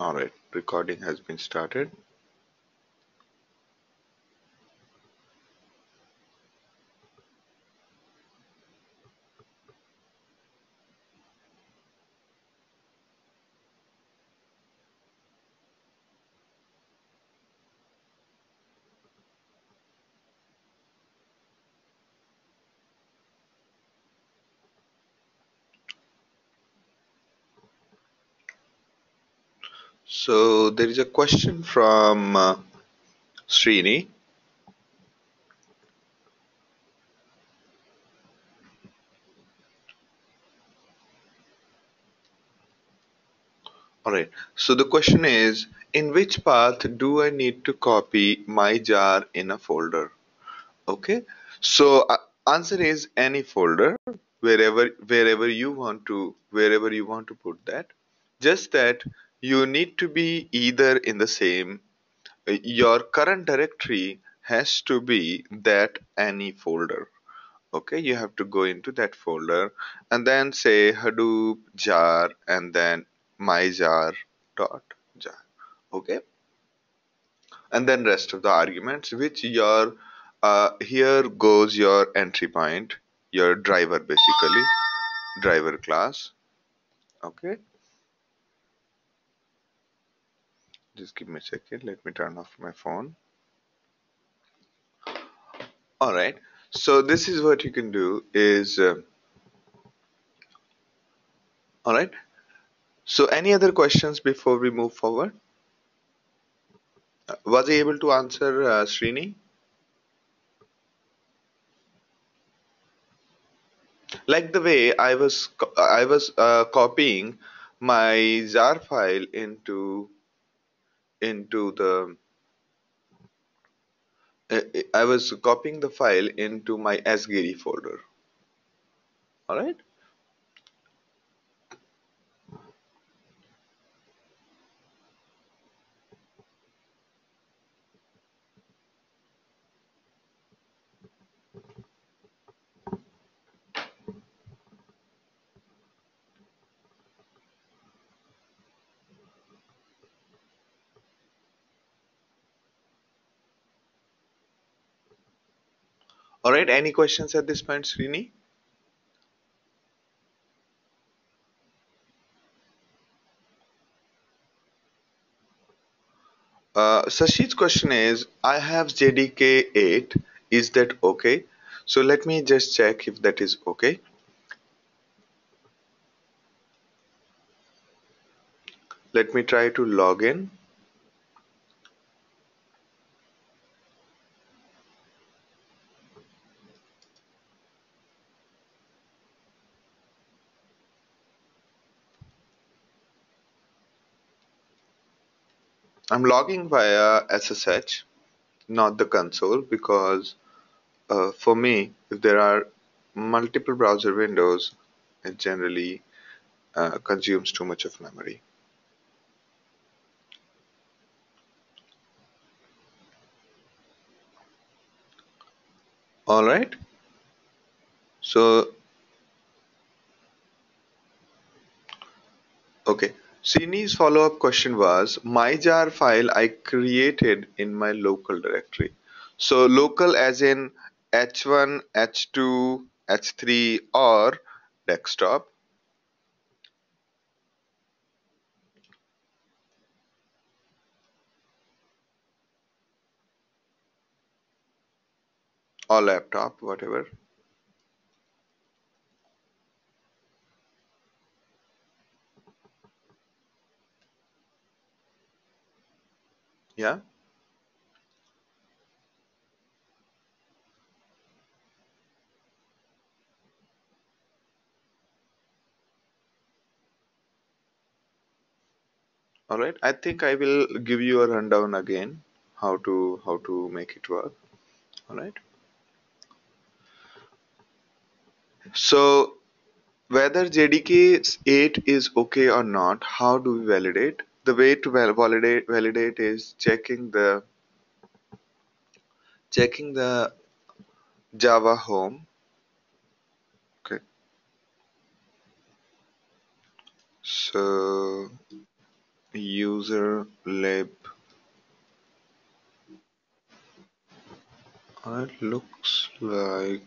Alright, recording has been started. So there is a question from Srini. Alright, so the question is, in which path do I need to copy my jar in a folder? Okay, so answer is any folder, wherever you want to put that. Just that you need to be either in the same. Your current directory has to be that any folder. Okay, you have to go into that folder and then say Hadoop jar and then my jar dot jar. Okay, and then rest of the arguments, which your here goes your entry point, your driver, basically driver class. Okay, just give me a second, let me turn off my phone. All right, so this is what you can do is all right, so any other questions before we move forward? Was I able to answer, Srini? Like the way I was copying my jar file into the I was copying the file into my asgiri folder. All right, all right, any questions at this point, Srini? Sashid's question is, I have JDK 8, is that okay? So let me just check if that is okay. Let me try to log in. I'm logging via SSH, not the console, because for me, if there are multiple browser windows, it generally consumes too much of memory. All right. So, okay. Sini's follow-up question was, my jar file I created in my local directory. So local as in H1, H2, H3 or desktop or laptop, whatever. Yeah. All right. I think I will give you a rundown again how to make it work. All right. So whether JDK 8 is okay or not, how do we validate? The way to validate is checking the Java home. Okay. So user lib. It looks like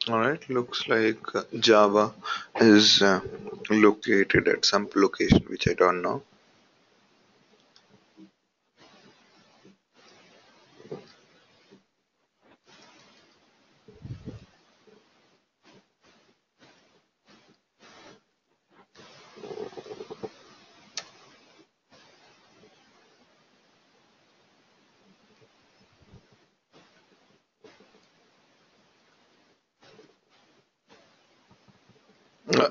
alright, looks like Java is located at some location which I don't know.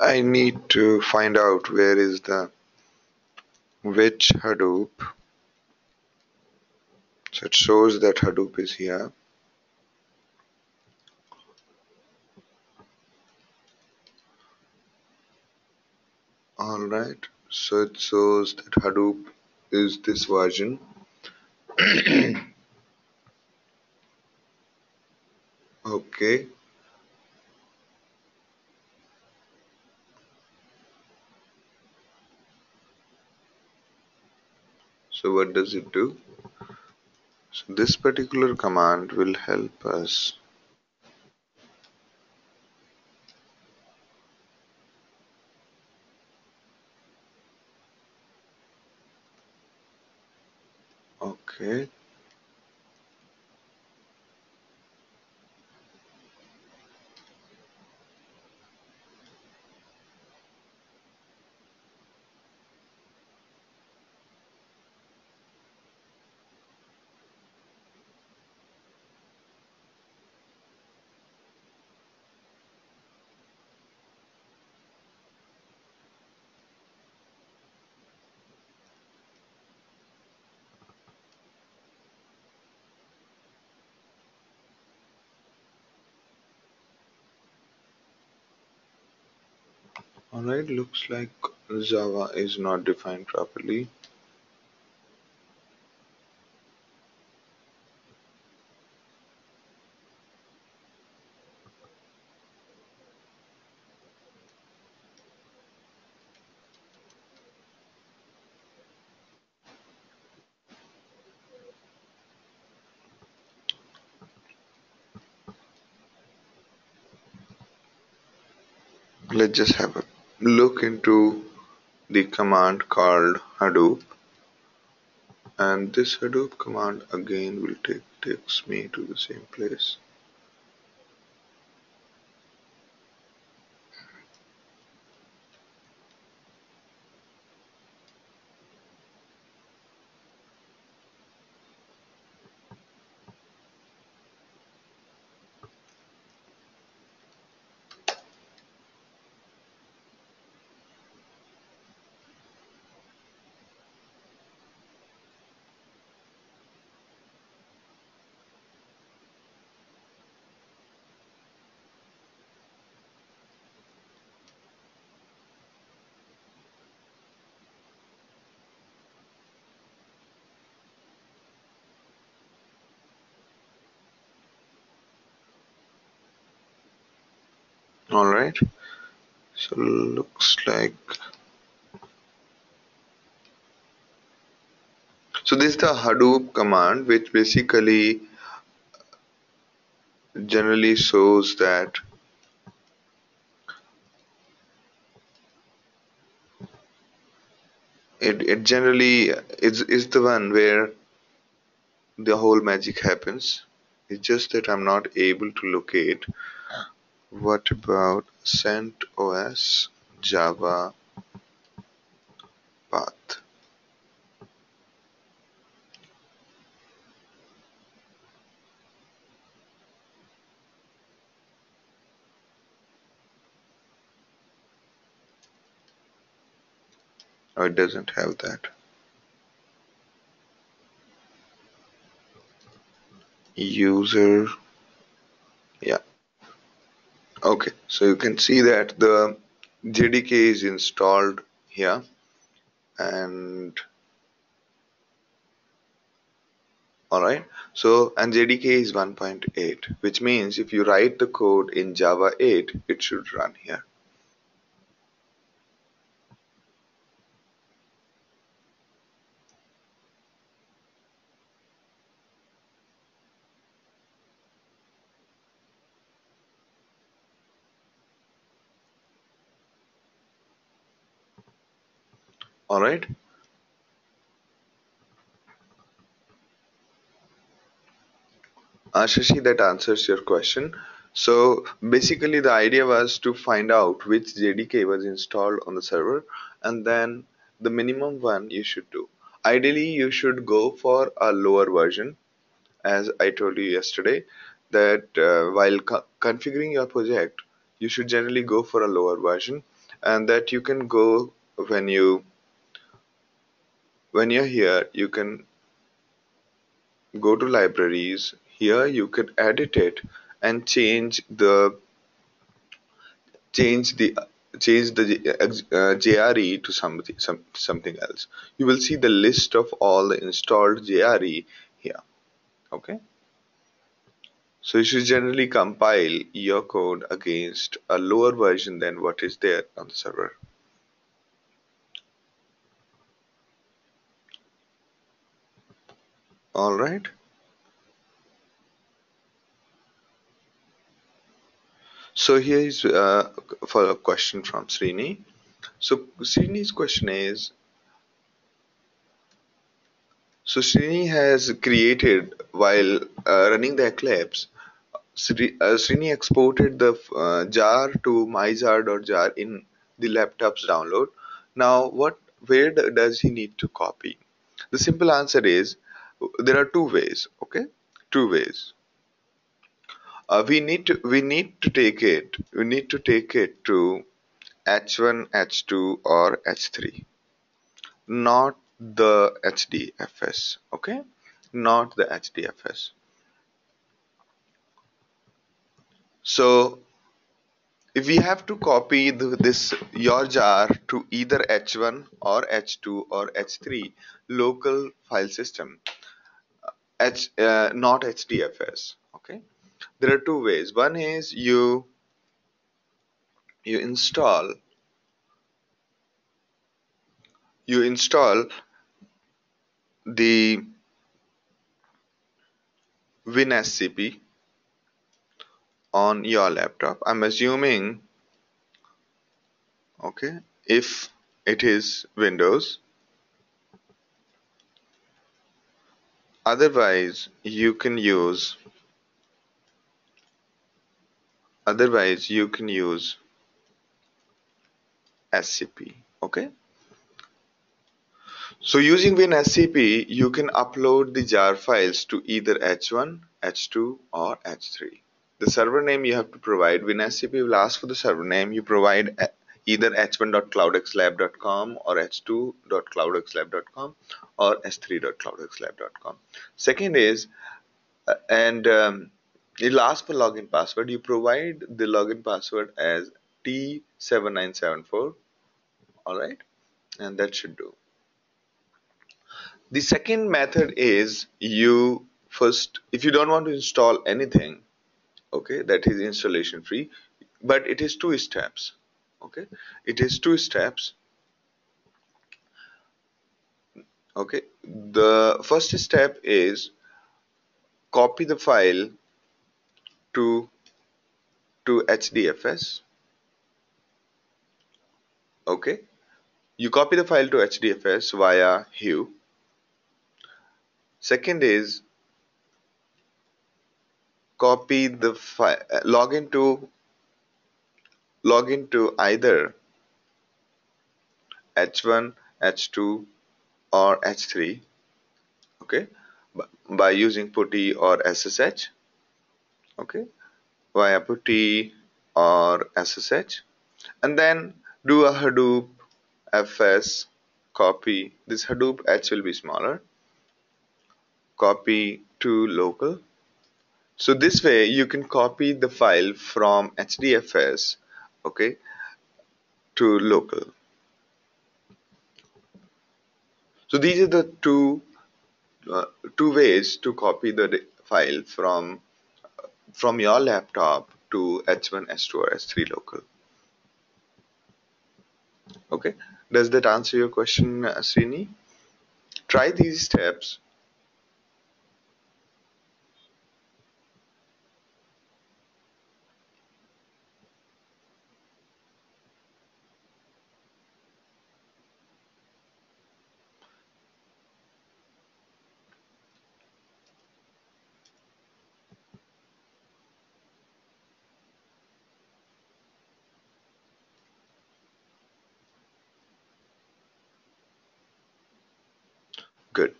I need to find out where is the which Hadoop. So it shows that Hadoop is here. Alright, so it shows that Hadoop is this version. Okay, so what does it do? So this particular command will help us. Okay, alright, looks like Java is not defined properly. Let's just have a look into the command called Hadoop, and this Hadoop command again will takes me to the same place. Alright, so looks like, so this is the Hadoop command, which basically generally shows that it generally is the one where the whole magic happens. It's just that I'm not able to locate What about CentOS Java path? Oh, it doesn't have that. User, yeah. Okay, so you can see that the JDK is installed here, and alright, so and JDK is 1.8, which means if you write the code in Java 8, it should run here. Alright, Shashi, that answers your question. So basically, the idea was to find out which JDK was installed on the server, and then the minimum one you should do. Ideally, you should go for a lower version, as I told you yesterday, that while configuring your project, you should generally go for a lower version, and that you can go when you're here, you can go to libraries. Here, you can edit it and change the JRE to something else. You will see the list of all the installed JRE here. Okay. So you should generally compile your code against a lower version than what is there on the server. All right. So here is a follow-up question from Srini. So Srini's question is, so Srini has created while running the Eclipse. Srini exported the jar to myjar.jar in the laptop's download. Now, where does he need to copy? The simple answer is there are two ways. Okay, two ways. We need to take it to H1, H2, or H3, not the HDFS. Okay, not the HDFS. So if we have to copy this your jar to either H1 or H2 or H3 local file system, not HDFS. Okay, there are two ways. One is you install you install the WinSCP on your laptop. I'm assuming, okay, if it is Windows. Otherwise, you can use SCP. Okay. So using WinSCP, you can upload the jar files to either H1, H2, or H3. The server name you have to provide. WinSCP will ask for the server name. You provide either h1.cloudxlab.com or h2.cloudxlab.com or s3.cloudxlab.com. Second is, and it'll ask for login password. You provide the login password as T7974. All right, and that should do. The second method is you first, if you don't want to install anything, okay, that is installation free, but it is two steps. Okay, it is two steps. Okay, the first step is copy the file to HDFS. Okay, you copy the file to HDFS via Hue. Second is copy the file, log into log into either H1, H2, or H3, okay, by using PuTTY or SSH, okay, via PuTTY or SSH, and then do a Hadoop fs copy. This Hadoop H will be smaller, copy to local. So this way you can copy the file from HDFS, okay, to local. So these are the uh, two ways to copy the file from your laptop to H1, H2, or H3 local. Okay, does that answer your question, Srini? Try these steps. Good.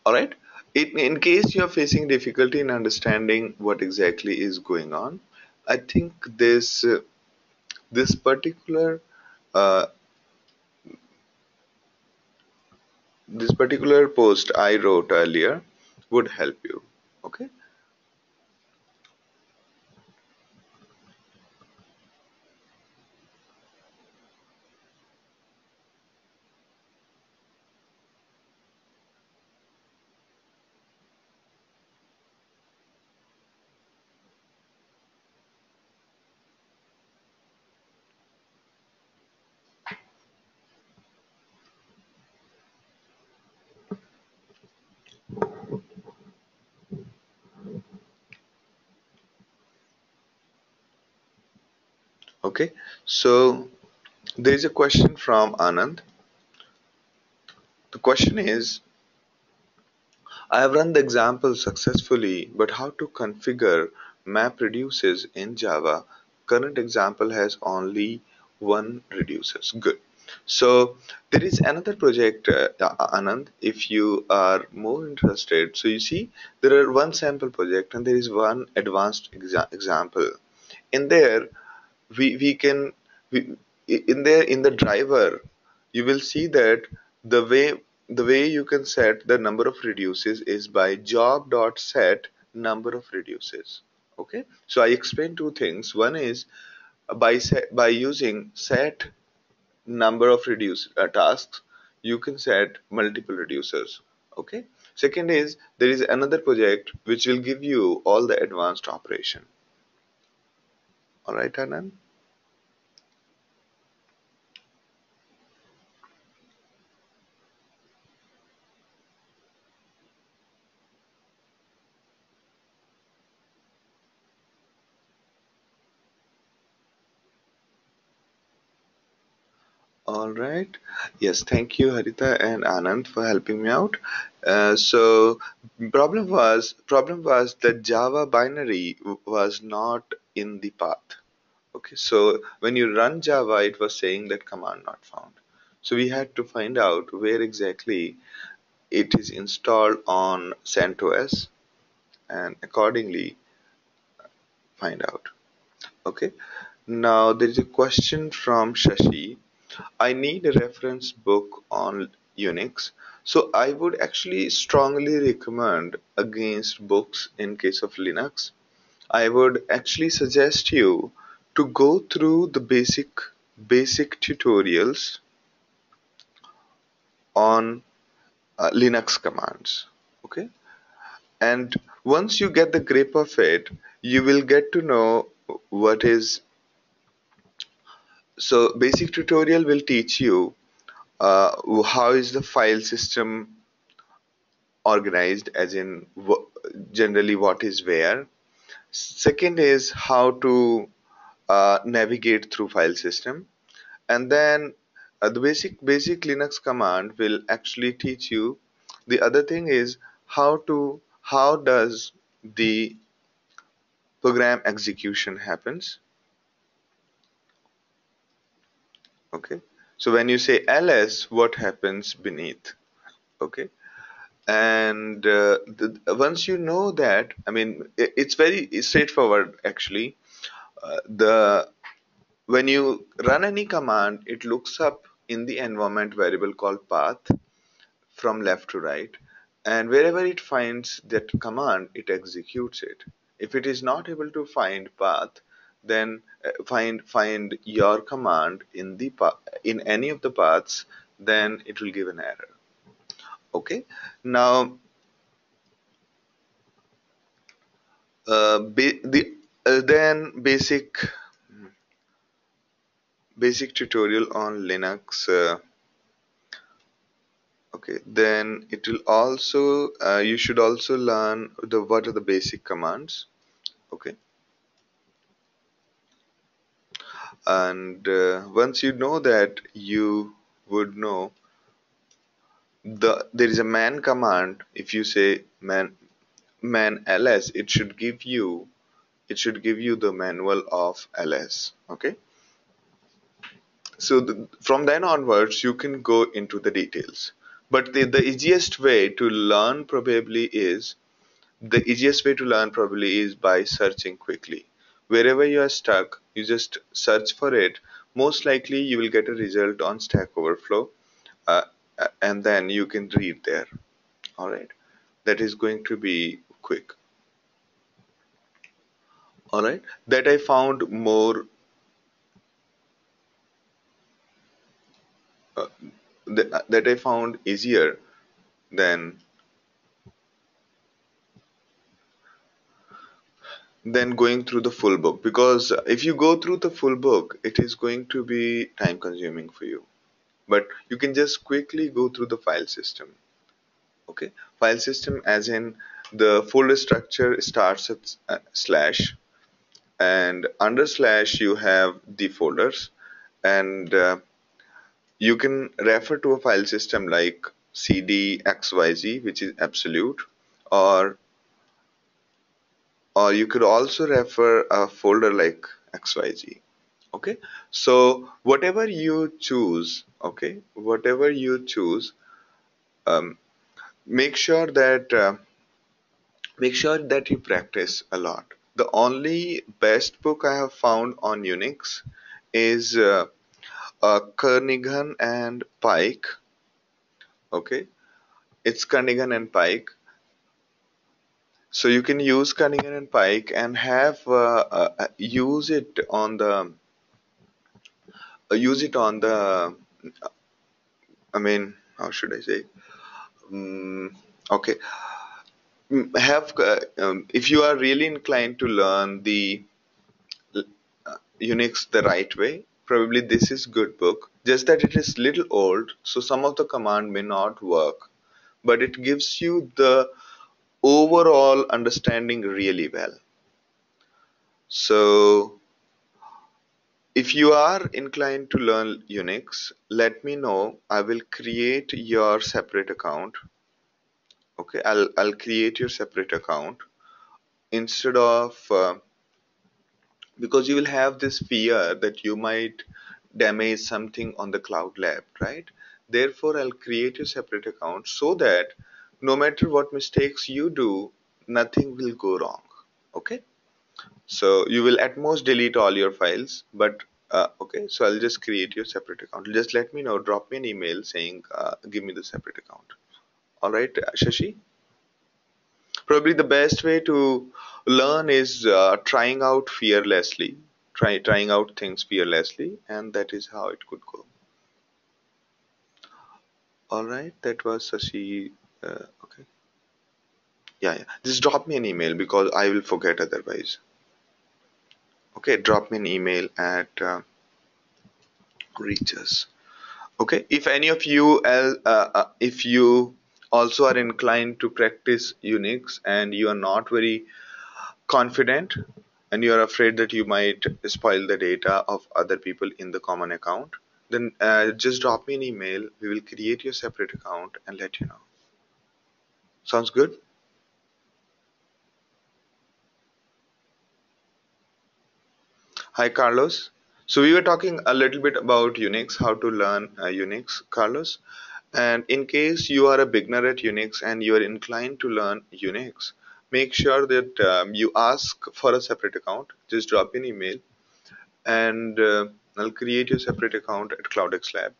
All right. In case you're facing difficulty in understanding what exactly is going on, I think this particular uh, this particular post I wrote earlier would help you. Okay. Okay. So there is a question from Anand. The question is, I have run the example successfully, but how to configure map reduces in Java? Current example has only one reduces. Good. So there is another project, Anand, if you are more interested. So you see, there are one sample project and there is one advanced example. In there, we can we, in there in the driver you will see that the way you can set the number of reduces is by job dot set number of reduces. Okay, so I explained two things. One is by using set number of reduce tasks, you can set multiple reducers. Okay, second is there is another project which will give you all the advanced operation. All right, Anand. All right. Yes, thank you, Harita and Anand, for helping me out. So, problem was that Java binary was not in the path. Okay, so when you run Java, it was saying that command not found. So we had to find out where exactly it is installed on CentOS and accordingly find out. Okay. Now there is a question from Shashi. I need a reference book on Unix. So I would actually strongly recommend against books in case of Linux. I would actually suggest you to go through the basic tutorials on Linux commands. Okay? And once you get the grip of it, you will get to know what is. So basic tutorial will teach you how is the file system organized, as in generally what is where. Second is how to navigate through file system, and then the basic Linux command will actually teach you. The other thing is how does the program execution happens. Okay. So when you say ls, what happens beneath? Okay. And once you know that, I mean, it's very straightforward actually. The When you run any command, it looks up in the environment variable called path from left to right, and wherever it finds that command, it executes it. If it is not able to find path, then find your command in the in any of the paths, then it will give an error. Okay. Now, the then basic tutorial on Linux. Okay, then it will also you should also learn the what are the basic commands. Okay, and once you know that, you would know there is a man command. If you say man ls, it should give you the manual of ls. Okay, so from then onwards you can go into the details. But the easiest way to learn probably is The easiest way to learn probably is by searching quickly. Wherever you are stuck, you just search for it. Most likely, you will get a result on Stack Overflow, uh, and then you can read there. All right, that is going to be quick. All right, that I found more uh, that I found easier than going through the full book, because if you go through the full book, it is going to be time consuming for you. But you can just quickly go through the file system. Okay, file system as in the folder structure starts at slash, and under slash you have the folders, and you can refer to a file system like cd xyz, which is absolute, or you could also refer a folder like xyz. Okay, so whatever you choose, um, make sure that you practice a lot. The only best book I have found on Unix is Kernighan and Pike. Okay, it's Kernighan and Pike. So you can use Kernighan and Pike and have use it on the. I mean, how should I say? Okay, have if you are really inclined to learn the Unix the right way, probably this is good book. Just that it is little old, so some of the command may not work, but it gives you the overall understanding really well. So if you are inclined to learn Unix, let me know. I will create your separate account. Okay, I'll create your separate account instead of because you will have this fear that you might damage something on the cloud lab, right? Therefore, I'll create a separate account so that no matter what mistakes you do, nothing will go wrong. Okay, so you will at most delete all your files, but okay, so I'll just create your separate account. Just let me know, drop me an email saying give me the separate account. All right, Shashi, probably the best way to learn is trying out fearlessly, trying out things fearlessly, and that is how it could go. All right, that was Sashi. Okay, yeah, yeah, just drop me an email because I will forget otherwise. Okay, drop me an email at reaches. Okay, if any of you if you also are inclined to practice Unix and you are not very confident, and you are afraid that you might spoil the data of other people in the common account, then just drop me an email. We will create your separate account and let you know. Sounds good? Hi, Carlos. So we were talking a little bit about Unix, how to learn Unix, Carlos. And in case you are a beginner at Unix and you are inclined to learn Unix, make sure that you ask for a separate account. Just drop an email and I'll create your separate account at CloudX Lab.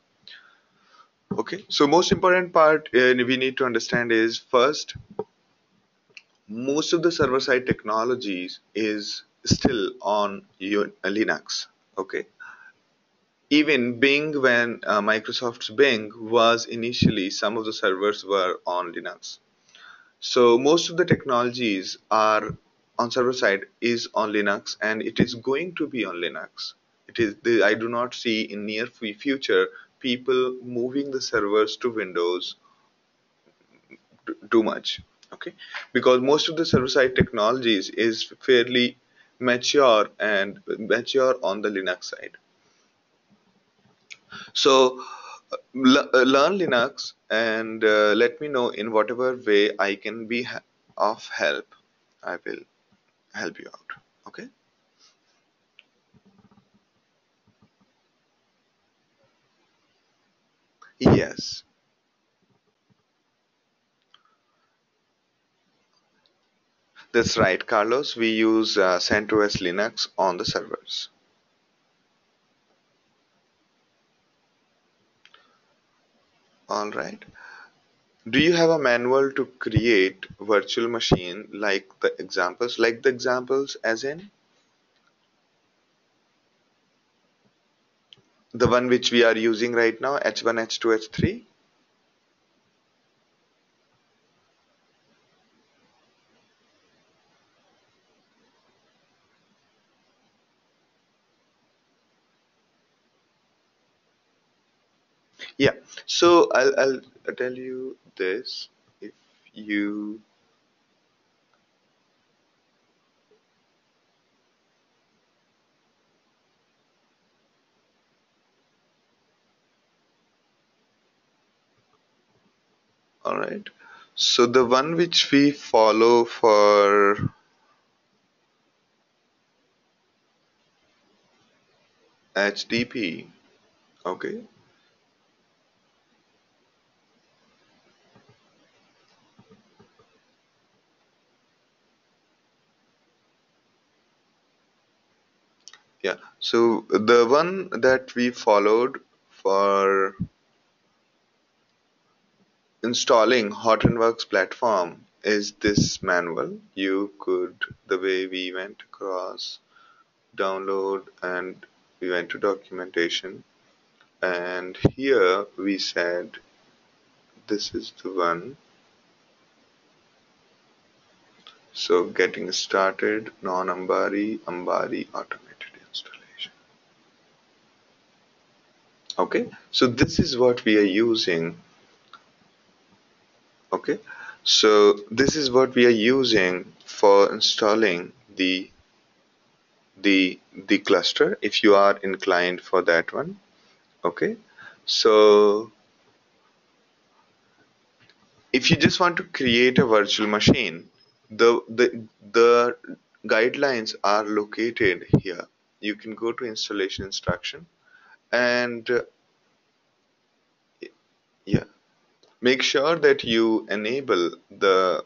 Okay, so most important part we need to understand is first, most of the server-side technologies is still on Linux. Okay, even Bing, when Microsoft's Bing was initially, some of the servers were on Linux. So most of the technologies are on server side is on Linux, and it is going to be on Linux. I do not see in near future people moving the servers to Windows too much. Okay, because most of the server side technologies is fairly mature on the Linux side. So learn Linux and let me know in whatever way I can be of help. I will help you out. Okay. Yes, that's right, Carlos. We use CentOS Linux on the servers. All right. Do you have a manual to create virtual machine like the examples as in the one which we are using right now, H1, H2, H3? Yeah. So I'll tell you this. If you All right. So the one which we follow for HDP, okay. Yeah. So the one that we followed for installing Hortonworks platform is this manual. You could, the way we went across, download, and we went to documentation. And here we said this is the one. So getting started, non-Ambari automated installation. Okay, so this is what we are using. Okay, so this is what we are using for installing the cluster if you are inclined for that one. Okay, so if you just want to create a virtual machine, the guidelines are located here. You can go to installation instruction and yeah, make sure that you enable the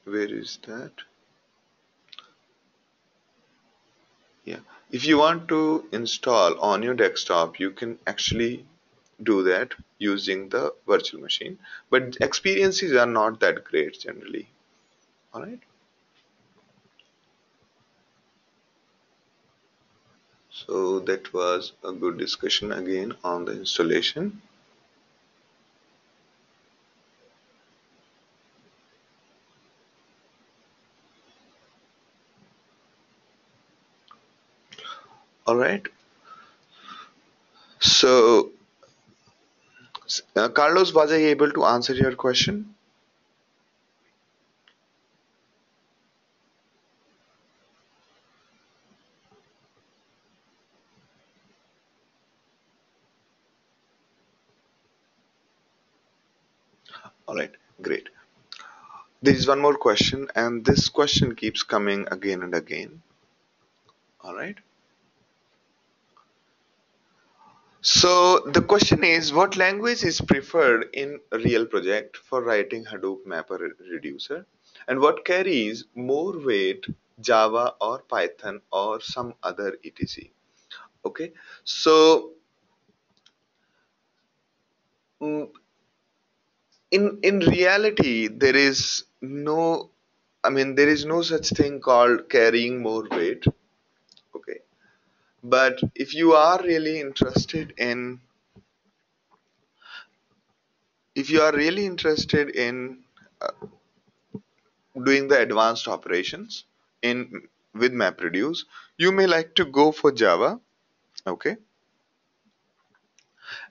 where is that? Yeah, if you want to install on your desktop, you can actually do that using the virtual machine, but experiences are not that great generally. All right, so that was a good discussion again on the installation. All right, so Carlos, was I able to answer your question? All right, great. There is one more question, and this question keeps coming again and again. All right. So the question is, what language is preferred in a real project for writing Hadoop mapper reducer, and what carries more weight, Java or Python or some other etc. Okay, so mm, in reality, there is no, I mean, there is no such thing called carrying more weight. Okay, but if you are really interested in doing the advanced operations in with MapReduce, you may like to go for Java. Okay,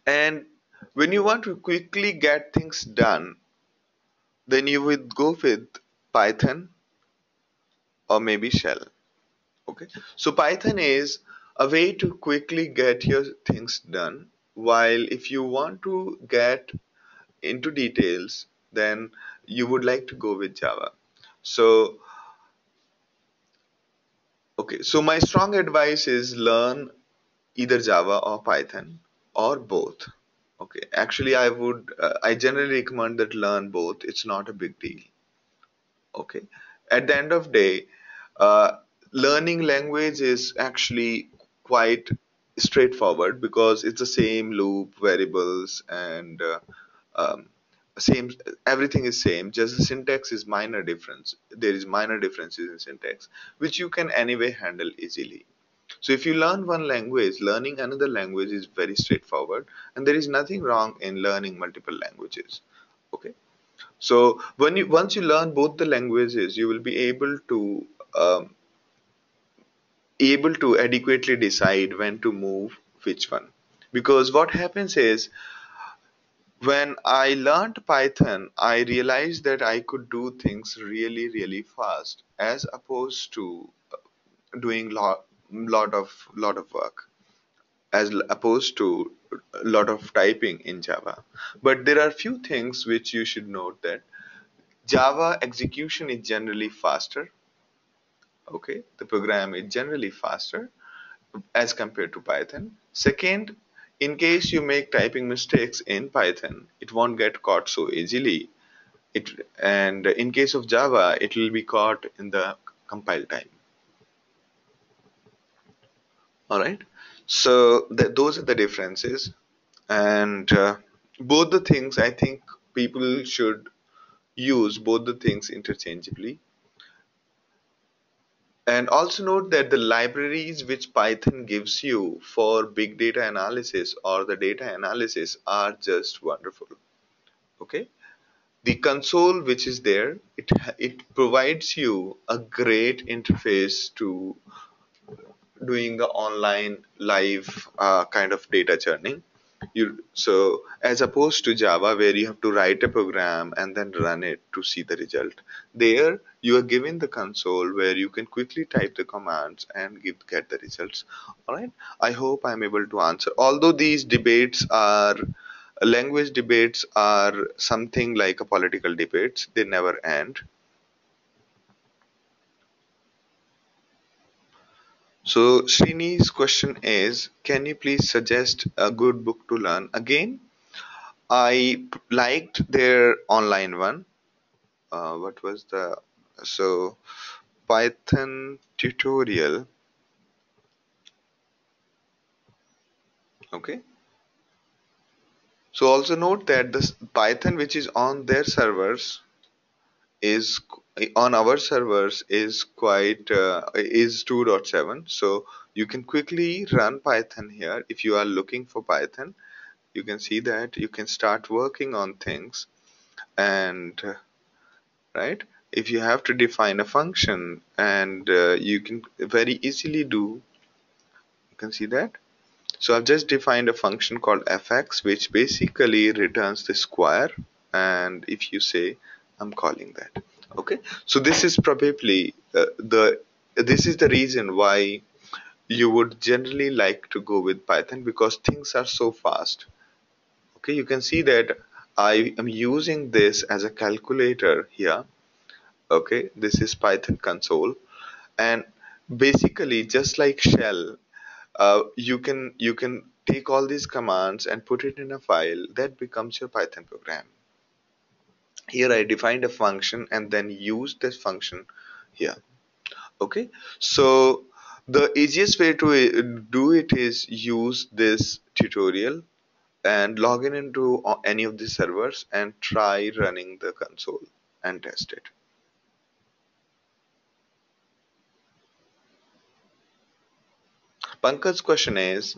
and when you want to quickly get things done, then you would go with Python or maybe Shell. Okay, so Python is a way to quickly get your things done, while if you want to get into details, then you would like to go with Java. So okay, so my strong advice is learn either Java or Python or both. Okay, actually, I generally recommend that learn both. It's not a big deal. Okay, at the end of day, uh, learning language is actually quite straightforward because it's the same loop, variables, and um, same everything is same. Just the syntax is minor difference. There is minor differences in syntax, which you can anyway handle easily. So if you learn one language, learning another language is very straightforward, and there is nothing wrong in learning multiple languages. Okay. So once you learn both the languages, you will be um, able to adequately decide when to move which one. Because what happens is when I learned Python, I realized that I could do things really, really fast as opposed to doing lot of work, as opposed to a lot of typing in Java. But there are few things which you should note that Java execution is generally faster. Okay, the program is generally faster as compared to Python. Second, in case you make typing mistakes in Python, it won't get caught so easily. And in case of Java, it will be caught in the compile time. All right. So those are the differences, and both the things I think people should use both the things interchangeably. And also note that the libraries which Python gives you for big data analysis or the data analysis are just wonderful. Okay, the console which is there, it provides you a great interface to doing the online live kind of data churning. So as opposed to Java where you have to write a program and then run it to see the result, there you are given the console where you can quickly type the commands and get the results. All right, I hope I'm able to answer. Although these debates are language debates are something like a political debates, they never end. So Srini's question is, can you please suggest a good book to learn? Again, liked their online one. What was the so Python tutorial? Okay. So also note that this Python which is on their servers is on our servers is quite is 2.7. So you can quickly run Python here if you are looking for Python. You can see that you can start working on things, and right, if you have to define a function, and you can very easily do, you can see that. So I've just defined a function called fx which basically returns the square, and if you say I'm calling that. Okay, so this is probably the this is the reason why you would generally like to go with Python, because things are so fast. Okay, you can see that I am using this as a calculator here. Okay, this is Python console, and Basically, just like shell, you can take all these commands and put it in a file that becomes your Python program. Here I defined a function and then use this function here. Okay, so the easiest way to do it is use this tutorial and log in into any of the servers and try running the console and test it. Pankaj's question is,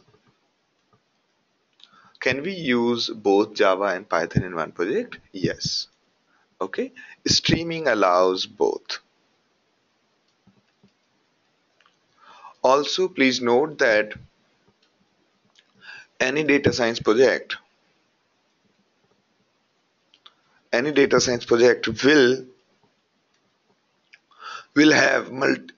can we use both Java and Python in one project? Yes. Okay, streaming allows both. Also, please note that any data science project any data science project will have multi.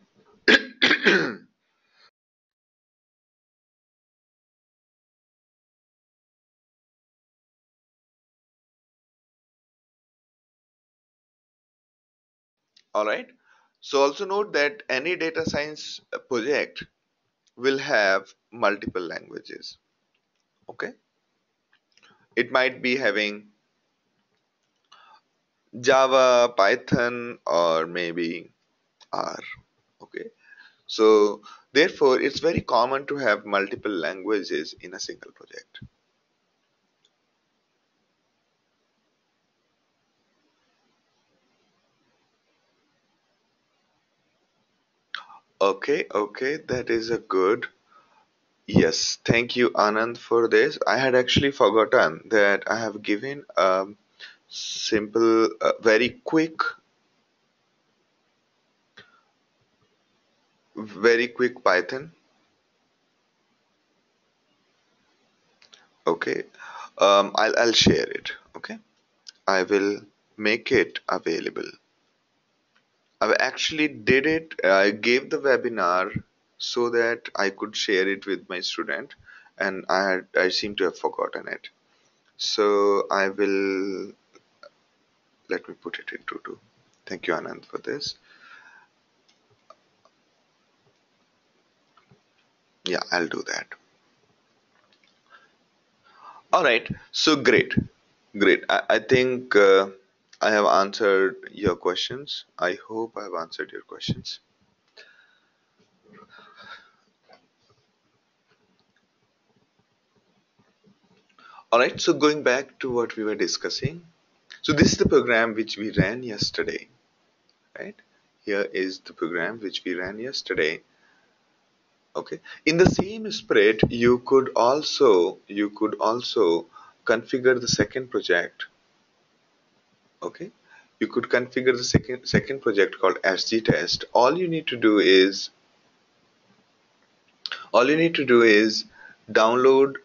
All right, so also note that any data science project will have multiple languages. Okay, it might be having Java, Python, or maybe R. Okay, so therefore it's very common to have multiple languages in a single project. Okay, okay, that is a good. Yes, thank you, Anand, for this. I had actually forgotten that I have given a simple, very quick Python. Okay, I'll share it. Okay, I will make it available. I actually did it. I gave the webinar so that I could share it with my student, and I seem to have forgotten it. So I will let me put it into two. Thank you, Anand, for this. Yeah, I'll do that. All right. So great, great. I think I have answered your questions. I hope I have answered your questions. All right. So going back to what we were discussing. So this is the program which we ran yesterday, right? Here is the program which we ran yesterday. Okay. In the same spirit, you could also configure the second project. Okay. You could configure the second project called SG test. All you need to do is download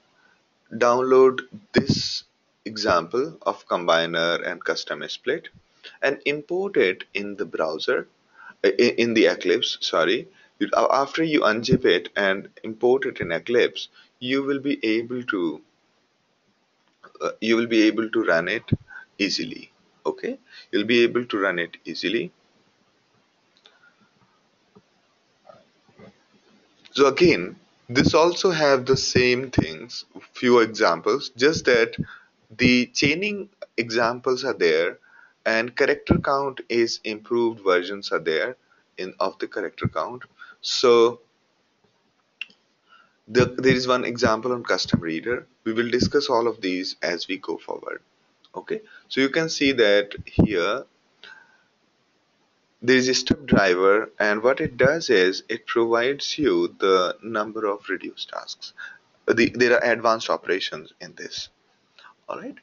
download this example of combiner and custom split and import it in the browser, in the Eclipse, sorry. After you unzip it and import it in Eclipse, you will be able to run it easily. Okay, you'll be able to run it easily. So again, this also have the same things, few examples, just that the chaining examples are there and character count is improved versions are there in of the character count. So there is one example on custom reader. We will discuss all of these as we go forward. Okay, so you can see that here there is a step driver, and what it does is it provides you the number of reduced tasks. There are advanced operations in this. All right.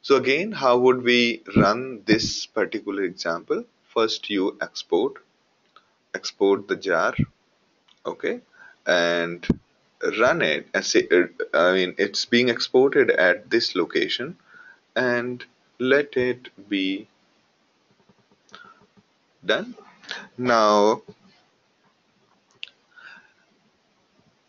So again, how would we run this particular example? First, you export the jar, okay, and run it. And say, I mean, it's being exported at this location, and let it be done. Now,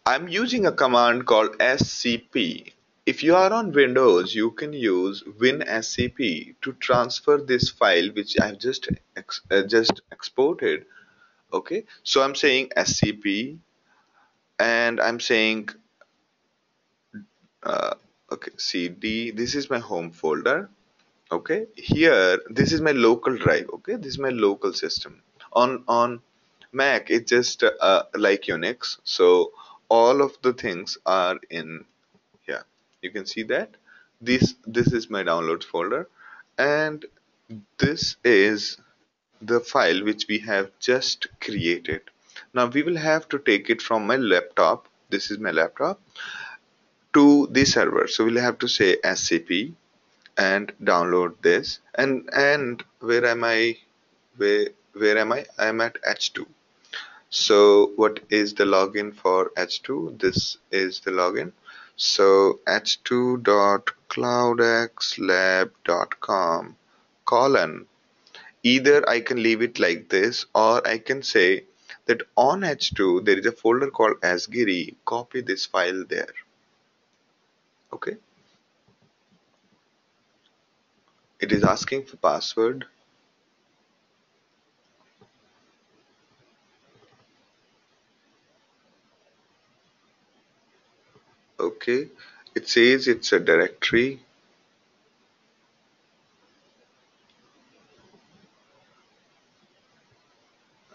I'm using a command called scp. If you are on Windows, you can use WinSCP to transfer this file which I've just exported Okay, so I'm saying SCP, and I'm saying uh, okay, CD. This is my home folder. Okay, here this is my local drive. Okay, this is my local system. On Mac, it's just like Unix. So all of the things are in here. You can see that this is my downloads folder, and this is the file which we have just created. Now we will have to take it from my laptop. This is my laptop to the server. So we'll have to say scp and download this. And where am I? Where am I? I'm at H2. So what is the login for H2? This is the login. So h2.cloudxlab.com colon. Either I can leave it like this, or I can say that on H2 there is a folder called asgiri. Copy this file there. Okay. It is asking for password. Okay. It says it's a directory.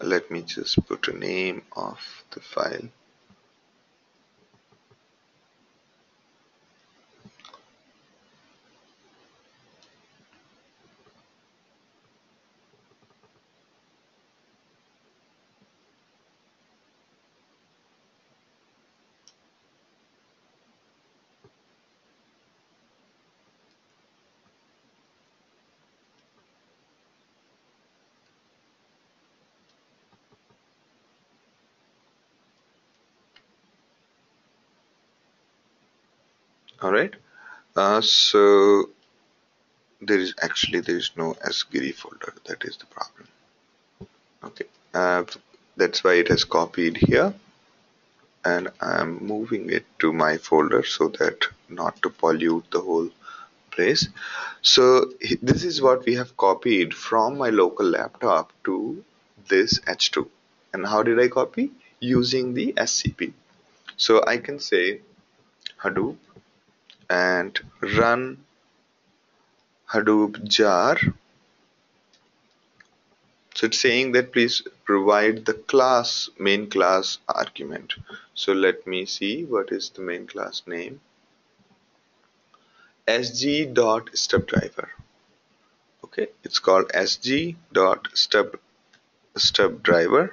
Let me just put a name of the file. All right. So there is no asgiri folder. That is the problem. Okay. That's why it has copied here, and I'm moving it to my folder so that not to pollute the whole place. So this is what we have copied from my local laptop to this H2. And how did I copy? Using the SCP. So I can say Hadoop and run Hadoop jar. So it's saying that please provide the class, main class argument. So let me see what is the main class name. sg.stubdriver. Okay, it's called sg.stubdriver.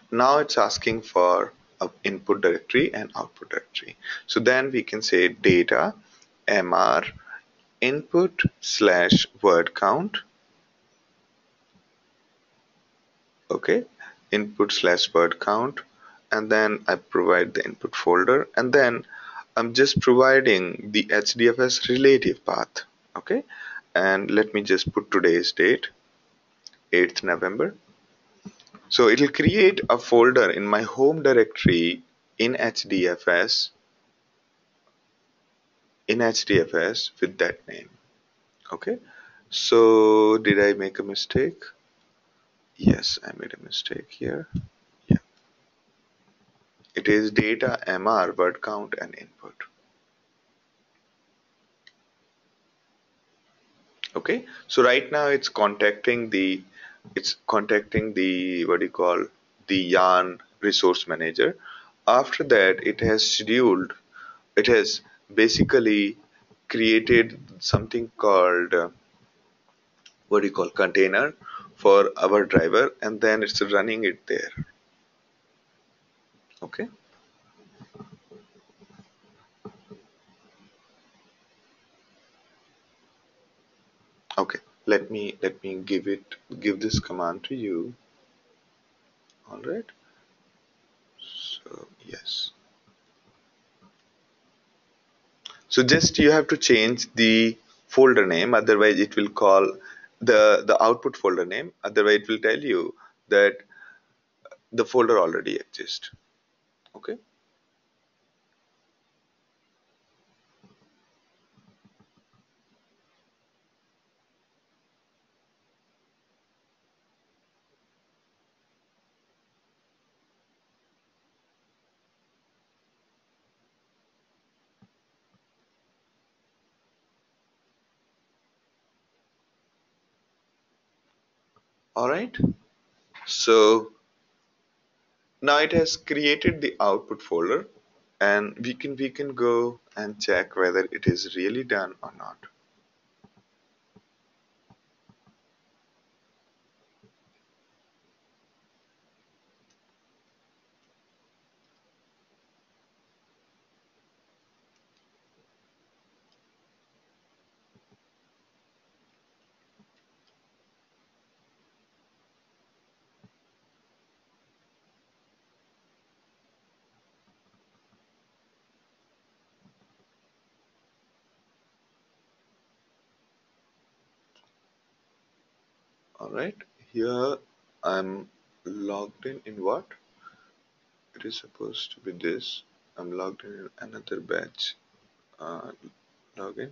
Now it's asking for a input directory and output directory. So then we can say data mr input slash word count. Okay, input slash word count, and then I provide the input folder, and then I'm just providing the HDFS relative path. Okay, and let me just put today's date, 8th November. So it'll create a folder in my home directory in HDFS with that name. Okay, so did I make a mistake? Yes, I made a mistake here. Yeah, it is data mr word count and input. Okay, so right now it's contacting the what do you call, the yarn resource manager. After that, it has basically created something called what do you call, container for our driver, and then it's running it there. Okay, okay, let me give this command to you. All right, so yes. So just you have to change the folder name, otherwise it will call the output folder name. Otherwise it will tell you that the folder already exists. Okay. All right. So now it has created the output folder, and we can go and check whether it is really done or not. All right. Here I'm logged in what? It is supposed to be this. I'm logged in another batch. Uh, Login.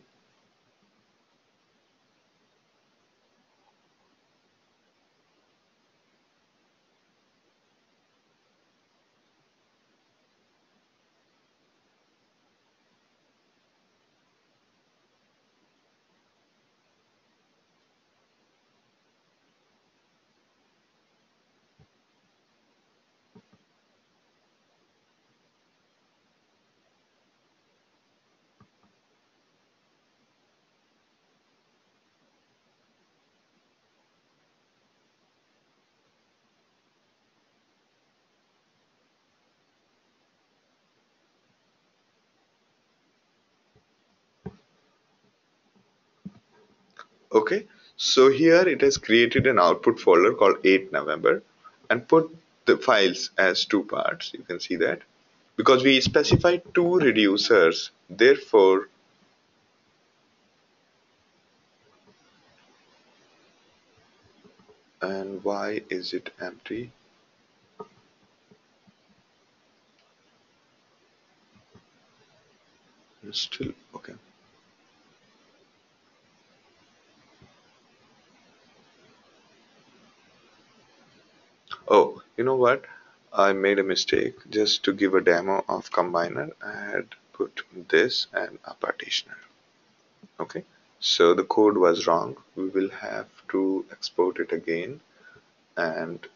Okay. So here it has created an output folder called 8 November and put the files as two parts. You can see that because we specified two reducers. Therefore, and why is it empty? Still okay. Oh, you know what? I made a mistake. Just to give a demo of combiner, I had put this and a partitioner. Okay. So the code was wrong. We will have to export it again. And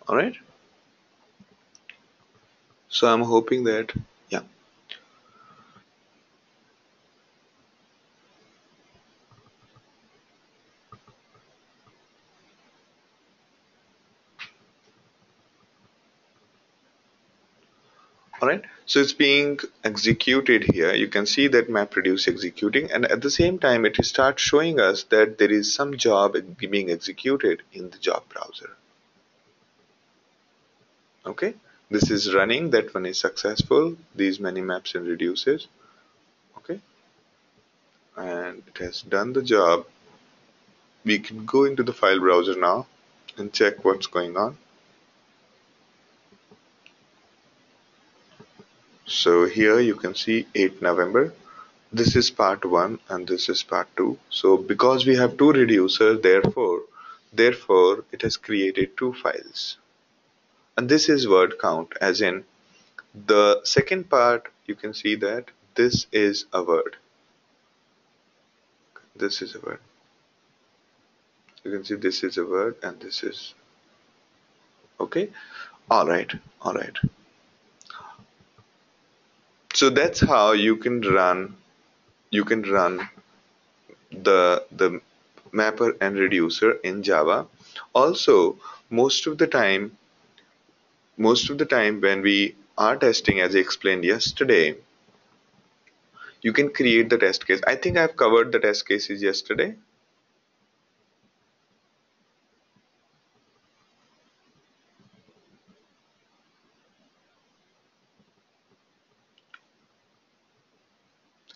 all right. So I'm hoping that, yeah. All right. So it's being executed here. You can see that MapReduce executing, and at the same time, it starts showing us that there is some job being executed in the job browser. Okay. This is running. That one is successful. These many maps and reduces. Okay. And it has done the job. We can go into the file browser now and check what's going on. So here you can see 8 November. This is part 1 and this is part 2. So because we have two reducers, therefore it has created two files. And this is word count, as in the second part you can see that this is a word. This is a word. You can see this is a word and this is okay. Alright, alright. So that's how you can run the mapper and reducer in Java. Also, most of the time when we are testing, as I explained yesterday, you can create the test case. I think I've covered the test cases yesterday.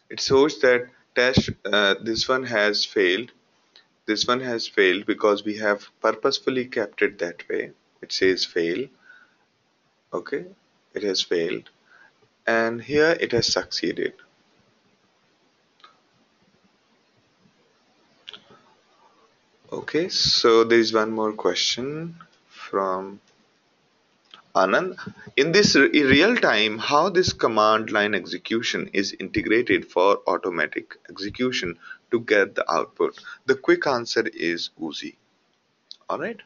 It shows that this one has failed. This one has failed because we have purposefully kept it that way. It says fail. Okay, it has failed, and here it has succeeded. Okay, so there is one more question from Anand. In this real time, how this command line execution is integrated for automatic execution to get the output? The quick answer is Uzi. All right.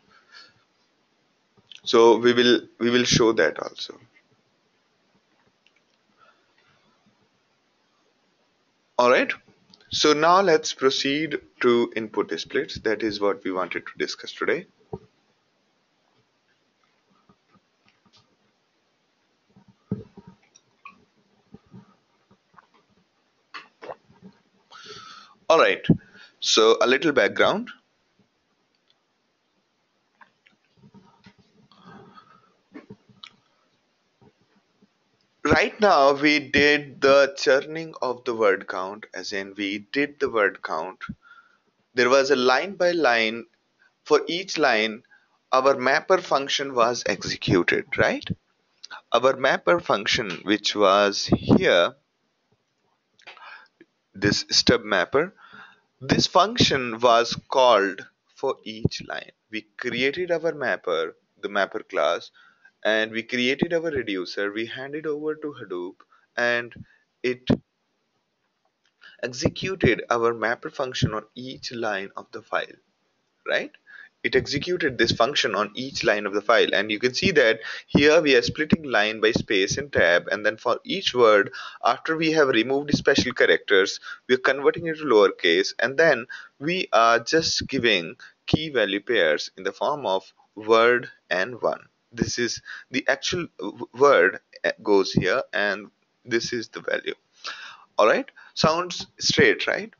So we will show that also. All right. So now let's proceed to input splits. That is what we wanted to discuss today. All right. So a little background. Right now we did the churning of the word count, as in we did the word count. There was a line by line. For each line, our mapper function was executed, right? Our mapper function, which was here, this stub mapper, this function was called for each line. We created our mapper, the mapper class, and we created our reducer. We handed over to Hadoop, and it executed our mapper function on each line of the file, right? It executed this function on each line of the file, and you can see that here we are splitting line by space and tab, and then for each word, after we have removed special characters, we are converting it to lowercase, and then we are just giving key value pairs in the form of word and one. This is the actual word goes here, and this is the value. All right, sounds straight, right?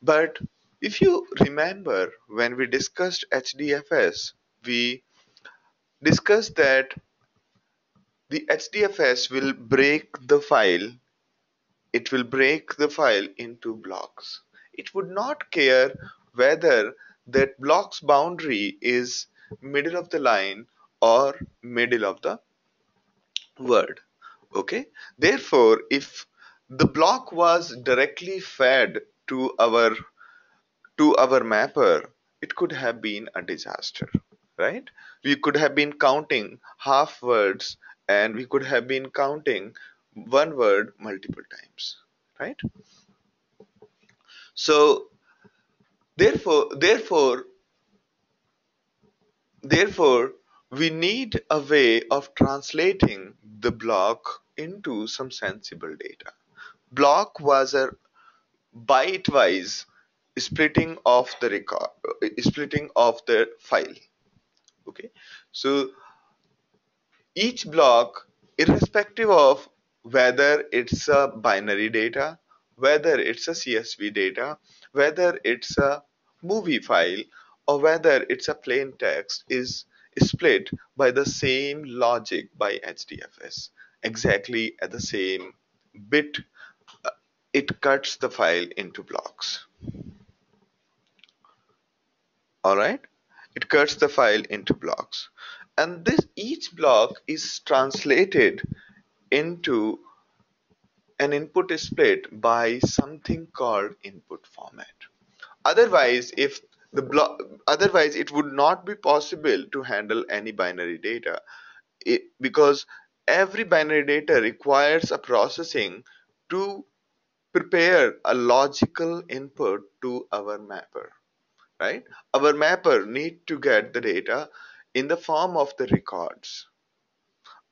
But if you remember, when we discussed HDFS, we discussed that the HDFS will break the file. It will break the file into blocks. It would not care whether that block's boundary is middle of the line or middle of the word. Okay. Therefore, if the block was directly fed to our mapper, it could have been a disaster, right? We could have been counting half words, and we could have been counting one word multiple times, right? So therefore, we need a way of translating the block into some sensible data. Block was a byte-wise splitting of the file. Okay, so each block, irrespective of whether it's a binary data, whether it's a CSV data, whether it's a movie file, or whether it's a plain text, is split by the same logic by HDFS, exactly at the same bit. It cuts the file into blocks. All right, it cuts the file into blocks, and this each block is translated into an input split by something called input format. Otherwise, if the block otherwise it would not be possible to handle any binary data, because every binary data requires a processing to prepare a logical input to our mapper, right? Our mapper need to get the data in the form of the records.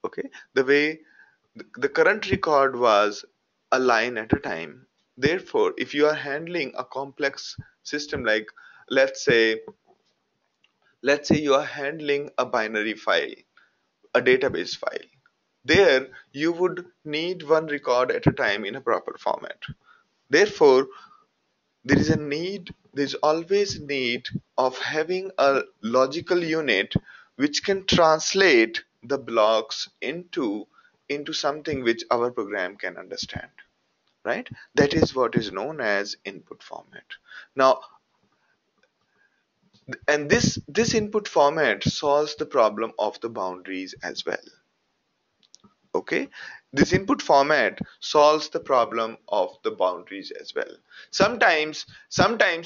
Okay, the way the current record was a line at a time. Therefore, if you are handling a complex system, like let's say let's say you are handling a binary file, a database file, there you would need one record at a time in a proper format. Therefore, there's always need of having a logical unit which can translate the blocks into something which our program can understand. right? That is what is known as input format. Now, and this input format solves the problem of the boundaries as well. Okay, this input format solves the problem of the boundaries as well. Sometimes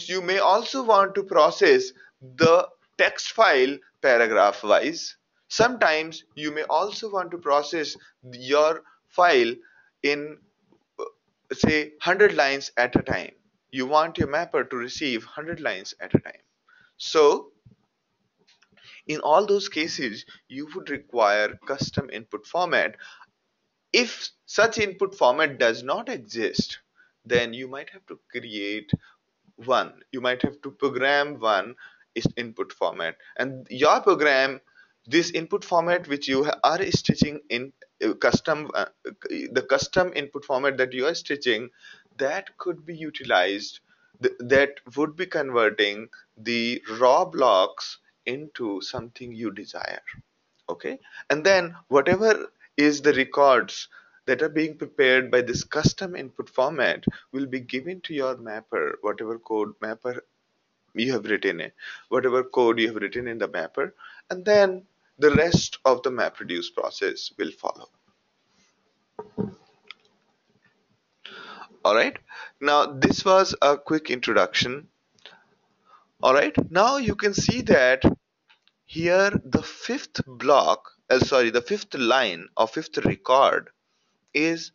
you may also want to process the text file paragraph wise. Sometimes you may also want to process your file in, say, 100 lines at a time. You want your mapper to receive 100 lines at a time. So in all those cases you would require custom input format. If such input format does not exist, then you might have to create one. You might have to program one is input format, and your program, this input format which you are stitching in, custom the custom input format that you are stitching, that could be utilized, that would be converting the raw blocks into something you desire. Okay, and then whatever is the records that are being prepared by this custom input format will be given to your mapper, whatever code mapper you have written in, whatever code you have written in the mapper, and then the rest of the map reduce process will follow. All right, now this was a quick introduction. All right, now you can see that here the fifth block, the fifth line or fifth record is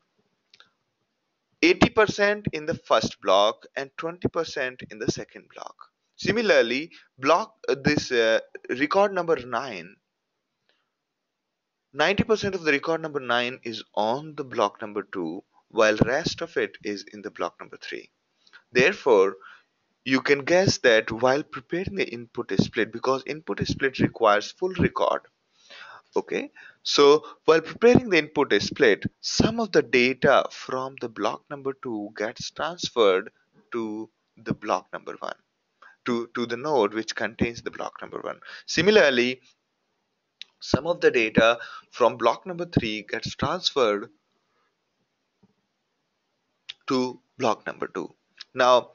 80% in the first block and 20% in the second block. Similarly, block this record number 9, 90% of the record number 9 is on the block number 2, while rest of it is in the block number 3. Therefore, you can guess that while preparing the input split, because input split requires full record. Okay, so while preparing the input split, some of the data from the block number 2 gets transferred to the block number 1, to the node which contains the block number 1. Similarly, some of the data from block number 3 gets transferred to block number 2. Now,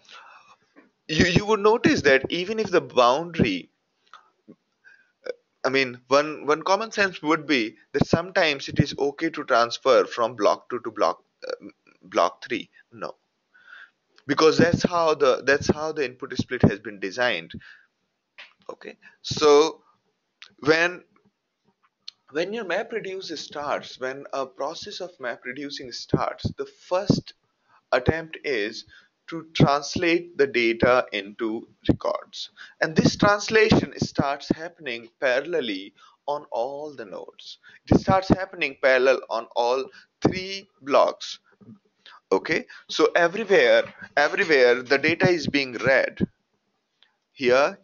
you would notice that even if the boundary, I mean, one common sense would be that sometimes it is okay to transfer from block 2 to block 3. No, because that's how the input split has been designed. Okay, so when when your map reduce starts, when a process of map reducing starts, the first attempt is to translate the data into records, and this translation starts happening parallelly on all the nodes. It starts happening parallel on all three blocks. Okay, so everywhere the data is being read, here,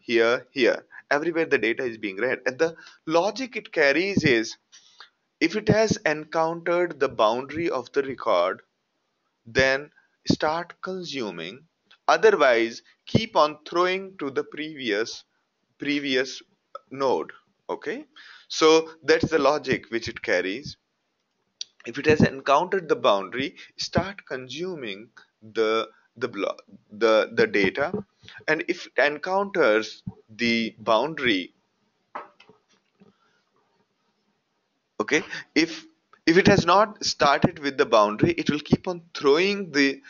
everywhere the data is being read, and the logic it carries is, if it has encountered the boundary of the record, then start consuming, otherwise keep on throwing to the previous node. Okay, so that's the logic which it carries. If it has encountered the boundary, start consuming the the data, and if it encounters the boundary, okay, if it has not started with the boundary, it will keep on throwing the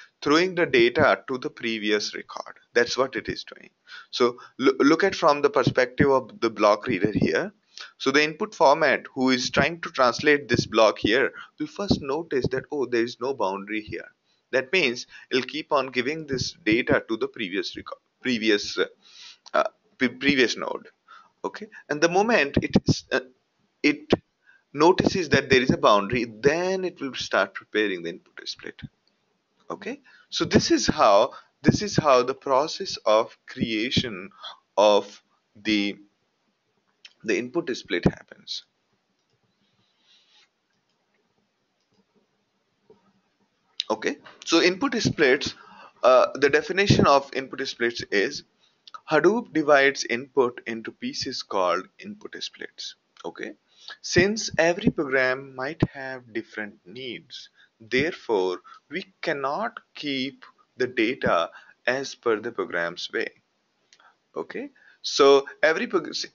data to the previous record. That's what it is doing. So look at from the perspective of the block reader here. So the input format who is trying to translate this block here will first notice that, oh, there is no boundary here. That means it'll keep on giving this data to the previous record, uh, previous node. Okay, and the moment it notices that there is a boundary, then it will start preparing the input split. Okay, so this is how the process of creation of the the input split happens. Okay, so input splits, the definition of input splits is, Hadoop divides input into pieces called input splits. Okay, since every program might have different needs, Therefore, we cannot keep the data as per the program's way. Okay, so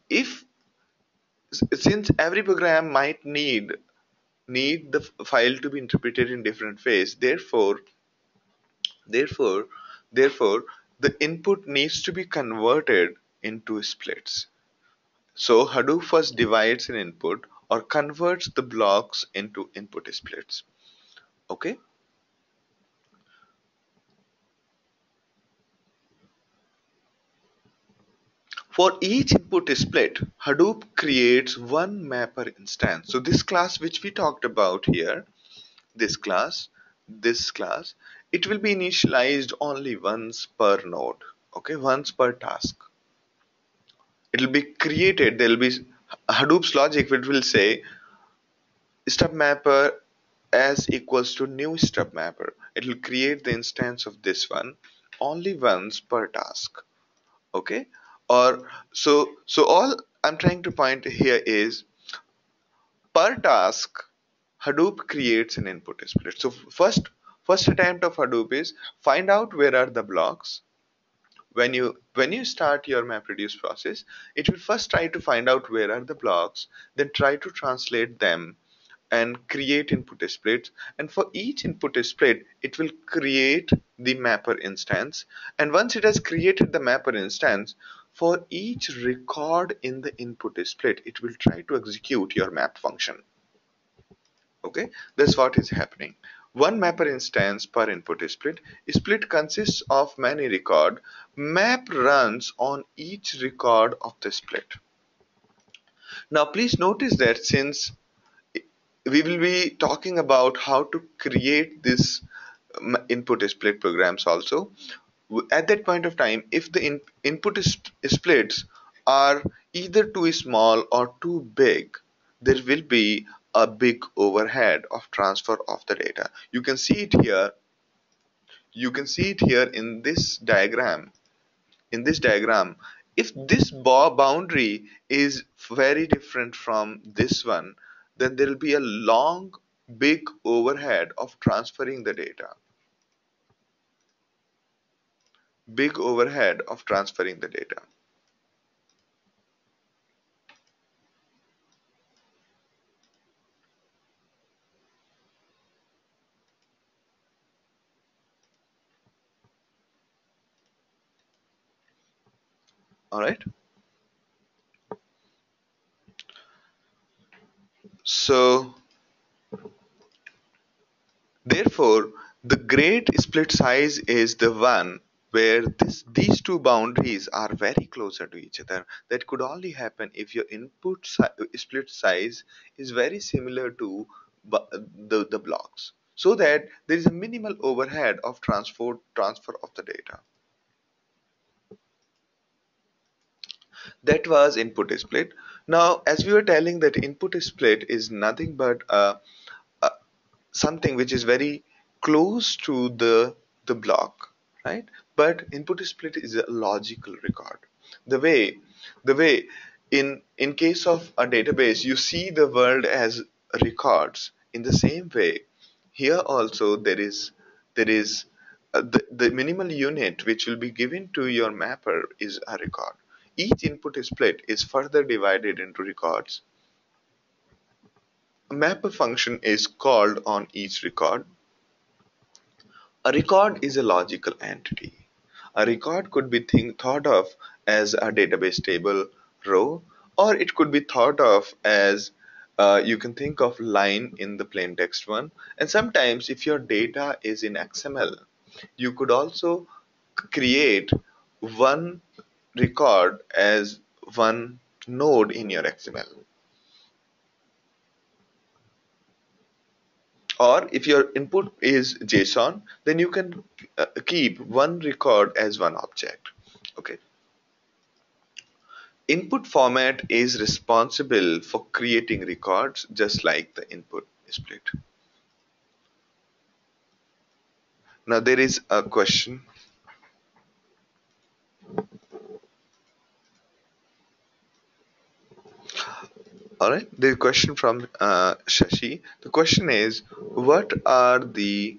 if since every program might need the file to be interpreted in different ways, therefore therefore the input needs to be converted into splits. So Hadoop first divides an input or converts the blocks into input splits. Okay. For each input split, Hadoop creates one mapper instance. So this class which we talked about here, this class, this class, it will be initialized only once per node. Okay, once per task. It will be created. There will be Hadoop's logic which will say stub mapper as equals to new stub mapper. It will create the instance of this one only once per task. Okay, or so all I'm trying to point here is per task Hadoop creates an input split. So first attempt of Hadoop is find out where are the blocks. When you start your MapReduce process, it will first try to find out where are the blocks, then try to translate them and create input splits. And for each input split, it will create the mapper instance. And once it has created the mapper instance, for each record in the input split, it will try to execute your map function. Okay, that's what is happening. One mapper instance per input split. Split consists of many record. Map runs on each record of the split. Now please notice that since we will be talking about how to create this input split programs also, at that point of time, if the input splits are either too small or too big, there will be a big overhead of transfer of the data. You can see it here in this diagram. If this boundary is very different from this one, then there will be a long big overhead of transferring the data. Big overhead of transferring the data. All right. So therefore, the great split size is the one where these two boundaries are very closer to each other. That could only happen if your split size is very similar to the blocks, so that there is a minimal overhead of transfer of the data. That was input split. Now, as we were telling that input split is nothing but a something which is very close to the block, right? But input split is a logical record. The way in case of a database you see the world as records, in the same way here also there is the minimal unit which will be given to your mapper is a record. Each input split is further divided into records. A mapper function is called on each record. A record is a logical entity. A record could be thought of as a database table row, or it could be thought of as you can think of line in the plain text one. And sometimes, if your data is in XML, you could also create one record as one node in your XML. Or if your input is JSON, then you can keep one record as one object. Okay. Input format is responsible for creating records just like the input split. Now there is a question. All right. The question from Shashi. The question is, what are the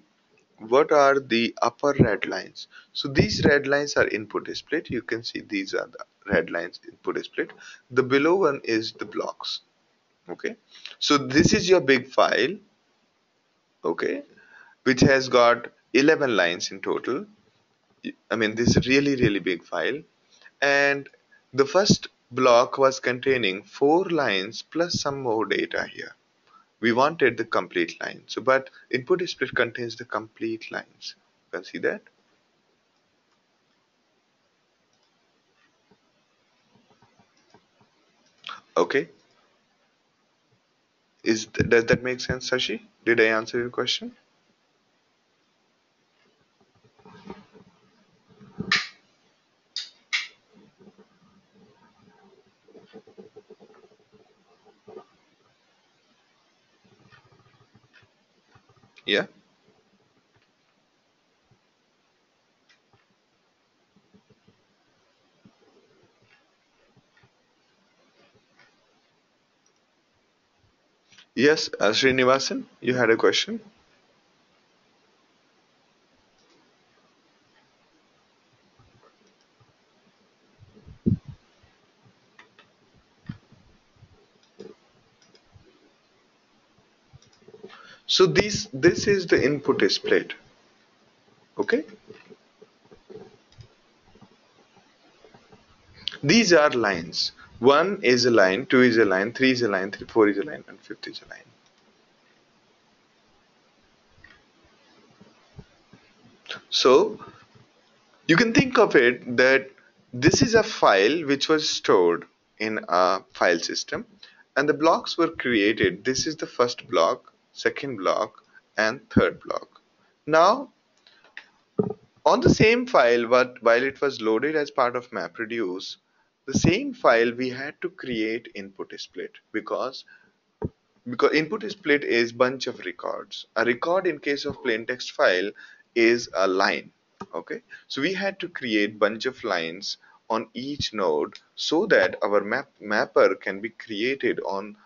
upper red lines? So these red lines are input split. You can see these are the red lines input split. The below one is the blocks. Okay. So this is your big file. Okay, which has got 11 lines in total. I mean, this is really big file. And the first block was containing 4 lines plus some more data here. We wanted the complete line. So, but input split contains the complete lines. You can see that. Okay. Does that make sense, Sashi? Did I answer your question? Yeah. Yes, Srinivasan, you had a question. So this is the input split. Okay. These are lines. One is a line, two is a line, three is a line, four is a line, and fifth is a line. So you can think of it that this is a file which was stored in a file system, and the blocks were created. This is the first block, second block, and third block. Now, on the same file, while it was loaded as part of MapReduce, the same file we had to create input split because input split is bunch of records. A record in case of plain text file is a line. Okay, so we had to create bunch of lines on each node so that our mapper can be created on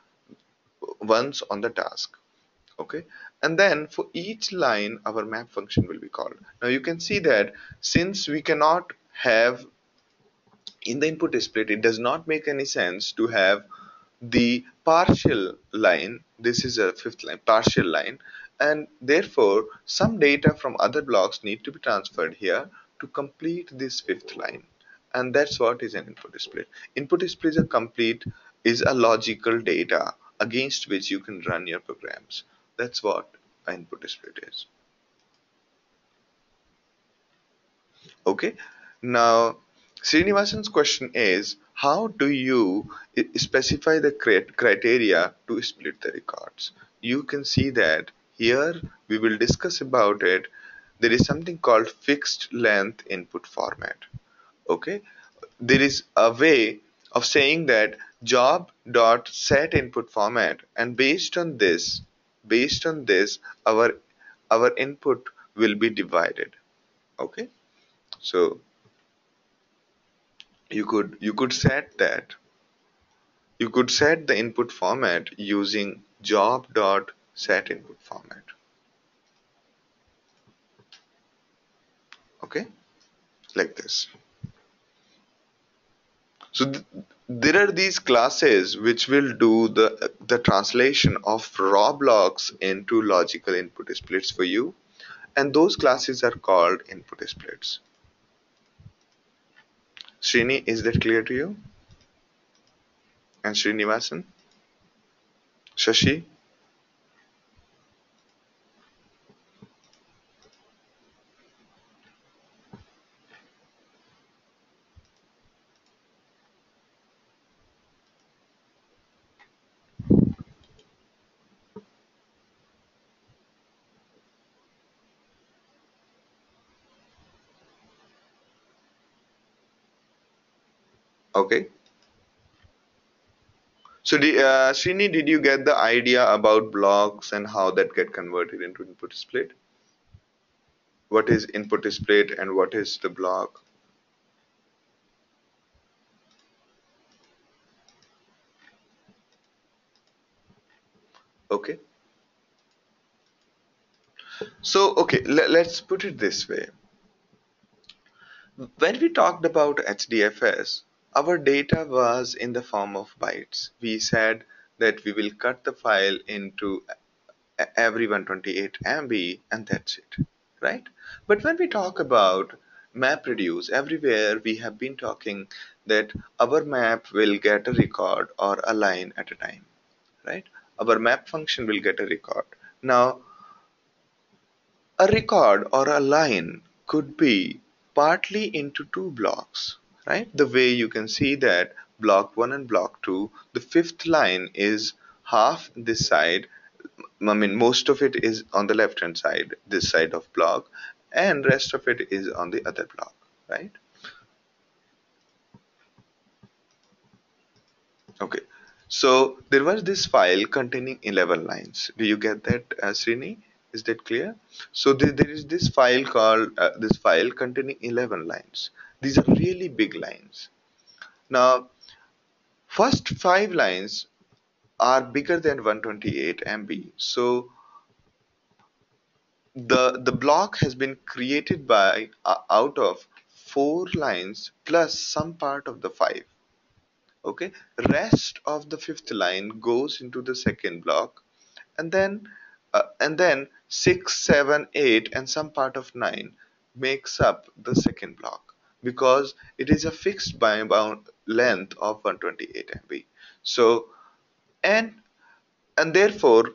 once on the task. Okay, and then for each line our map function will be called. Now you can see that since we cannot have in the input split, it does not make any sense to have the partial line. This is a fifth line, partial line, and therefore some data from other blocks need to be transferred here to complete this fifth line, and that's what is an input split. Input split is a logical data against which you can run your programs. That's what an input split is. Okay. Now, Srinivasan's question is, how do you specify the criteria to split the records? You can see that here we will discuss about it. There is something called fixed length input format. Okay. There is a way of saying that job dot set input format, and based on this, our input will be divided. Okay. So you could set that you could set the input format using job dot set input format. Okay, like this. So there are these classes which will do the translation of raw blocks into logical input splits for you, and those classes are called input splits. Srini, is that clear to you? And Srinivasan, Shashi? Okay. So, Srini, did you get the idea about blocks and how that get converted into input split? What is input split and what is the block? Okay, so okay, let's put it this way. When we talked about HDFS, our data was in the form of bytes. We said that we will cut the file into every 128 MB and that's it, right? But when we talk about MapReduce, everywhere we have been talking that our map will get a record or a line at a time, right? Our map function will get a record. Now, a record or a line could be partly into two blocks, right? The way you can see that block 1 and block 2, the fifth line is half this side. I mean, most of it is on the left hand side, this side of block, and rest of it is on the other block, right? Okay. So there was this file containing 11 lines. Do you get that, Srini? Is that clear? So there is this file called this file containing 11 lines. These are really big lines. Now, first five lines are bigger than 128 MB. So the block has been created by out of four lines plus some part of the five. Okay, rest of the fifth line goes into the second block, and then 6, 7, 8 and some part of 9 makes up the second block because it is a fixed bound length of 128 MB. So and therefore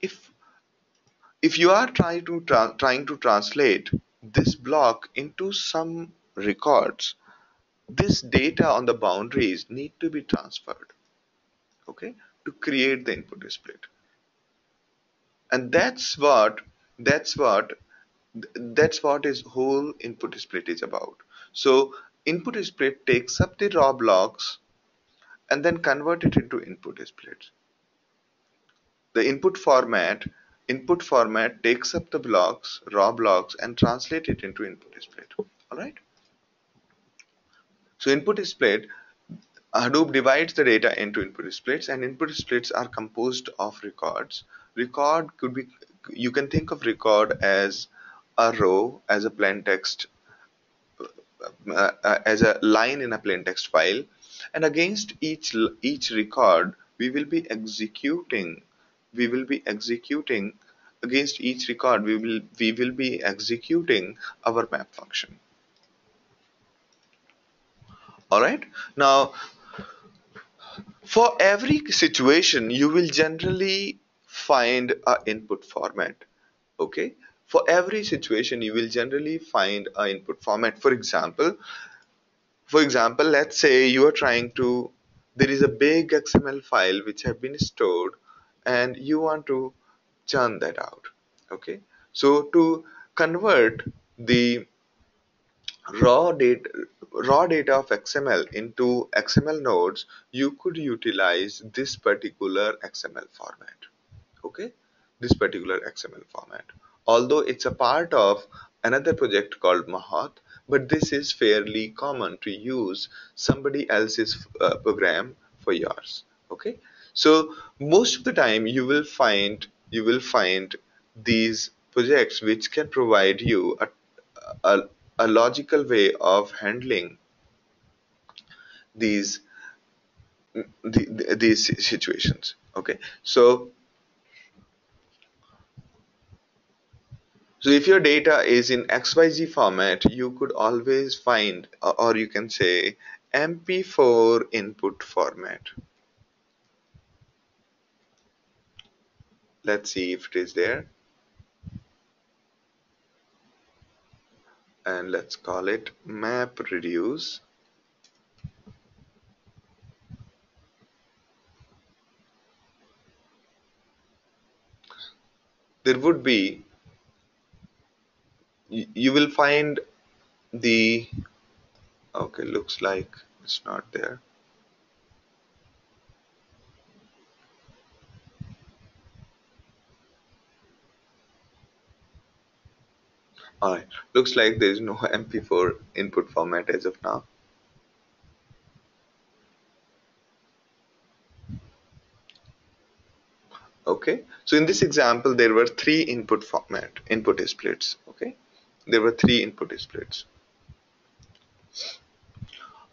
if you are trying to translate this block into some records, this data on the boundaries need to be transferred, okay, to create the input split. And that's what that's what is whole input split is about. So input split takes up the raw blocks and then convert it into input splits. The input format takes up the blocks, raw blocks, and translate it into input split. All right. So input split, Hadoop divides the data into input splits, and input splits are composed of records. Record could be, you can think of record as a row, as a plain text, as a line in a plain text file, and against each record, we will be executing against each record. We will be executing our map function. All right. Now, for every situation, you will generally find a input format. Okay. For every situation, you will generally find a input format. For example, let's say you are trying to, there is a big XML file which have been stored and you want to churn that out. Okay. So to convert the raw data of XML into XML nodes, you could utilize this particular XML format. Okay, this particular XML format. Although it's a part of another project called Mahat, but this is fairly common to use somebody else's program for yours. Okay, so most of the time you will find these projects which can provide you a, a logical way of handling these these situations. Okay, so if your data is in XYZ format, you could always find, or you can say MP4 input format. Let's see if it is there, and let's call it map reduce. There would be, you will find the, okay, looks like it's not there. Alright, looks like there is no MP4 input format as of now. So in this example, there were three input splits. Okay, there were three input splits.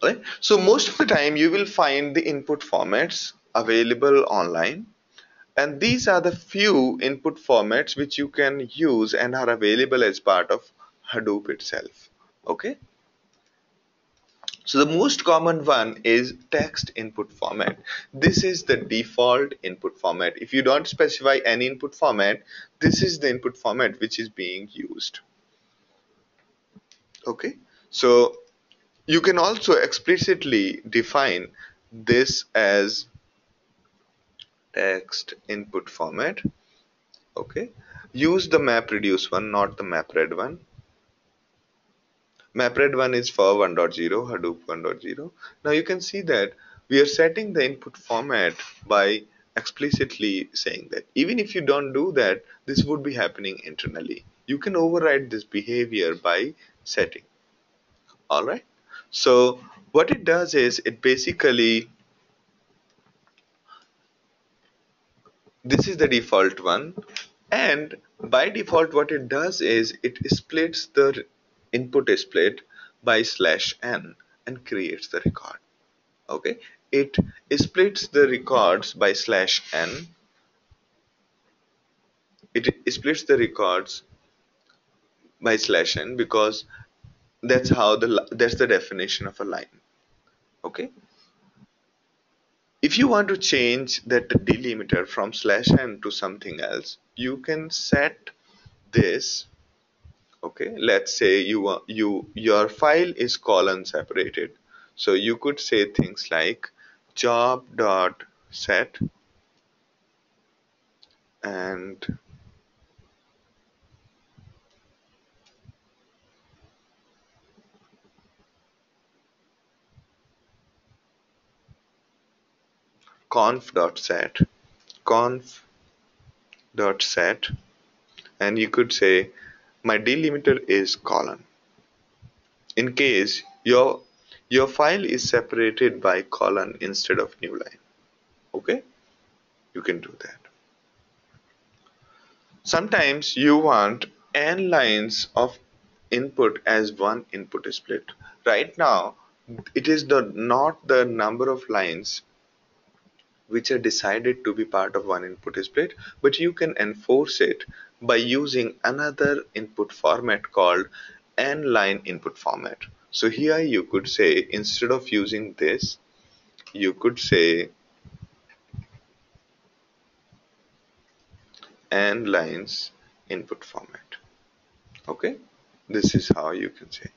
Right. So most of the time, you will find the input formats available online, and these are the few input formats which you can use and are available as part of Hadoop itself. Okay. So the most common one is text input format. This is the default input format. If you don't specify any input format, this is the input format which is being used. Okay. So you can also explicitly define this as text input format. Okay. Use the map reduce one, not the map read one. MapRed 1 is for 1.0, Hadoop 1.0. Now you can see that we are setting the input format by explicitly saying that. Even if you don't do that, this would be happening internally. You can override this behavior by setting. Alright. So what it does is it basically, this is the default one, and by default what it does is it splits the input split by /n and creates the record. Okay, it splits the records by /n. It splits the records by /n because that's the definition of a line. Okay, if you want to change that delimiter from /n to something else, you can set this. Okay, let's say your file is colon separated, so you could say things like job dot set and conf dot set conf dot set, and you could say my delimiter is colon. In case your file is separated by colon instead of new line. Okay, you can do that. Sometimes you want n lines of input as one input split. Right now it is not the number of lines which are decided to be part of one input split, but you can enforce it by using another input format called n-line input format. So here you could say, instead of using this, you could say n lines input format. Okay, this is how you can say.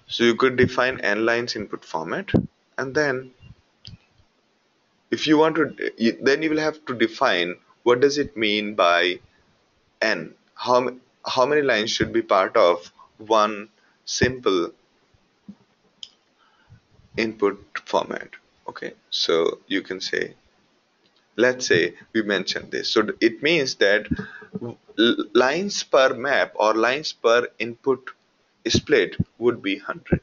So you could define n lines input format, and then if you want to, then you will have to define what does it mean by n. How many lines should be part of one simple input format? Okay, so you can say, let's say we mentioned this, so it means that lines per map or lines per input split would be 100.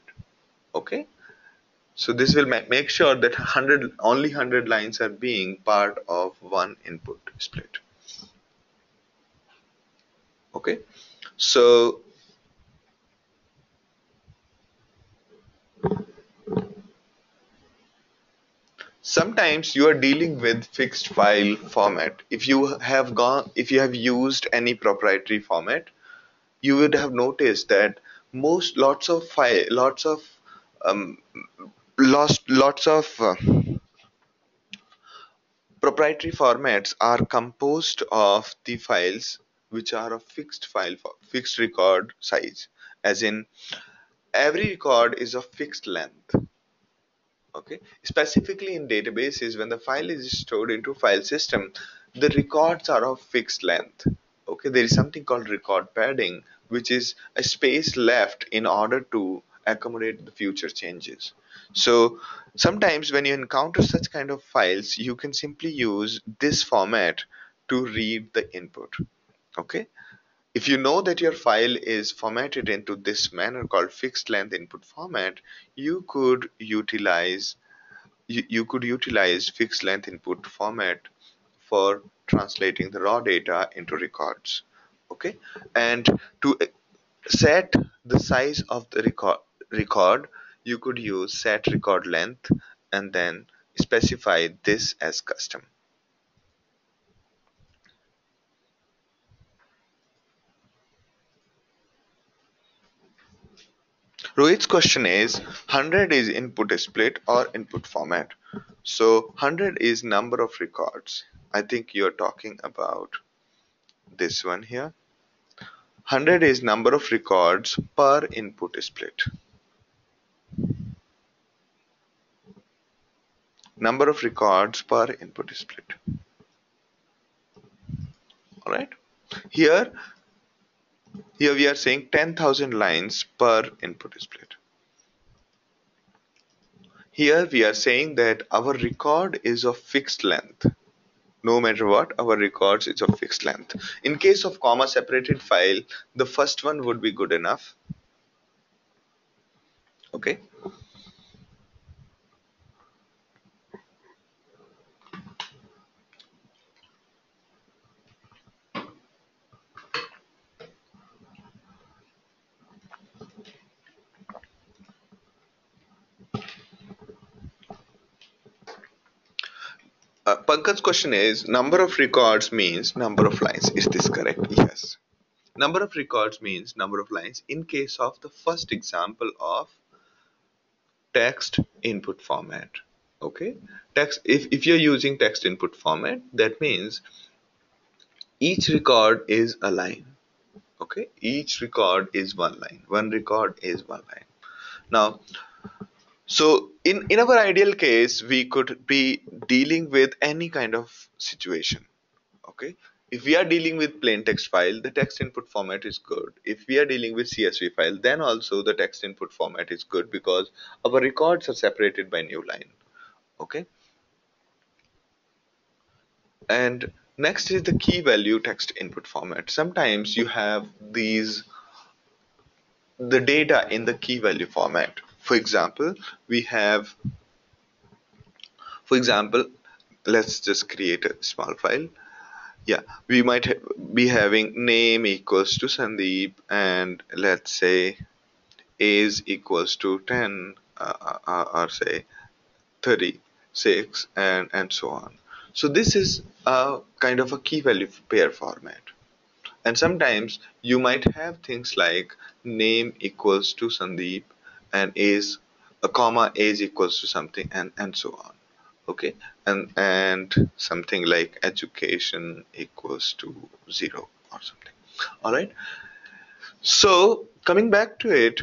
Okay, so this will make sure that 100, only 100 lines are being part of one input split. Okay, so sometimes you are dealing with fixed file format. If you have used any proprietary format, you would have noticed that um, lots of proprietary formats are composed of the files which are of fixed record size, as in every record is of fixed length. Okay, specifically in databases, when the file is stored into file system, the records are of fixed length. Okay, there is something called record padding, which is a space left in order to accommodate the future changes. So sometimes when you encounter such kind of files, you can simply use this format to read the input. Okay, if you know that your file is formatted into this manner called fixed length input format, you could utilize you could utilize fixed length input format for translating the raw data into records. Okay, and to set the size of the record, you could use set record length and then specify this as custom. Rohit's question is 100 is input split or input format. So 100 is number of records. I think you're talking about this one here. 100 is number of records per input split. Number of records per input split. Alright. Here, here we are saying 10,000 lines per input split. Here we are saying that our record is of fixed length. No matter what, our records is of fixed length. In case of comma separated file, the first one would be good enough. Okay. Pankaj's question is number of records means number of lines. Is this correct? Yes. Number of records means number of lines in case of the first example of text input format. Okay. Text, if you're using text input format, that means each record is a line. Okay. Each record is one line. One record is one line. Now, so in our ideal case, we could be dealing with any kind of situation. Okay. If we are dealing with plain text file, the text input format is good. If we are dealing with CSV file, then also the text input format is good because our records are separated by new line. Okay. And next is the key value text input format. Sometimes you have the data in the key value format. For example, we have, for example, let's just create a small file. Yeah, we might be having name equals to Sandeep, and let's say age equals to 10, or say 36, and so on. So this is a kind of a key value pair format. And sometimes you might have things like name equals to Sandeep and age, a comma, age equals to something, and so on. Okay, and something like education equals to 0 or something. All right. So coming back to it,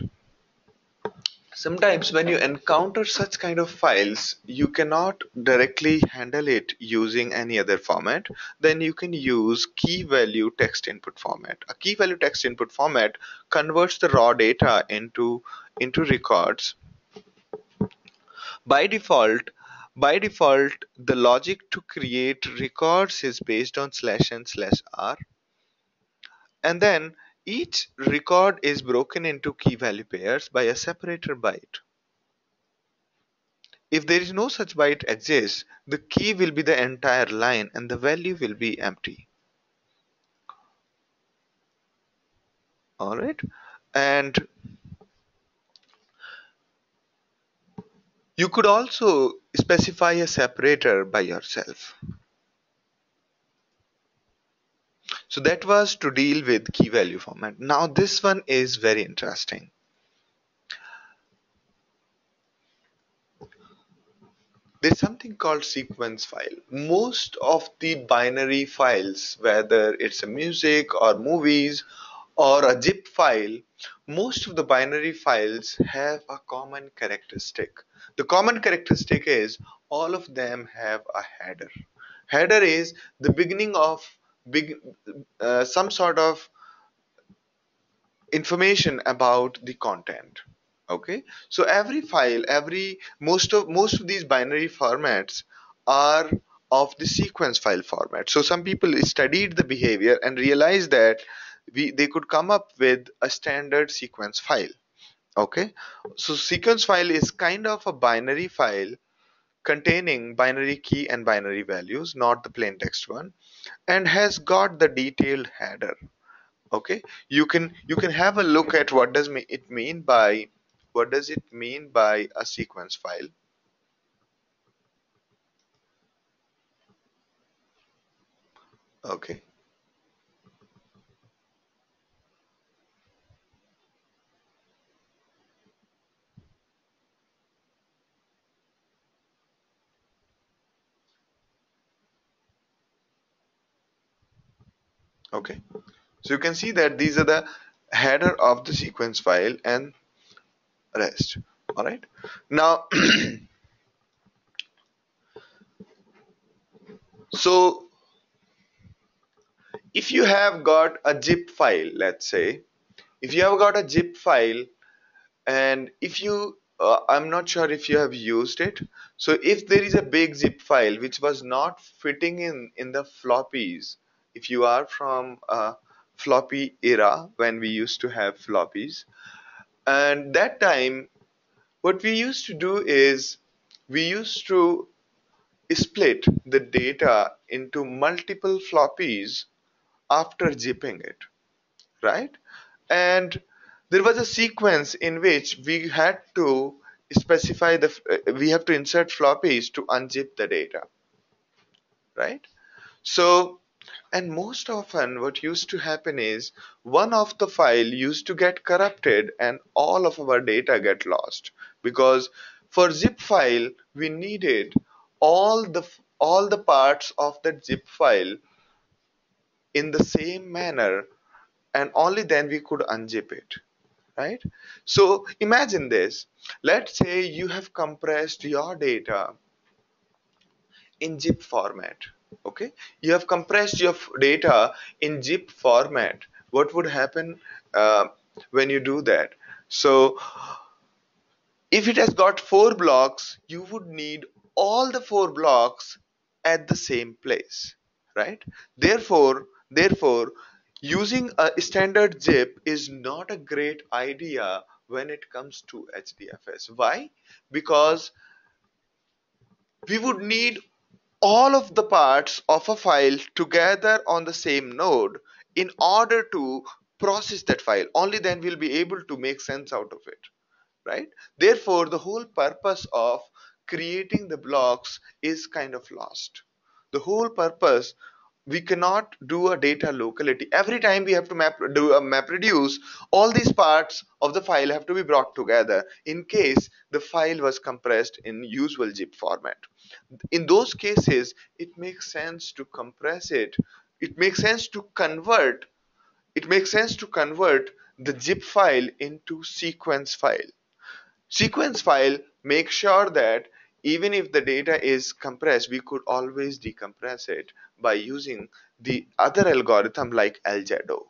sometimes when you encounter such kind of files, you cannot directly handle it using any other format. Then you can use key value text input format. A key value text input format converts the raw data into records. By default, the logic to create records is based on /n/r, and then each record is broken into key value pairs by a separator byte. If there is no such byte exists, the key will be the entire line and the value will be empty. Alright? And you could also specify a separator by yourself. So that was to deal with key value format. Now this one is very interesting. There's something called sequence file. Most of the binary files, whether it's a music or movies or a zip file, most of the binary files have a common characteristic. The common characteristic is all of them have a header. Header is the beginning of some sort of information about the content. Okay, so every file, every most of these binary formats are of the sequence file format. So some people studied the behavior and realized that they could come up with a standard sequence file. Okay, so sequence file is kind of a binary file containing binary key and binary values, not the plain text one, and has got the detailed header. Okay, you can have a look at what does it mean by a sequence file. Okay, okay, so you can see that these are the header of the sequence file and rest. All right, now so if you have got a zip file, let's say if you have got a zip file, and if you I'm not sure if you have used it. So if there is a big zip file which was not fitting in the floppies, if you are from a floppy era when we used to have floppies, and that time what we used to do is we used to split the data into multiple floppies after zipping it, right? And there was a sequence in which we had to specify we have to insert floppies to unzip the data, right? So, and most often what used to happen is one of the file used to get corrupted and all of our data get lost, because for zip file we needed all the parts of that zip file in the same manner, and only then we could unzip it, right? So imagine this. Let's say you have compressed your data in zip format. Okay, you have compressed your data in zip format. What would happen when you do that? So if it has got four blocks, you would need all the four blocks at the same place, right? Therefore, using a standard zip is not a great idea when it comes to HDFS. Why? Because we would need all of the parts of a file together on the same node in order to process that file. Only then we'll be able to make sense out of it, right? Therefore, the whole purpose of creating the blocks is kind of lost. The whole purpose, we cannot do a data locality. Every time we have to do a map reduce, all these parts of the file have to be brought together in case the file was compressed in usual zip format. In those cases, it makes sense to compress it. It makes sense to convert. It makes sense to convert the zip file into sequence file. Sequence file makes sure that even if the data is compressed, we could always decompress it by using the other algorithm like LJADO.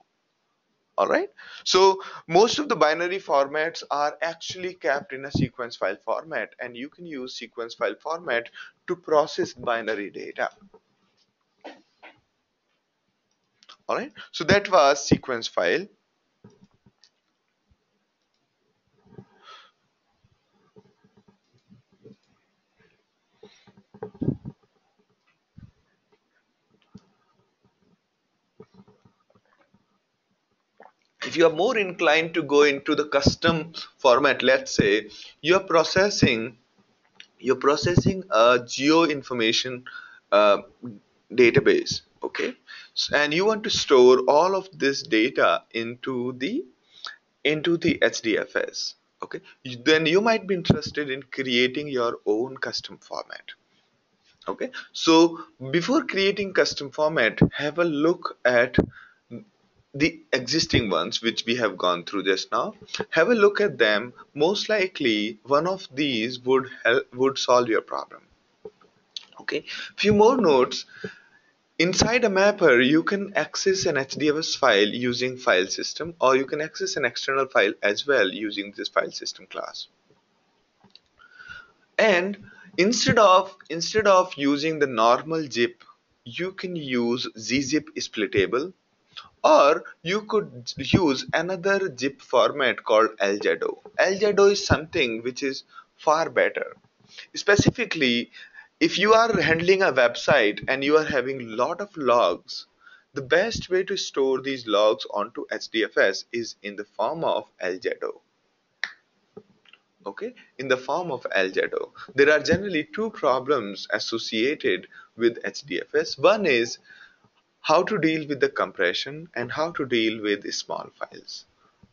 All right. So most of the binary formats are actually kept in a sequence file format, and you can use sequence file format to process binary data. All right. So that was sequence file. If you are more inclined to go into the custom format, let's say you're processing a geo information uh, database, okay, and you want to store all of this data into the HDFS, okay, then you might be interested in creating your own custom format. Okay, so before creating custom format, have a look at the existing ones which we have gone through just now. Have a look at them. Most likely one of these would solve your problem. Okay, few more notes. Inside a mapper you can access an HDFS file using file system, or you can access an external file as well using this file system class. And instead of using the normal zip, you can use zzip splittable, or you could use another zip format called LJADO. LJADO is something which is far better. Specifically, if you are handling a website and you are having a lot of logs, the best way to store these logs onto HDFS is in the form of LJDO. Okay, in the form of LJDO. There are generally two problems associated with HDFS. One is how to deal with the compression and how to deal with small files.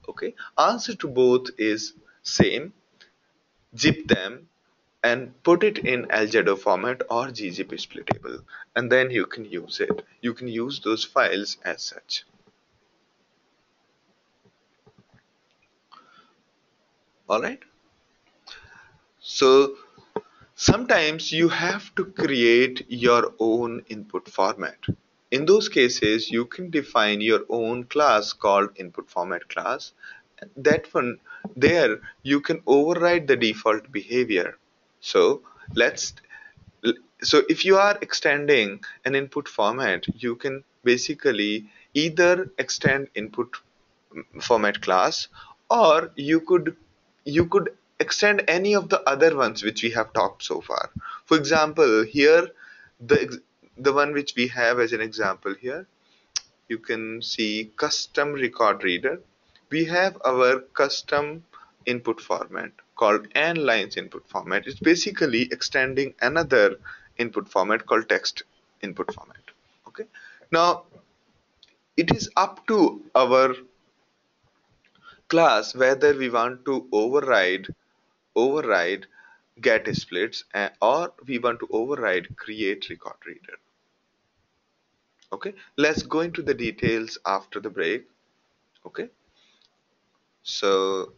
Okay, answer to both is same: zip them and put it in LJDO format or gzip splittable, and then you can use it. You can use those files as such. All right, so sometimes you have to create your own input format. In those cases, you can define your own class called input format class. That one, there you can override the default behavior. So let's so if you are extending an input format, you can basically either extend input format class, or you could extend any of the other ones which we have talked so far. For example, here the one which we have as an example here, you can see custom record reader. We have our custom input format called n lines input format. It's basically extending another input format called text input format. Okay, now it is up to our class whether we want to override get splits, or we want to override create record reader. Okay, let's go into the details after the break. Okay, so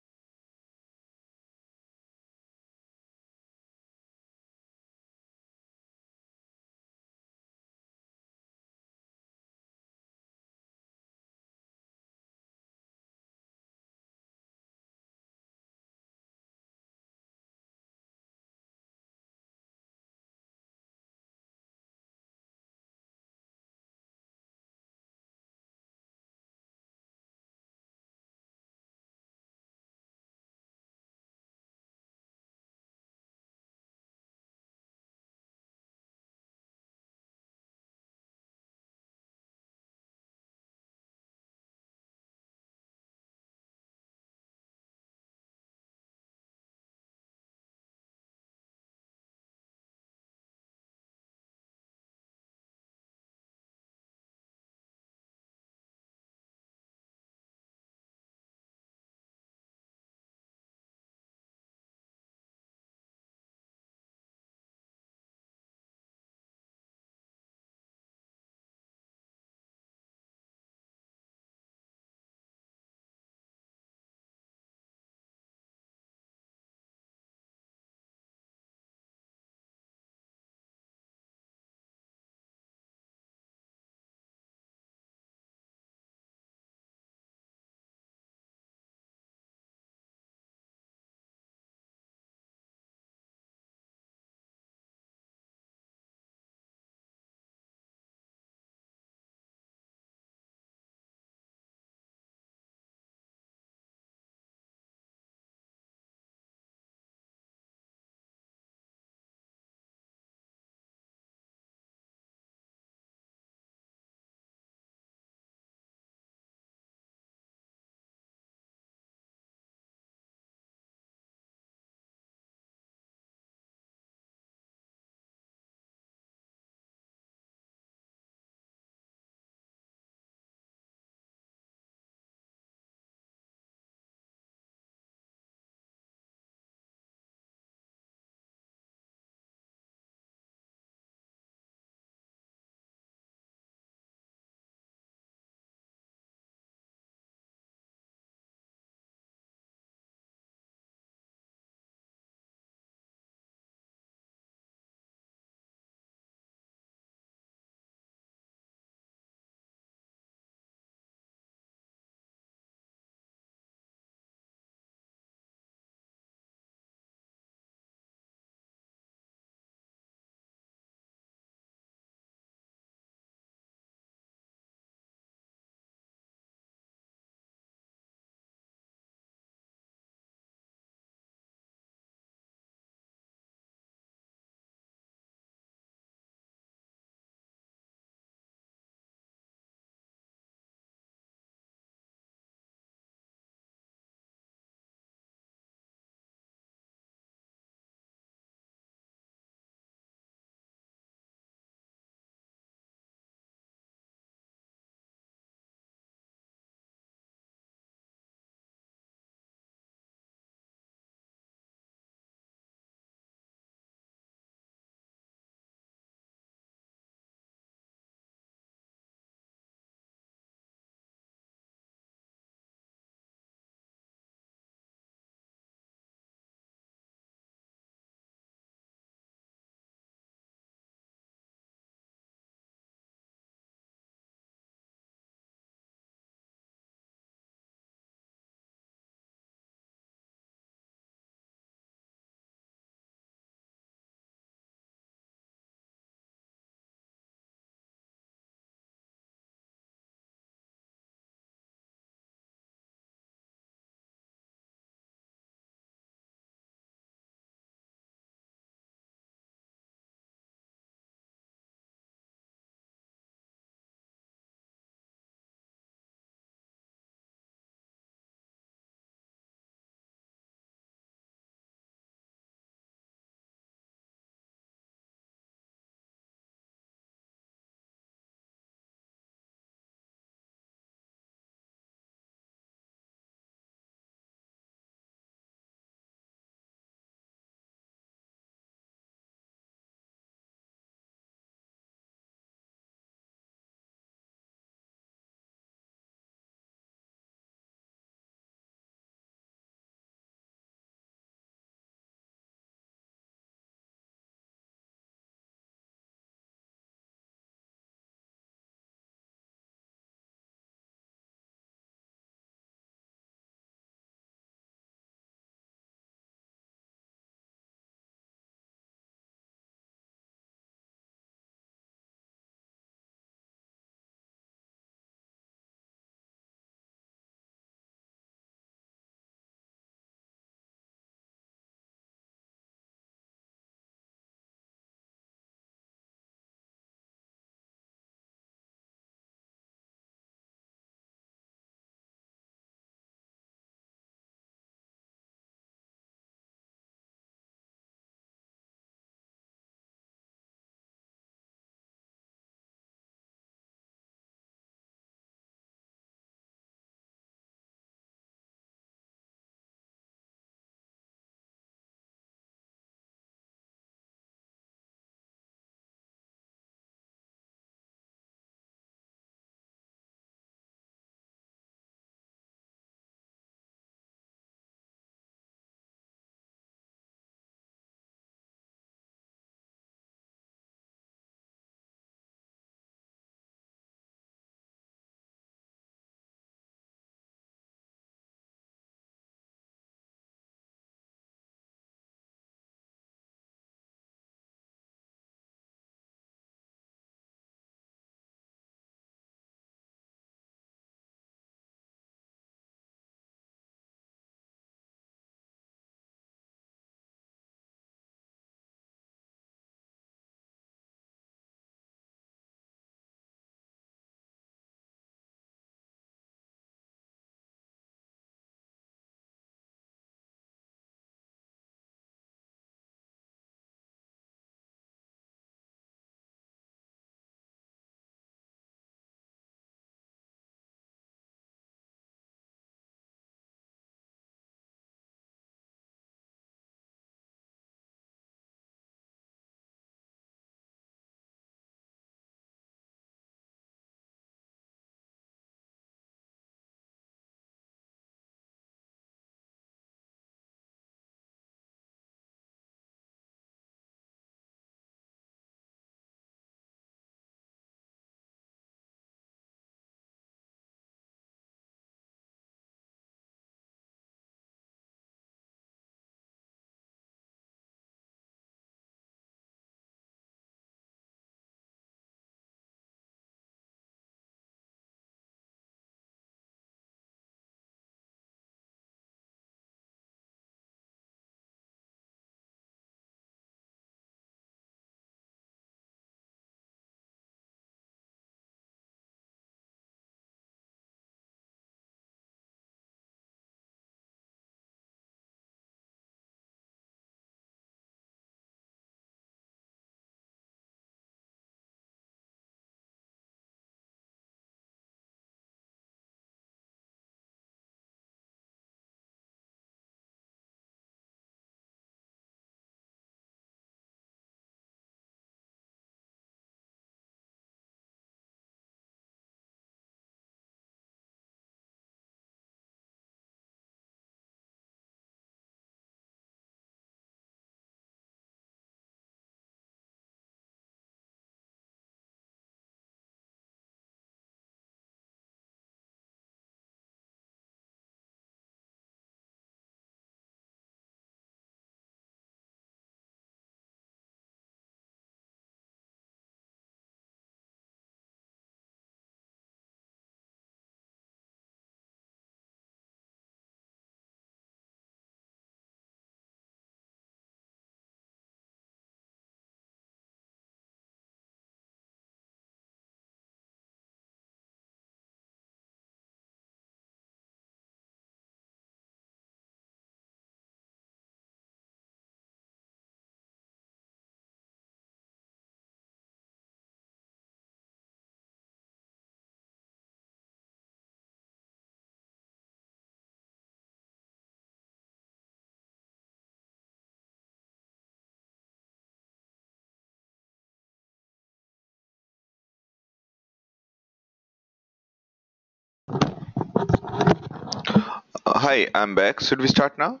Hi, I'm back. Should we start now?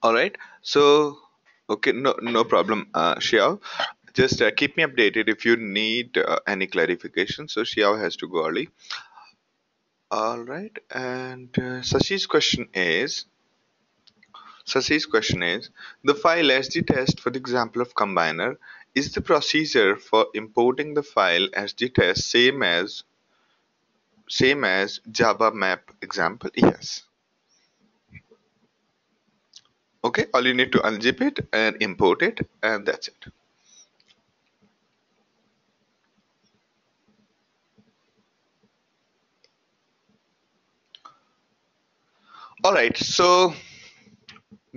All right. So, okay, no problem, Xiao. Just keep me updated if you need any clarification. So, Xiao has to go early. All right. And Sashi's question is, the file SD test for the example of combiner, is the procedure for importing the file SD test same as Java map example? Yes. Okay, all you need to unzip it and import it, and that's it. All right, so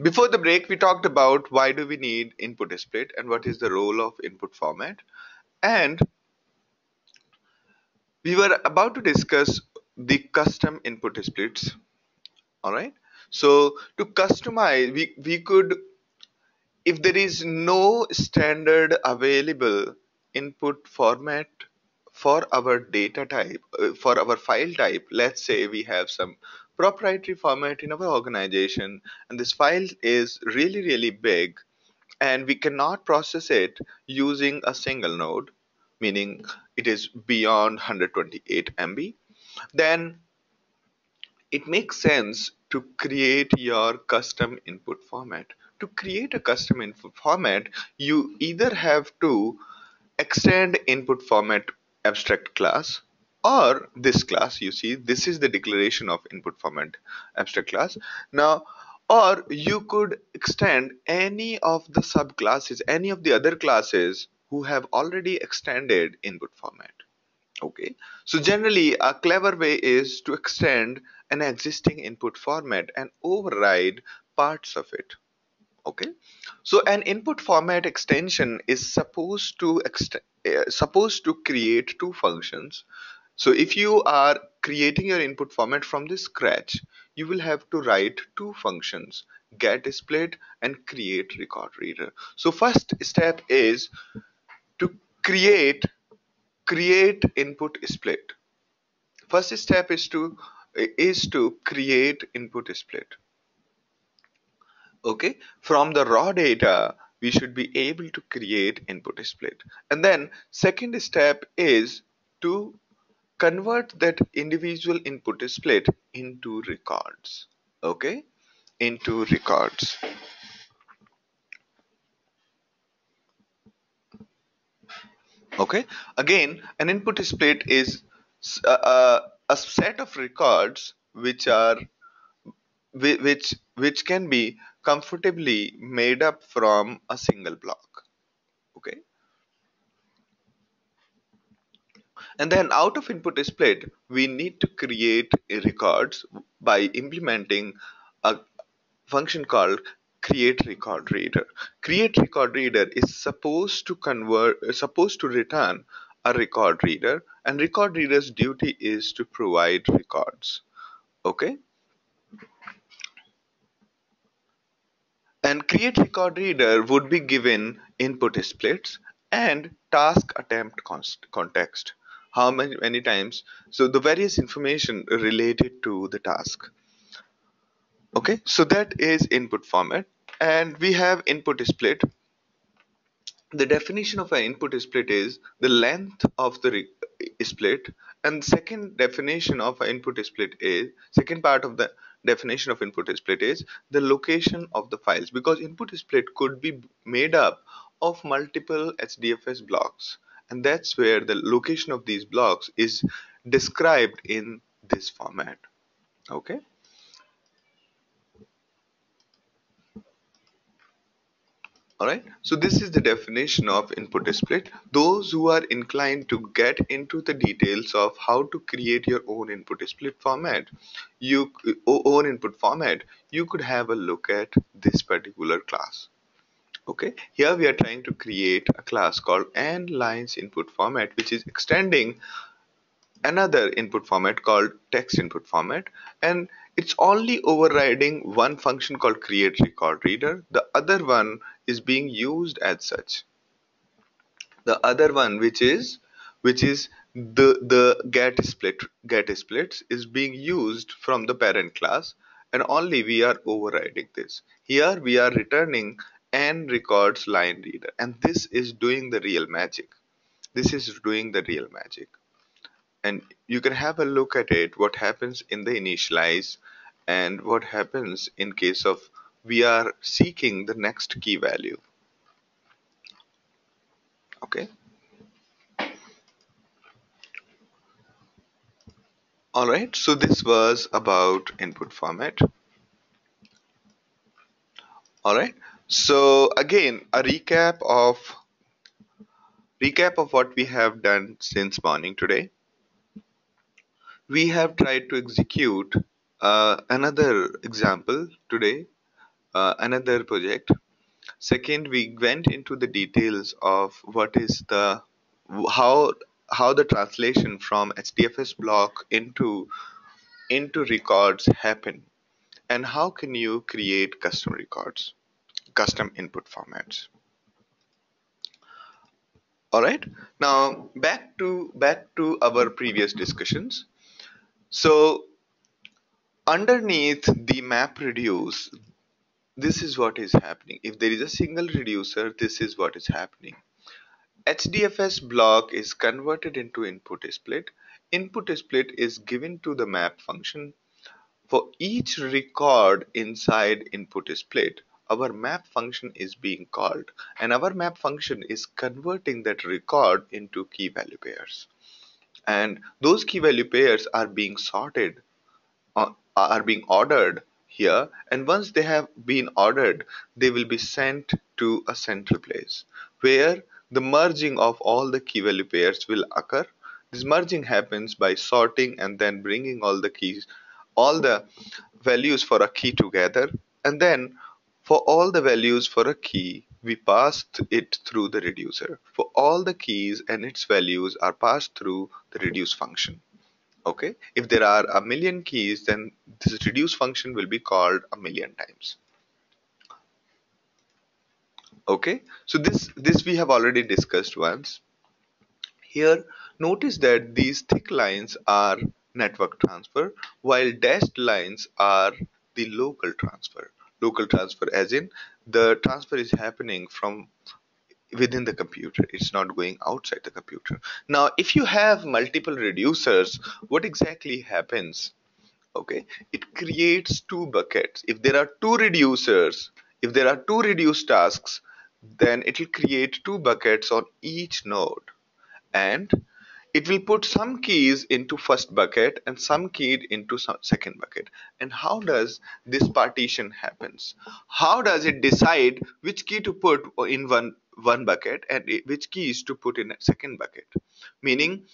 before the break, we talked about why do we need input split and what is the role of input format. And we were about to discuss the custom input splits. All right. So to customize, we could, if there is no standard available input format for our data type, for our file type, let's say we have some proprietary format in our organization and this file is really big and we cannot process it using a single node, meaning it is beyond 128 MB, then it makes sense to create your custom input format. To create a custom input format, you either have to extend input format abstract class or this class. You see, this is the declaration of input format abstract class. Now, or you could extend any of the subclasses, any of the other classes who have already extended input format. Okay, so generally a clever way is to extend an existing input format and override parts of it. Okay, so an input format extension is supposed to create two functions. So if you are creating your input format from the scratch, you will have to write two functions: get split and create record reader. So first step is to create input split. First step is to create input split. Okay, from the raw data we should be able to create input split, and then second step is to convert that individual input split into records. Okay, into records. Okay, again an input split is a set of records which can be comfortably made up from a single block. Okay, and then out of input split we need to create a records by implementing a function called create record reader. Create record reader is supposed to return a record reader, and record reader's duty is to provide records. Okay, and create record reader would be given input splits and task attempt context. How many times? So the various information related to the task. Okay, so that is input format, and we have input split. The definition of an input split is the length of the split, and second definition of an input split is second part of the definition of input split is the location of the files, because input split could be made up of multiple HDFS blocks, and that's where the location of these blocks is described in this format. Okay. Alright, so this is the definition of input split. Those who are inclined to get into the details of how to create your own input split format, own input format, you could have a look at this particular class. Okay, here we are trying to create a class called and lines input format, which is extending another input format called text input format, and it's only overriding one function called create record reader. The other one is being used as such. The other one, which is the get splits, is being used from the parent class, and only we are overriding this. Here we are returning n records line reader, and this is doing the real magic. This is doing the real magic. And you can have a look at it, what happens in the initialize and what happens in case of we are seeking the next key value. Okay. All right, so this was about input format. All right, so again, a recap of what we have done since morning today. We have tried to execute another example today, another project. Second, we went into the details of what is the how how the translation from HDFS block into records happen, and how can you create custom records, custom input formats. All right, now back to our previous discussions. So underneath the map reduce, this is what is happening. If there is a single reducer, this is what is happening. HDFS block is converted into input split. Input split is given to the map function. For each record inside input split, our map function is being called, and our map function is converting that record into key value pairs. And those key value pairs are being sorted, are being ordered here, and once they have been ordered, they will be sent to a central place where the merging of all the key value pairs will occur. This merging happens by sorting and then bringing all the values for a key together, and then for all the values for a key we passed it through the reducer. For all the keys and its values are passed through the reduce function. Okay, if there are a million keys, then this reduce function will be called a million times. Okay, so this we have already discussed once. Here notice that these thick lines are network transfer, while dashed lines are the local transfer. Local transfer as in the transfer is happening from within the computer, it's not going outside the computer. Now if you have multiple reducers, what exactly happens? Okay, it creates two buckets. If there are two reducers, if there are two reduced tasks, then it will create two buckets on each node, and it will put some keys into first bucket and some key into second bucket. And how does this partition happens? How does it decide which key to put in one bucket and which keys to put in a second bucket? Meaning,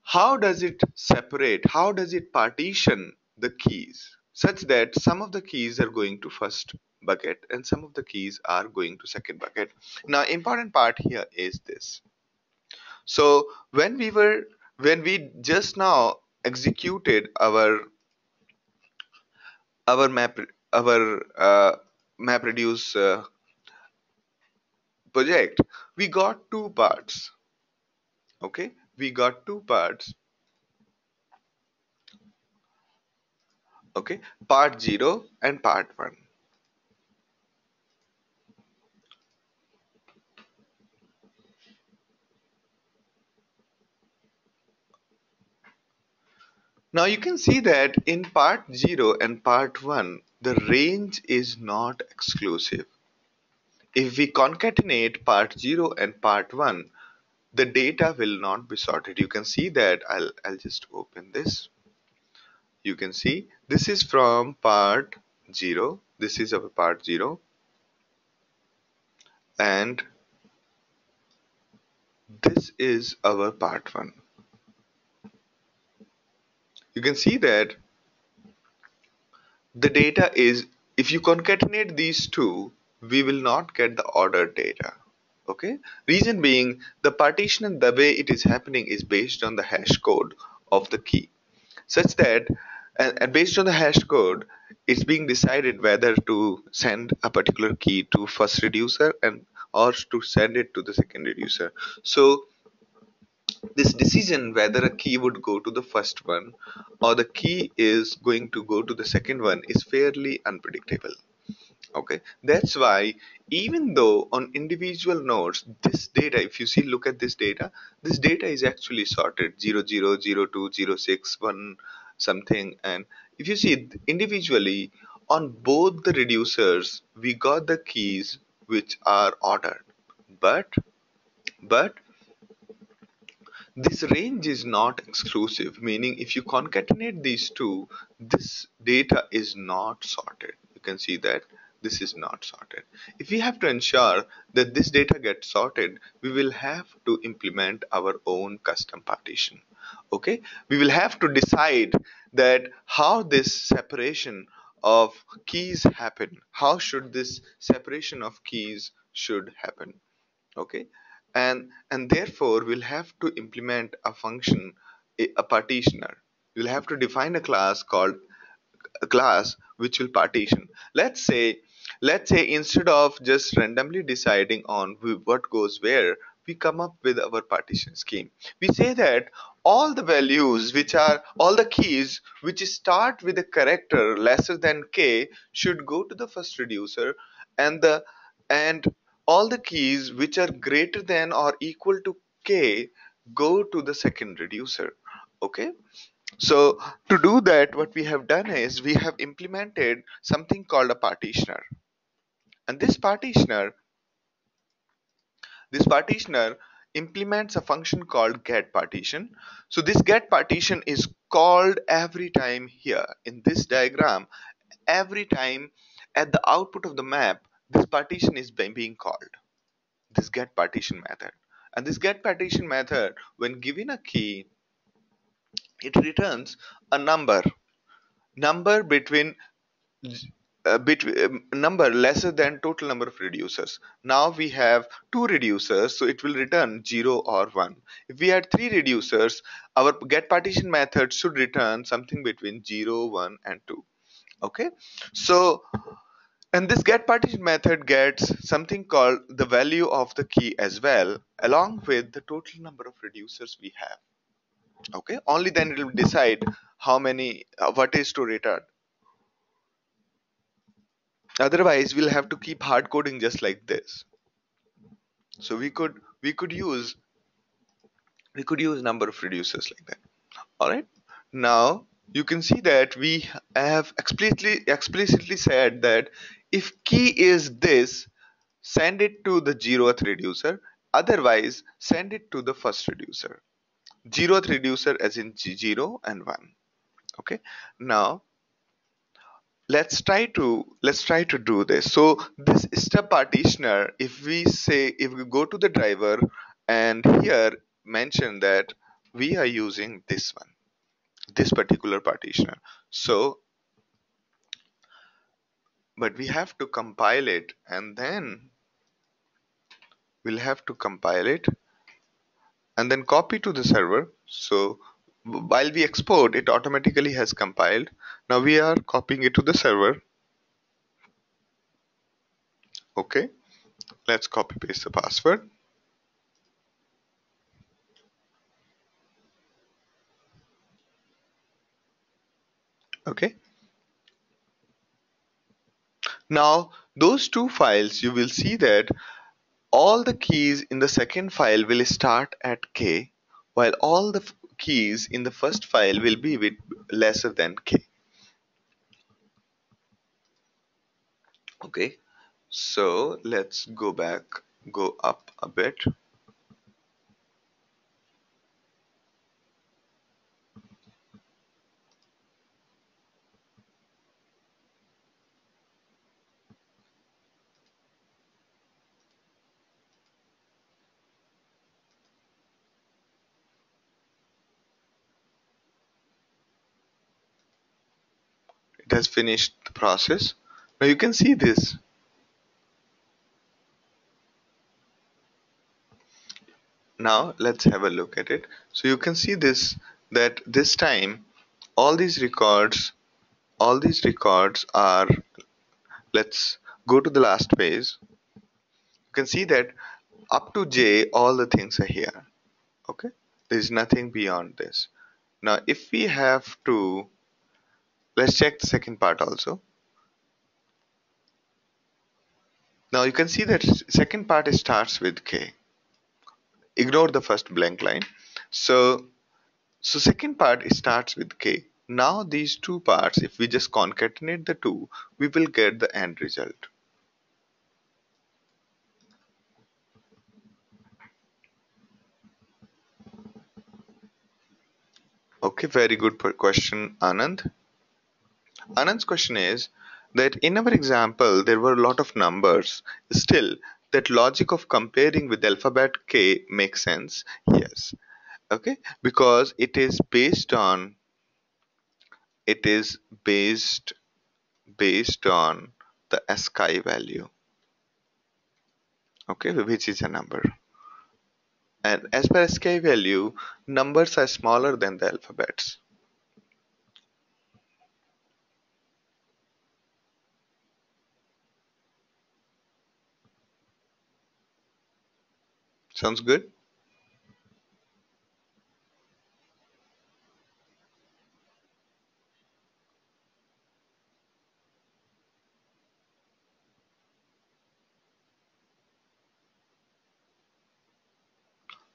how does it separate, how does it partition the keys such that some of the keys are going to first bucket and some of the keys are going to second bucket? Now important part here is this. So when we just now executed our map reduce project, we got two parts. Okay, we got two parts. Okay, part 0 and part 1. Now you can see that in part 0 and part 1, the range is not exclusive. If we concatenate part 0 and part 1, the data will not be sorted. You can see that. I'll just open this. You can see this is from part 0. This is our part 0, and this is our part 1. You can see that the data is, if you concatenate these two, we will not get the ordered data. Okay, reason being, the partition, the way it is happening is based on the hash code of the key, such that, and based on the hash code, it's being decided whether to send a particular key to first reducer and or to send it to the second reducer. So this decision whether a key would go to the first one or the key is going to go to the second one is fairly unpredictable. Okay, that's why even though on individual nodes, this data, if you see, look at this data is actually sorted 00, 02, 06, 1 something. And if you see individually on both the reducers, we got the keys which are ordered. But this range is not exclusive, meaning if you concatenate these two, this data is not sorted. You can see that this is not sorted. If we have to ensure that this data gets sorted, we will have to implement our own custom partition. Okay, we will have to decide that how this separation of keys happen. How should this separation of keys should happen? Okay, and therefore we'll have to implement a function, a partitioner. We'll have to define a class called a class which will partition. Let's say instead of just randomly deciding on what goes where, we come up with our partition scheme. We say that all the values, which are all the keys which start with a character lesser than k, should go to the first reducer, and the and all the keys which are greater than or equal to k go to the second reducer. Okay, so to do that, what we have done is we have implemented something called a partitioner. And this partitioner implements a function called getPartition. So this getPartition is called every time here in this diagram. Every time at the output of the map, this partition is being called, this getPartition method. And this getPartition method, when given a key, it returns a number between number lesser than total number of reducers. Now we have two reducers, so it will return 0 or 1. If we had three reducers, our get partition method should return something between 0, 1 and 2. Okay, so, and this get partition method gets something called the value of the key as well, along with the total number of reducers we have. Okay, only then it will decide how many what is to return. Otherwise we'll have to keep hard coding just like this. So we could use number of reducers like that. All right, now you can see that we have explicitly said that if key is this, send it to the 0th reducer, otherwise send it to the first reducer. 0th reducer as in 0 and 1. Okay, now let's try to do this. So this step partitioner, if we go to the driver and here mention that we are using this one, this particular partitioner. So but we have to compile it, and then we'll have to compile it and then copy to the server. So while we export, it automatically has compiled. Now we are copying it to the server. Okay, let's copy paste the password. Okay, now those two files, you will see that all the keys in the second file will start at k, while all the keys in the first file will be with lesser than k. Okay, so let's go up a bit. It has finished the process. Now you can see this. Now let's have a look at it. So you can see this, that this time all these records, all these records are, let's go to the last page. You can see that up to J all the things are here. Okay, there is nothing beyond this. Now if we have to, let's check the second part also. Now you can see that second part starts with K. Ignore the first blank line. So second part starts with K. Now these two parts, if we just concatenate the two, we will get the end result. Okay, very good question, Anand. Anand's question is that in our example there were a lot of numbers. Still, that logic of comparing with alphabet K makes sense. Yes. Okay, because it is based on the ASCII value. Okay, which is a number. And as per ASCII value, numbers are smaller than the alphabets. Sounds good?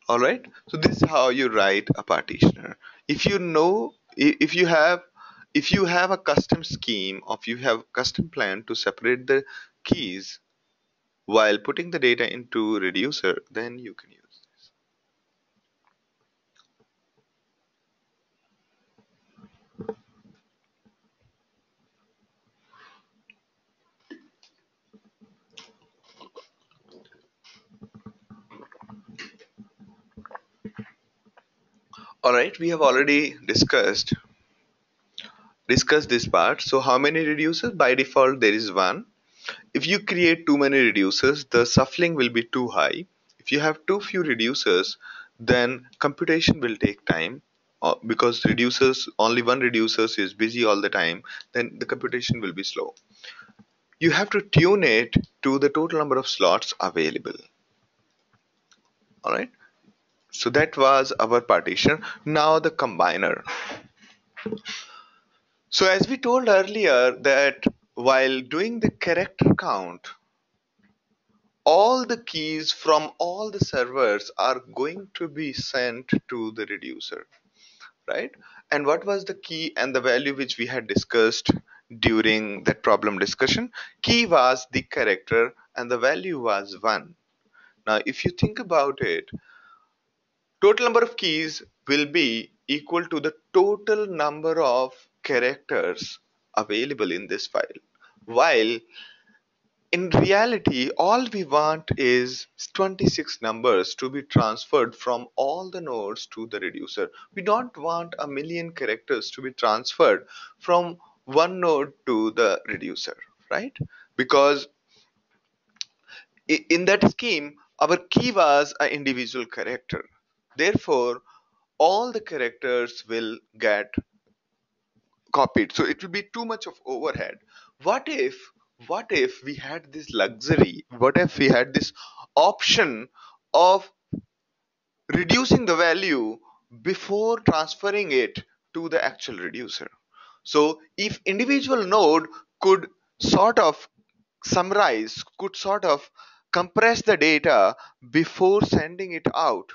All right. So this is how you write a partitioner. If you know, if you have a custom scheme, or if you have custom plan to separate the keys while putting the data into reducer, then you can use this. All right. We have already discussed this part. So how many reducers? By default, there is one. If you create too many reducers, the shuffling will be too high. If you have too few reducers, then computation will take time, because reducers, only one reducers is busy all the time, then the computation will be slow. You have to tune it to the total number of slots available. All right. So that was our partition. Now the combiner. So as we told earlier that while doing the character count, all the keys from all the servers are going to be sent to the reducer, right? And what was the key and the value which we had discussed during that problem discussion? Key was the character and the value was 1. Now if you think about it, total number of keys will be equal to the total number of characters available in this file, while in reality, all we want is 26 numbers to be transferred from all the nodes to the reducer. We don't want a million characters to be transferred from one node to the reducer, right? Because in that scheme, our key was an individual character. Therefore, all the characters will get copied, so it will be too much of overhead. What if what if we had this luxury, what if we had this option of reducing the value before transferring it to the actual reducer? So if individual node could sort of summarize, could sort of compress the data before sending it out,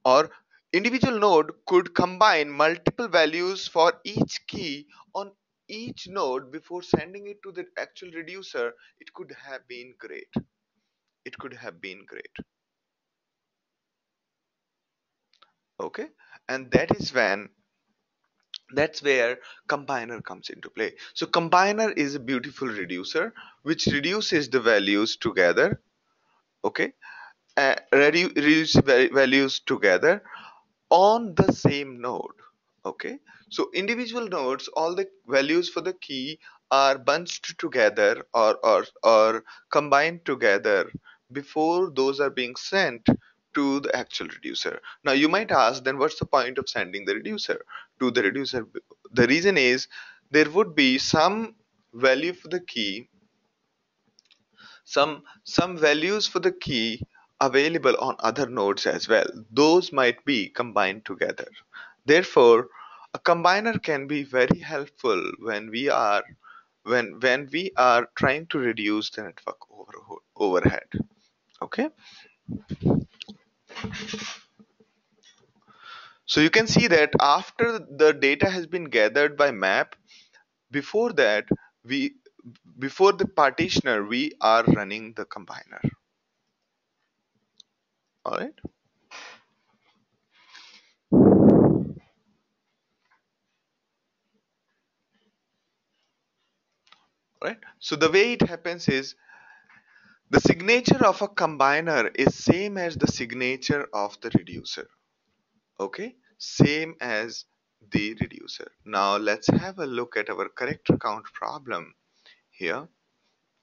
or individual node could combine multiple values for each key on each node before sending it to the actual reducer, it could have been great. It could have been great. Okay. And that's where combiner comes into play. So combiner is a beautiful reducer which reduces the values together. Okay. Reduce values together on the same node. Okay, so individual nodes, all the values for the key are bunched together, or combined together before those are being sent to the actual reducer. Now you might ask, then what's the point of sending the reducer to the reducer? The reason is there would be some value for the key, some values for the key available on other nodes as well. Those might be combined together. Therefore, a combiner can be very helpful when we are trying to reduce the network overhead. Okay, so you can see that after the data has been gathered by map, before that we before the partitioner we are running the combiner. All right. Right. So the way it happens is the signature of a combiner is same as the signature of the reducer. Okay, same as the reducer. Now let's have a look at our character count problem here.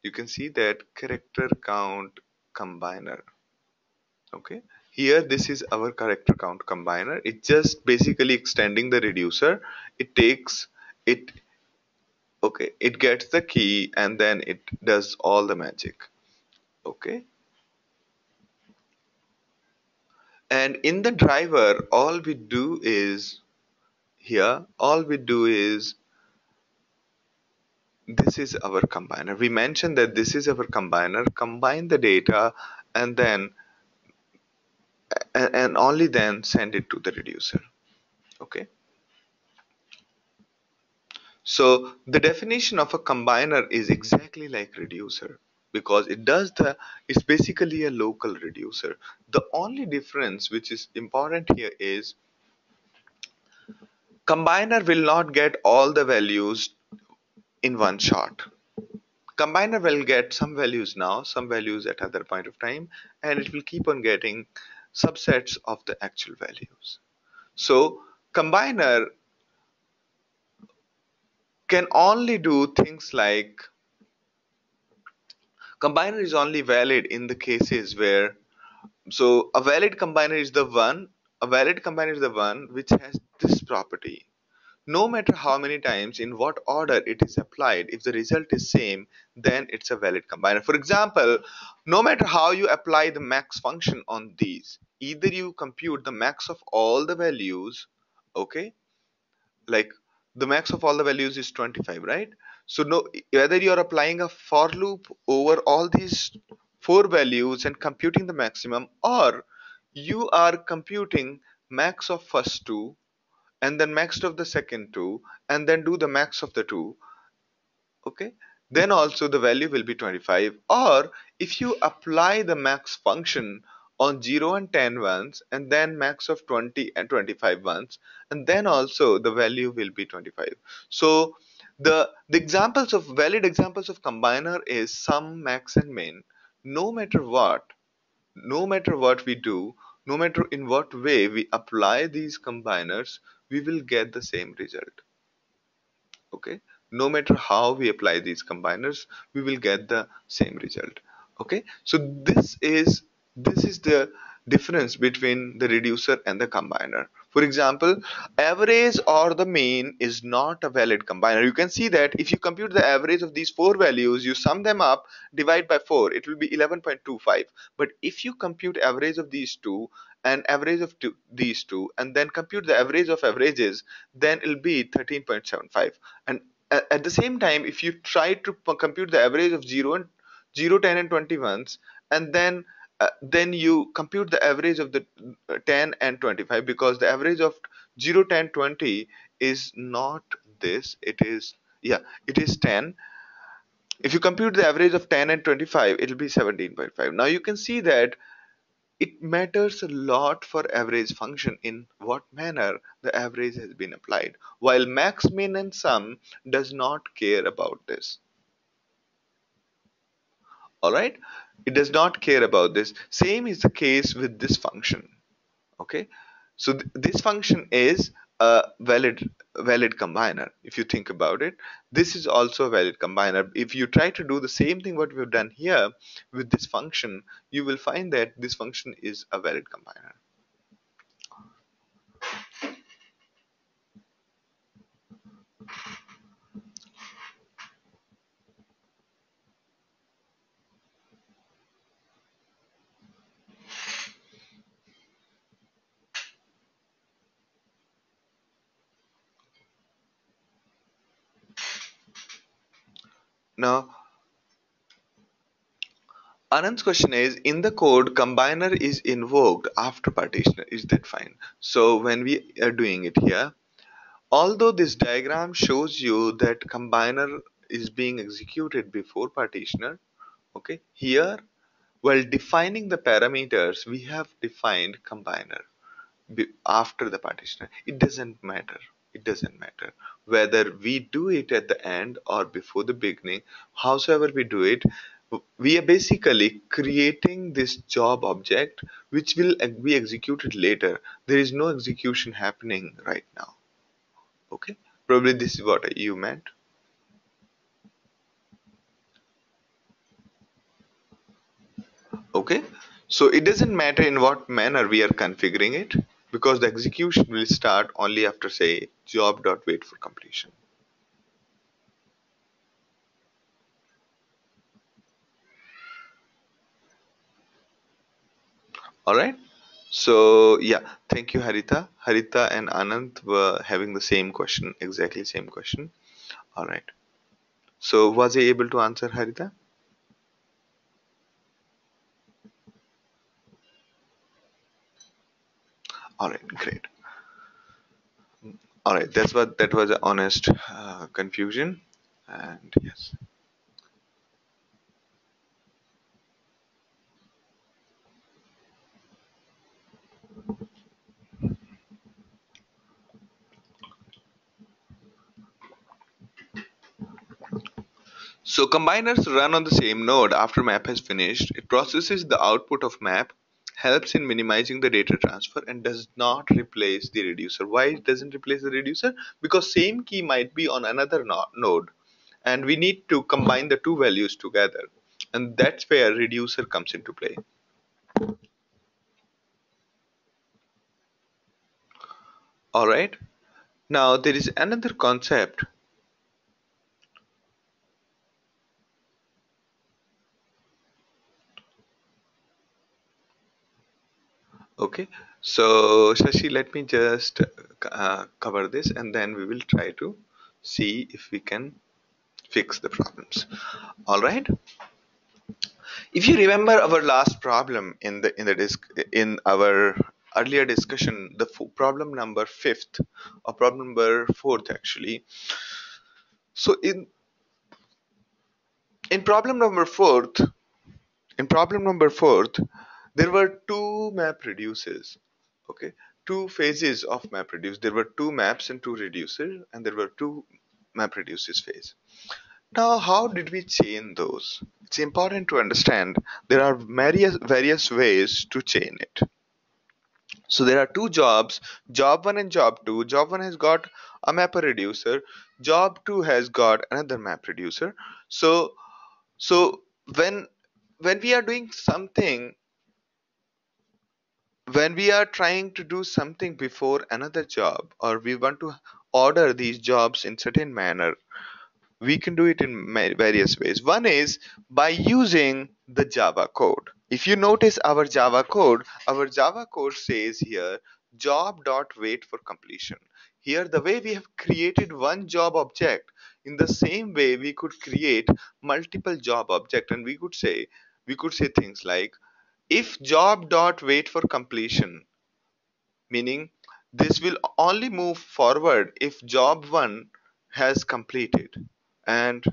You can see that character count combiner. Okay, here this is our character count combiner. It's just basically extending the reducer. It takes it. Okay, it gets the key and then it does all the magic. Okay, and in the driver all we do is here all we do is this is our combiner. We mentioned that this is our combiner, combine the data and then and only then send it to the reducer. Okay, so the definition of a combiner is exactly like reducer because it's basically a local reducer. The only difference which is important here is combiner will not get all the values in one shot. Combiner will get some values now, some values at other point of time, and it will keep on getting subsets of the actual values. So combiner can only do things like combiner is only valid in the cases where so a valid combiner is the one which has this property. No matter how many times, in what order it is applied, if the result is same, then it's a valid combiner. For example, no matter how you apply the max function on these, either you compute the max of all the values, okay, like the max of all the values is 25, right? So no, whether you are applying a for loop over all these four values and computing the maximum, or you are computing max of first two and then max of the second two and then do the max of the two, okay, then also the value will be 25. Or if you apply the max function on 0 and 10 ones and then max of 20 and 25 ones, and then also the value will be 25. So the examples of valid examples of combiner is sum, max and min. No matter what, no matter what we do, no matter in what way we apply these combiners, we will get the same result. Okay, no matter how we apply these combiners, we will get the same result. Okay, so this is the difference between the reducer and the combiner. For example, average or the mean is not a valid combiner. You can see that if you compute the average of these four values, you sum them up, divide by 4, it will be 11.25. But if you compute average of these two and average of these two and then compute the average of averages, then it'll be 13.75. And at the same time, if you try to compute the average of 0, 10 and 20 ones, and then you compute the average of the 10 and 25, because the average of 0, 10, 20 is not this, it is, yeah, it is 10. If you compute the average of 10 and 25, it will be 17.5. Now you can see that it matters a lot for average function in what manner the average has been applied, while max, min and sum does not care about this. All right, it does not care about this. Same is the case with this function. Okay, so this function is a valid combiner. If you think about it, this is also a valid combiner. If you try to do the same thing what we've done here with this function, you will find that this function is a valid combiner. Now, Anand's question is, in the code, combiner is invoked after partitioner. Is that fine? So when we are doing it here, although this diagram shows you that combiner is being executed before partitioner, okay, here while defining the parameters, we have defined combiner after the partitioner. It doesn't matter. It doesn't matter whether we do it at the end or before the beginning. Howsoever we do it, we are basically creating this job object which will be executed later. There is no execution happening right now. Okay, probably this is what you meant. Okay, so it doesn't matter in what manner we are configuring it, because the execution will start only after, say, job dot wait for completion. All right. So yeah, thank you, Harita. Harita and Anand were having the same question, exactly same question. All right. So was I able to answer, Harita? All right, great. All right, that was an honest confusion, and yes. So combiners run on the same node after map has finished. It processes the output of map, helps in minimizing the data transfer, and does not replace the reducer. Why it doesn't replace the reducer? Because same key might be on another node, and we need to combine the two values together, and that's where reducer comes into play. All right. Now there is another concept. Okay, so Shashi, let me just cover this, and then we will try to see if we can fix the problems. All right. If you remember our last problem in our earlier discussion, the problem number fifth or problem number fourth actually. So in problem number fourth, in problem number fourth, there were two map reduces. Okay, two phases of map reduce. There were two maps and two reducers, and there were two map reduces phase. Now, how did we chain those? It's important to understand there are various ways to chain it. So there are two jobs, job 1 and job 2. Job 1 has got a mapper reducer, job 2 has got another map reducer. So when when we are doing something, when we are trying to do something before another job, or we want to order these jobs in certain manner, we can do it in various ways. One is by using the Java code. If you notice our Java code says here job dot wait for completion. Here the way we have created one job object, in the same way we could create multiple job object, and we could say things like if job dot wait for completion, meaning this will only move forward if job 1 has completed, and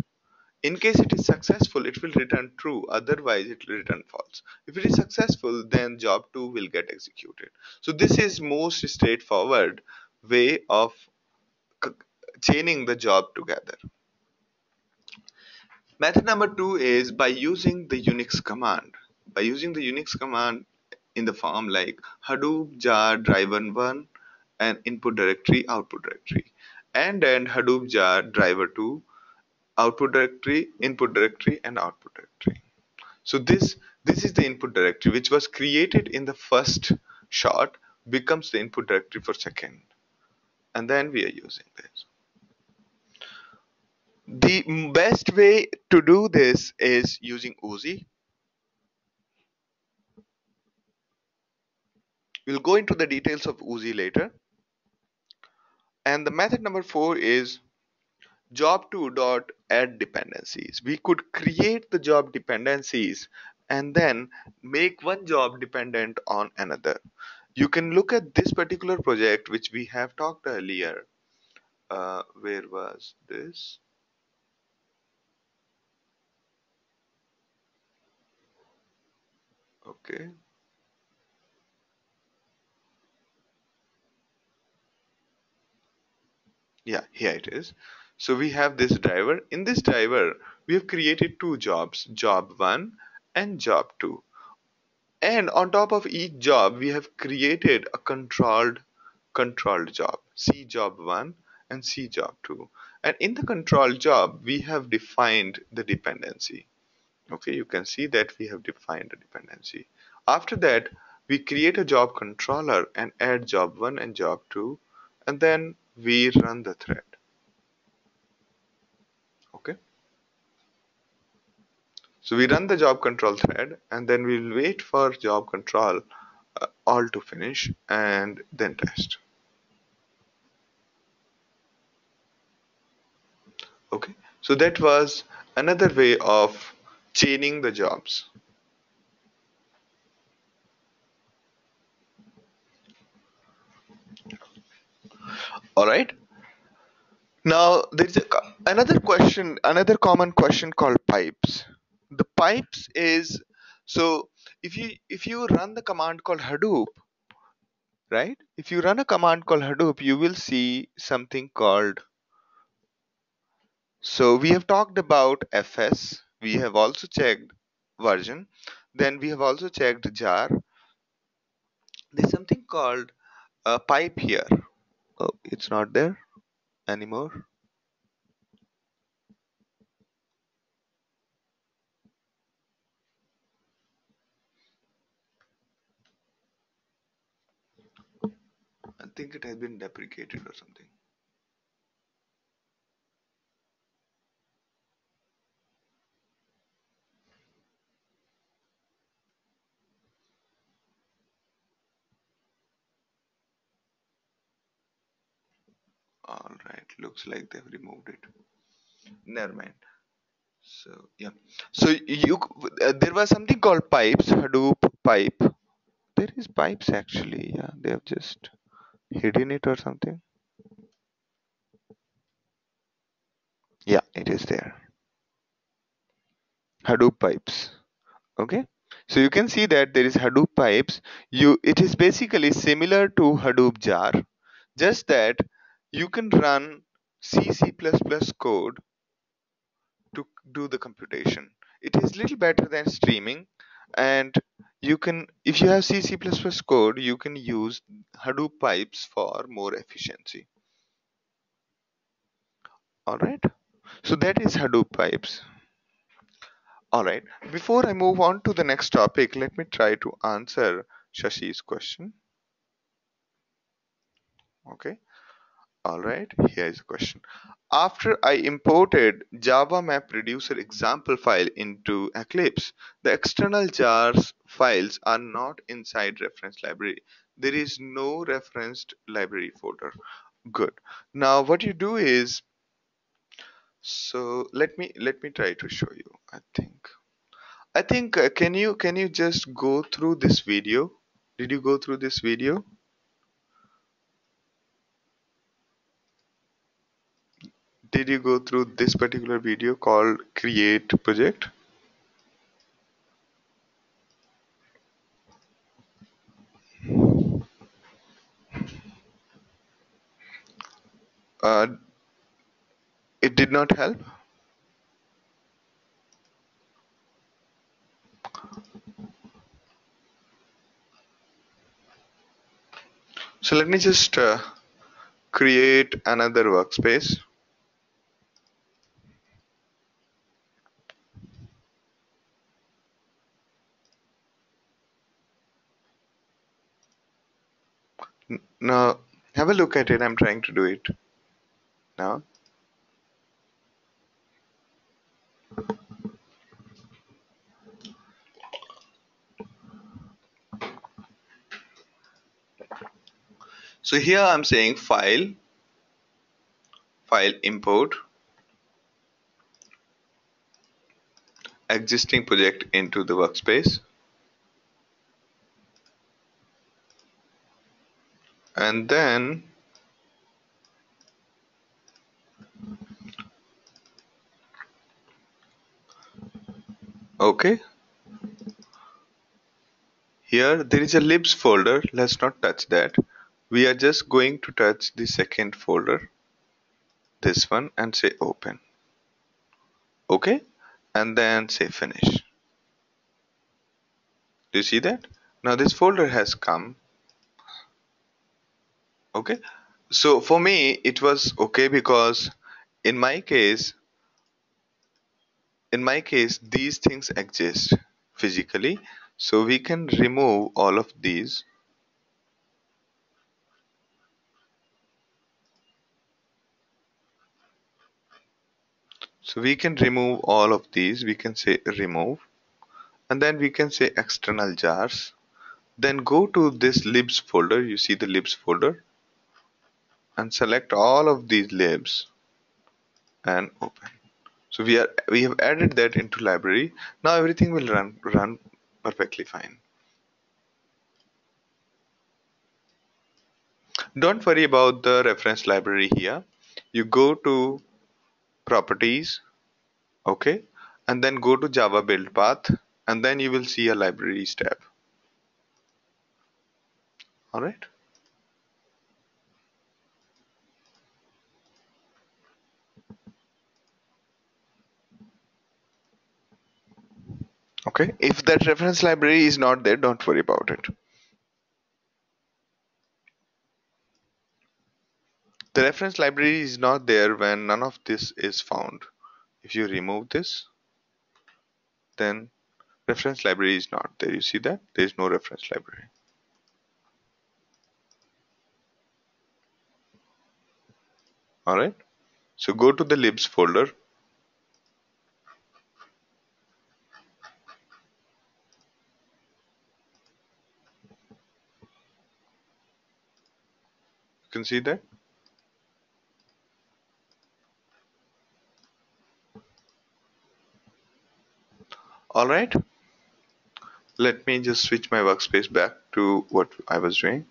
in case it is successful, it will return true, otherwise it will return false. If it is successful, then job 2 will get executed. So this is most straightforward way of c- chaining the job together. Method number 2 is by using the Unix command. By using the Unix command in the form like Hadoop jar driver 1 and input directory, output directory, and then Hadoop jar driver to output directory, input directory, and output directory. So this is the input directory which was created in the first shot, becomes the input directory for second, and then we are using this. The best way to do this is using Uzi. We'll go into the details of Uzi later. And the method number 4 is job2 dot add dependencies. We could create the job dependencies and then make one job dependent on another. You can look at this particular project which we have talked earlier. Where was this? Okay. Yeah, here it is. So we have this driver. In this driver, we have created two jobs, job 1 and job 2. And on top of each job, we have created a controlled job, C job 1 and C job 2. And in the controlled job, we have defined the dependency. Okay, you can see that we have defined a dependency. After that, we create a job controller and add job 1 and job 2, and then we run the thread. Okay, so we run the job control thread, and then we'll wait for job control all to finish and then test. Okay, so that was another way of chaining the jobs. All right. Now there is another question, another common question called pipes. The pipes is, so if you run the command called Hadoop, right? If you run a command called Hadoop, you will see something called. So we have talked about FS. We have also checked version. Then we have also checked jar. There's something called a pipe here. Oh, it's not there anymore. I think it has been deprecated or something. All right, looks like they've removed it. Never mind. So yeah. So there was something called pipes, Hadoop pipe. There is pipes actually. Yeah, they have just hidden it or something. Yeah, it is there. Hadoop pipes. Okay. So you can see that there is Hadoop pipes. It is basically similar to Hadoop jar, just that you can run C++ code to do the computation. It is little better than streaming, and you can, if you have C++ code, you can use Hadoop pipes for more efficiency. All right. So that is Hadoop pipes. All right. Before I move on to the next topic, let me try to answer Shashi's question. Okay. All right. Here is a question. After I imported Java MapReducer example file into Eclipse, the external jars files are not inside reference library. There is no referenced library folder. Good. Now what you do is, so let me try to show you. I think can you just go through this video? Did you go through this video? Did you go through this particular video called Create Project? Uh, it did not help. So let me just create another workspace. Now have a look at it. I'm trying to do it now. So here I'm saying file import existing project into the workspace, and then okay, here there is a libs folder. Let's not touch that. We are just going to touch the second folder, this one, and say open. Okay, and then say finish. Do you see that? Now this folder has come. Okay, so for me it was okay because in my case these things exist physically, so we can remove all of these. So we can remove all of these. We can say remove, and then we can say external jars. Then go to this libs folder. You see the libs folder, and select all of these libs and open. So we have added that into library. Now everything will run perfectly fine. Don't worry about the reference library here. You go to properties, okay, and then go to Java build path, and then you will see a libraries tab. All right. Okay. If that reference library is not there, don't worry about it. The reference library is not there when none of this is found. If you remove this, then reference library is not there. You see that? There is no reference library. All right. So go to the libs folder. You can see that. All right. Let me just switch my workspace back to what I was doing.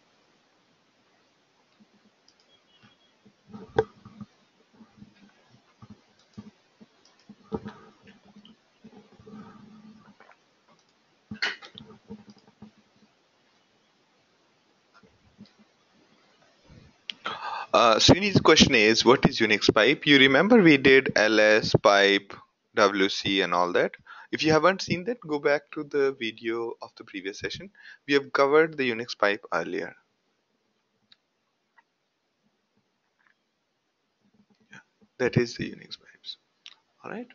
Srini's question is, what is Unix pipe? You remember we did ls, pipe, wc and all that. If you haven't seen that, go back to the video of the previous session. We have covered the Unix pipe earlier. That is the Unix pipes. All right.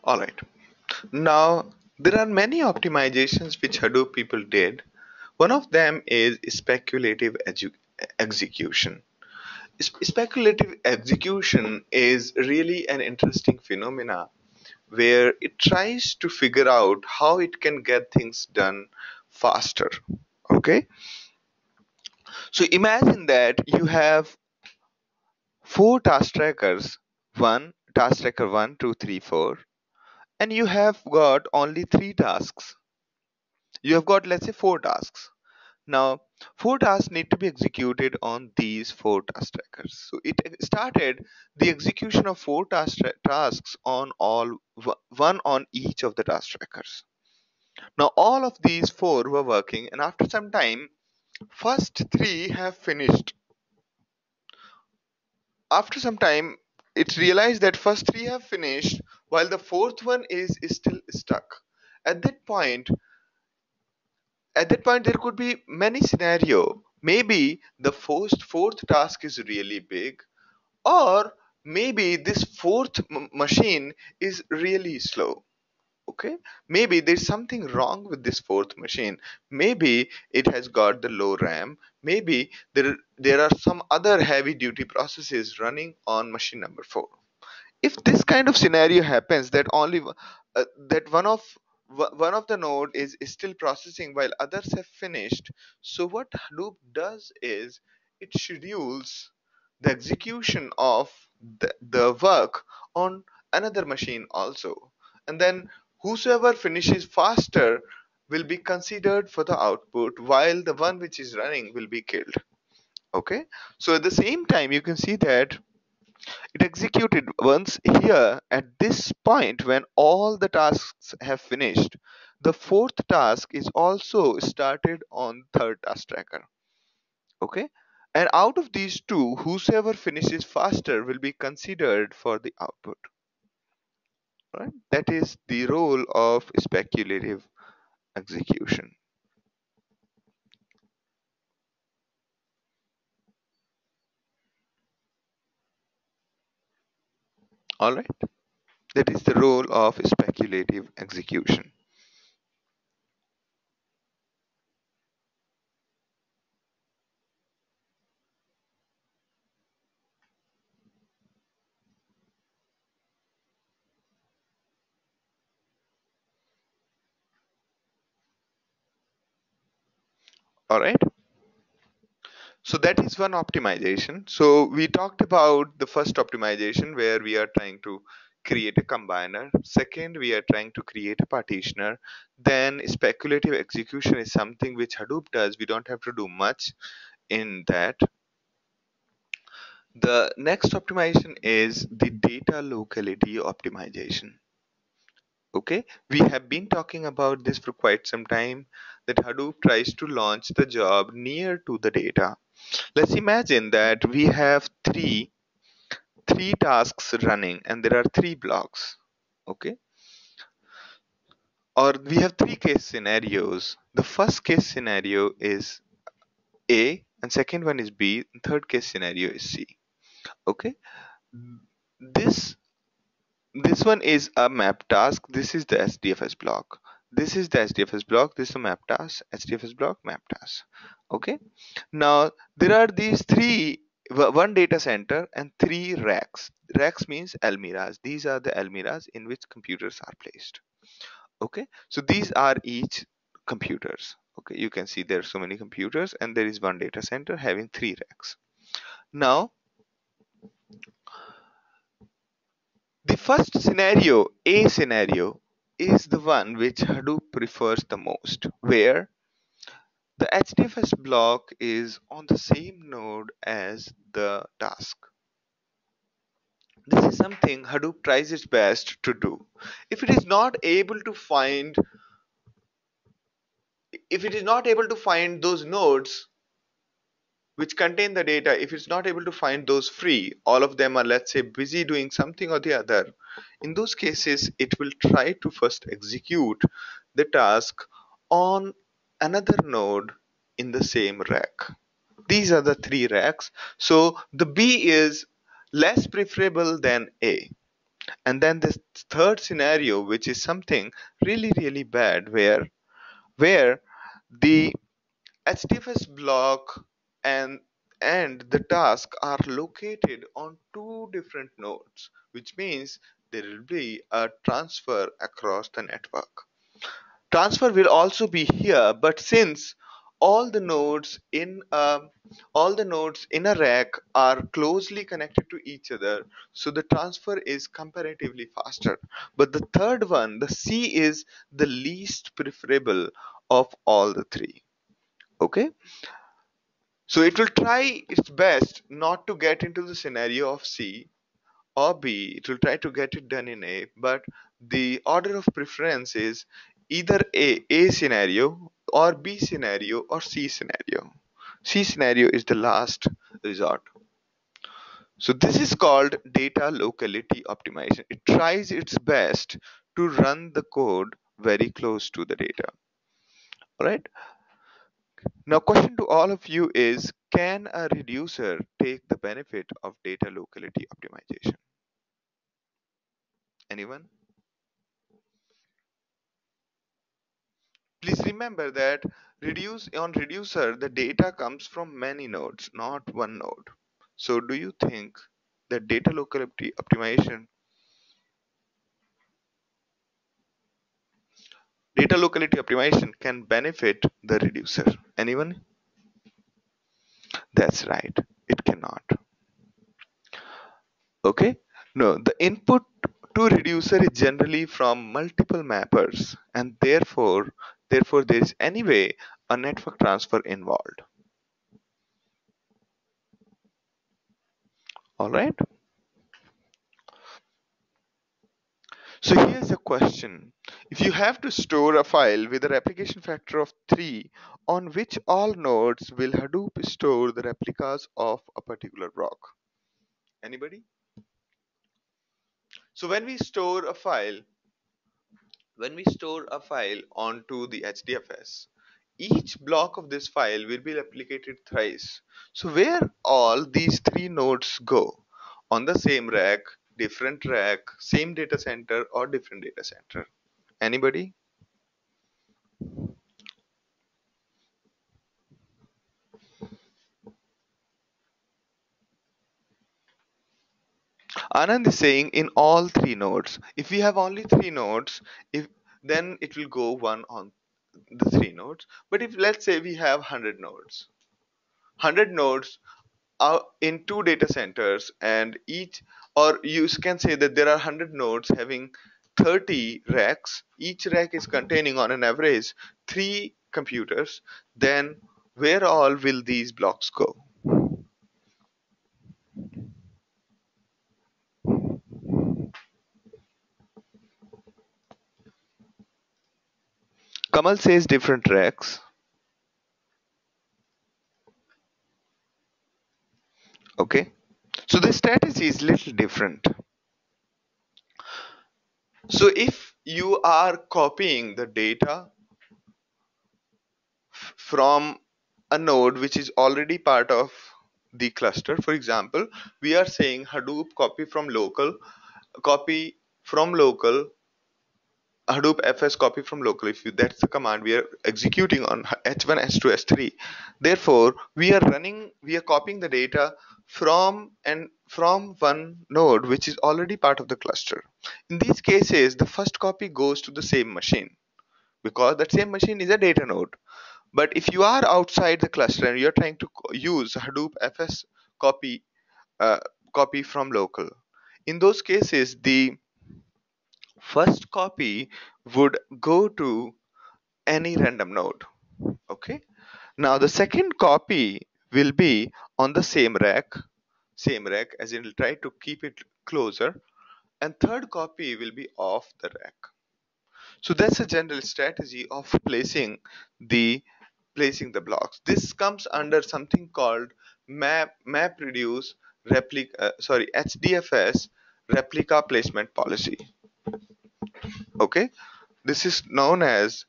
All right. Now, there are many optimizations which Hadoop people did. One of them is speculative execution. Speculative execution is really an interesting phenomena where it tries to figure out how it can get things done faster. Okay, so imagine that you have four task trackers, one task tracker 1, 2, 3, 4, and you have got only three tasks. You have got, let's say, four tasks. Now, four tasks need to be executed on these four task trackers. So it started the execution of four tasks on one on each of the task trackers. Now, all of these four were working, and after some time, first three have finished. After some time, it realized that first three have finished while the fourth one is still stuck. At that point, at that point there could be many scenario. Maybe the fourth task is really big, or maybe this fourth machine is really slow. Okay, maybe there's something wrong with this fourth machine. Maybe it has got the low RAM. Maybe there are some other heavy duty processes running on machine number 4. If this kind of scenario happens, that that one of the node is still processing while others have finished, so what Hadoop does is it schedules the execution of the work on another machine also, and then whosoever finishes faster will be considered for the output, while the one which is running will be killed. Okay, so at the same time you can see that it executed once here at this point when all the tasks have finished. The fourth task is also started on third task tracker. Okay? And out of these two, whosoever finishes faster will be considered for the output. Right? That is the role of speculative execution. Alright? That is the role of speculative execution. Alright? So that is one optimization. So we talked about the first optimization where we are trying to create a combiner. Second, we are trying to create a partitioner. Then speculative execution is something which Hadoop does. We don't have to do much in that. The next optimization is the data locality optimization. Okay, we have been talking about this for quite some time, that Hadoop tries to launch the job near to the data. Let's imagine that we have three tasks running and there are three blocks. Okay, or we have three case scenarios. The first case scenario is A, and second one is B, and third case scenario is C. Okay, this this one is a map task. This is the SDFS block. This is the SDFS block. This is a map task. SDFS block, map task. Okay, now there are these one data center and three racks. Racks means almiras. These are the almiras in which computers are placed. Okay, so these are each computers. Okay, you can see there are so many computers and there is one data center having three racks. Now the first scenario, A scenario, is the one which Hadoop prefers the most, where the HDFS block is on the same node as the task. This is something Hadoop tries its best to do. If it is not able to find if it is not able to find those nodes which contain the data, if it's not able to find those free, all of them are, let's say, busy doing something or the other, in those cases it will try to first execute the task on another node in the same rack. These are the three racks. So the B is less preferable than A. And then this third scenario, which is something really bad, where the HDFS block and the task are located on two different nodes, which means there will be a transfer across the network. Transfer will also be here, but since all the nodes in a rack are closely connected to each other, so the transfer is comparatively faster. But the third one, the C, is the least preferable of all the three. Okay, so it will try its best not to get into the scenario of C or B. It will try to get it done in A, but the order of preference is either A scenario or B scenario or C scenario. C scenario is the last resort. So this is called data locality optimization. It tries its best to run the code very close to the data. All right. Now, question to all of you is, can a reducer take the benefit of data locality optimization? Anyone? Please remember that reducer, the data comes from many nodes, not one node. So do you think that data locality optimization can benefit the reducer? Anyone? That's right. It cannot. Okay? No, the input to reducer is generally from multiple mappers, and therefore there is anyway a network transfer involved. All right? So here's a question. If you have to store a file with a replication factor of 3, on which all nodes will Hadoop store the replicas of a particular block? Anybody? So when we store a file onto the HDFS, each block of this file will be replicated thrice. So where all these three nodes go? On the same rack, same data center, or different data center? Anybody? Anand is saying in all three nodes. If we have only three nodes, if then it will go one on the three nodes. But if let's say we have 100 nodes in two data centers, and each, or you can say that there are 100 nodes having 30 racks. Each rack is containing on an average three computers. Then where all will these blocks go? Kamal says different racks. Okay. So the strategy is little different. So if you are copying the data from a node which is already part of the cluster, for example, we are saying Hadoop copy from local, Hadoop FS copy from local. If you, that's the command we are executing on H1, H2, S3. Therefore, we are copying the data from one node which is already part of the cluster. In these cases, the first copy goes to the same machine because that same machine is a data node. But if you are outside the cluster and you're trying to use Hadoop FS copy uh, copy from local, in those cases, the first copy would go to any random node. Okay. Now the second copy will be on the same rack, as in try to keep it closer, and third copy will be off the rack. So that's a general strategy of placing the blocks. This comes under something called map reduce replica sorry HDFS replica placement policy. Okay, this is known as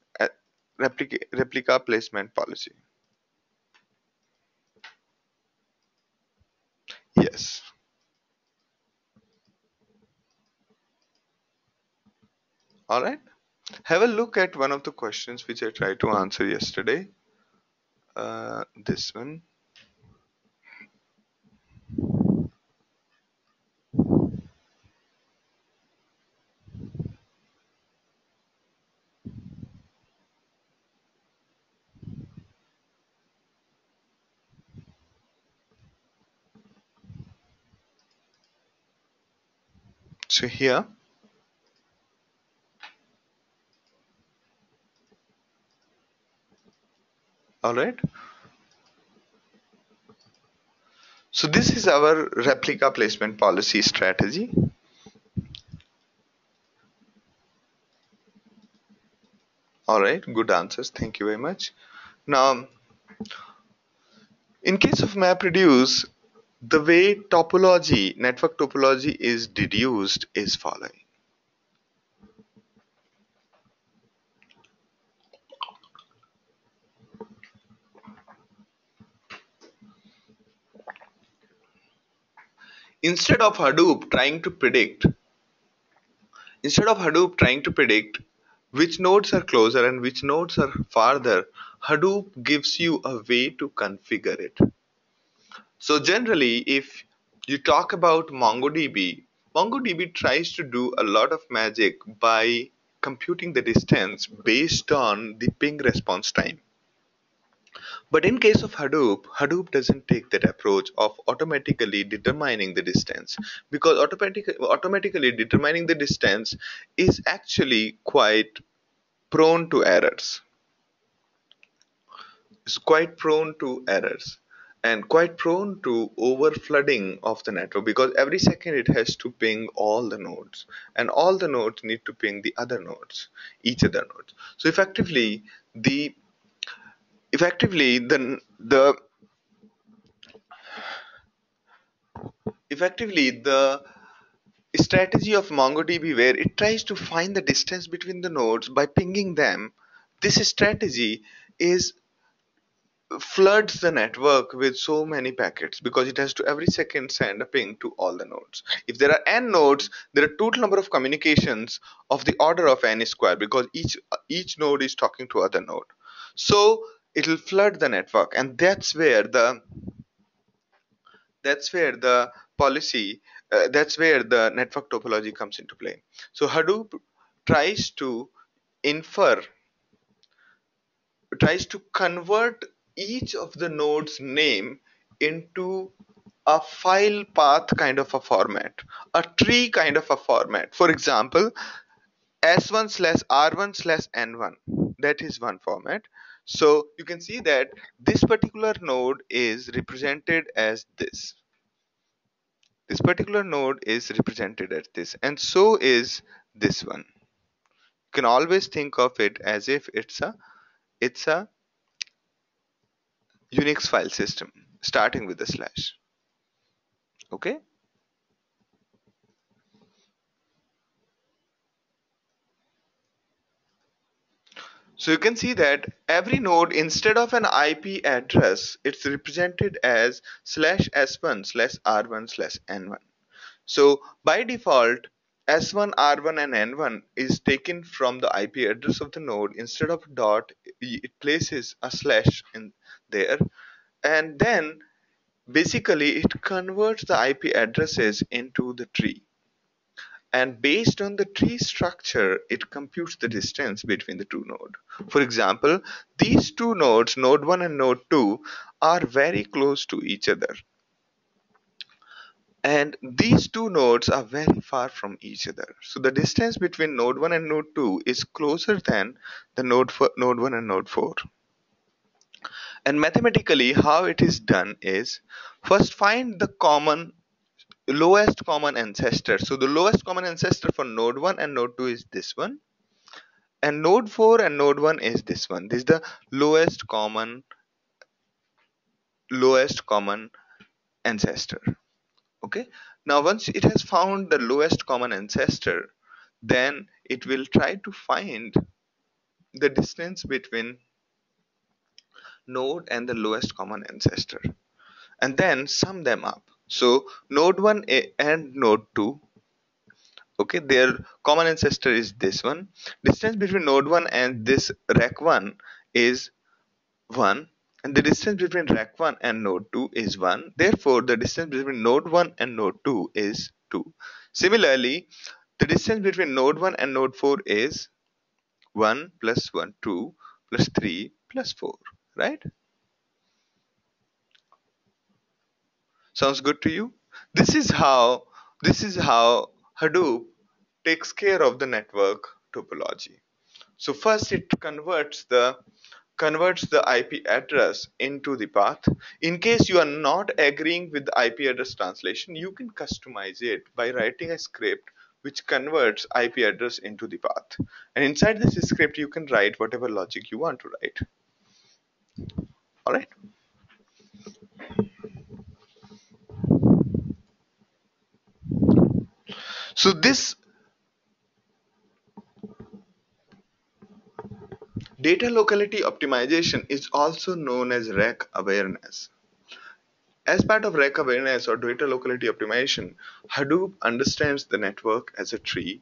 replica placement policy. Yes. All right. Have a look at one of the questions which I tried to answer yesterday. This one. So here, all right. So this is our replica placement policy strategy. All right, good answers. Thank you very much. Now, in case of MapReduce, the way network topology is deduced is following. Instead of Hadoop trying to predict, instead of Hadoop trying to predict which nodes are closer and which nodes are farther, Hadoop gives you a way to configure it. So generally, if you talk about MongoDB, MongoDB tries to do a lot of magic by computing the distance based on the ping response time. But in case of Hadoop, Hadoop doesn't take that approach of automatically determining the distance, because automatically determining the distance is actually quite prone to errors. It's quite prone to errors and quite prone to overflooding of the network, because every second it has to ping all the nodes, and all the nodes need to ping the other nodes, each other nodes. So the effectively the effectively the strategy of MongoDB, where it tries to find the distance between the nodes by pinging them, this strategy is floods the network with so many packets, because it has to every second send a ping to all the nodes. If there are n nodes, there are total number of communications of the order of n square, because each node is talking to other node. So it will flood the network, and that's where the policy that's where the network topology comes into play. So Hadoop tries to infer tries to convert each of the node's name into a file path kind of a format, a tree kind of a format. For example, s1 slash r1 slash n1, that is one format. So you can see that this particular node is represented as this. This particular node is represented as this, and so is this one. You can always think of it as if it's a Unix file system starting with a slash. Okay? So you can see that every node, instead of an IP address, it's represented as slash s1 slash r1 slash n1. So by default, s1, r1, and n1 is taken from the IP address of the node. Instead of dot, it places a slash in there, and then basically it converts the IP addresses into the tree. And based on the tree structure, it computes the distance between the two nodes. For example, these two nodes, node 1 and node 2, are very close to each other. And these two nodes are very far from each other. So the distance between node 1 and node 2 is closer than the node 1 and node 4. And mathematically, how it is done is, first find the lowest common ancestor. So the lowest common ancestor for node 1 and node 2 is this one, and node 4 and node 1 is this one. This is the lowest common ancestor. Okay, now once it has found the lowest common ancestor, then it will try to find the distance between node and the lowest common ancestor, and then sum them up. So node 1 and node 2, okay, their common ancestor is this one. Distance between node 1 and this rec 1 is 1, and the distance between rec 1 and node 2 is 1. Therefore the distance between node 1 and node 2 is 2. Similarly, the distance between node 1 and node 4 is 1 plus 1 2 plus 3 plus 4, right? Sounds good to you? This is how Hadoop takes care of the network topology. So first it converts the IP address into the path. In case you are not agreeing with the IP address translation, you can customize it by writing a script which converts IP address into the path. And inside this script, you can write whatever logic you want to write. All right. So this data locality optimization is also known as rack awareness. As part of rack awareness or data locality optimization, Hadoop understands the network as a tree,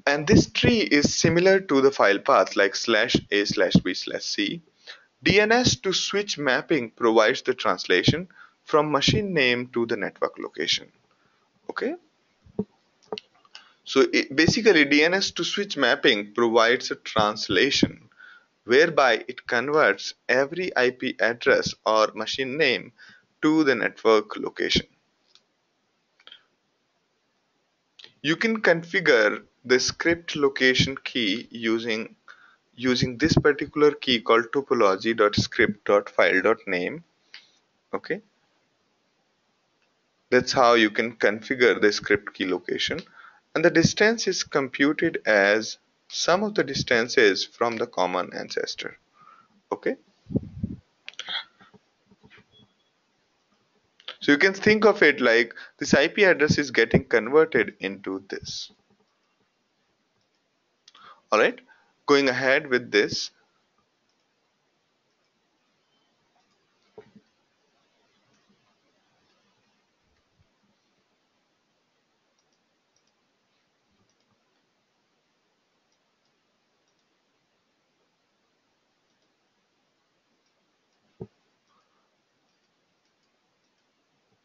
and this tree is similar to the file path like /a/b/c. DNS to switch mapping provides the translation from machine name to the network location. Okay, so basically DNS to switch mapping provides a translation whereby it converts every IP address or machine name to the network location. You can configure the script location key using this particular key called topology.script.file.name. Okay, that's how you can configure the script key location, and the distance is computed as sum of the distances from the common ancestor. Okay, so you can think of it like this IP address is getting converted into this. All right, going ahead with this.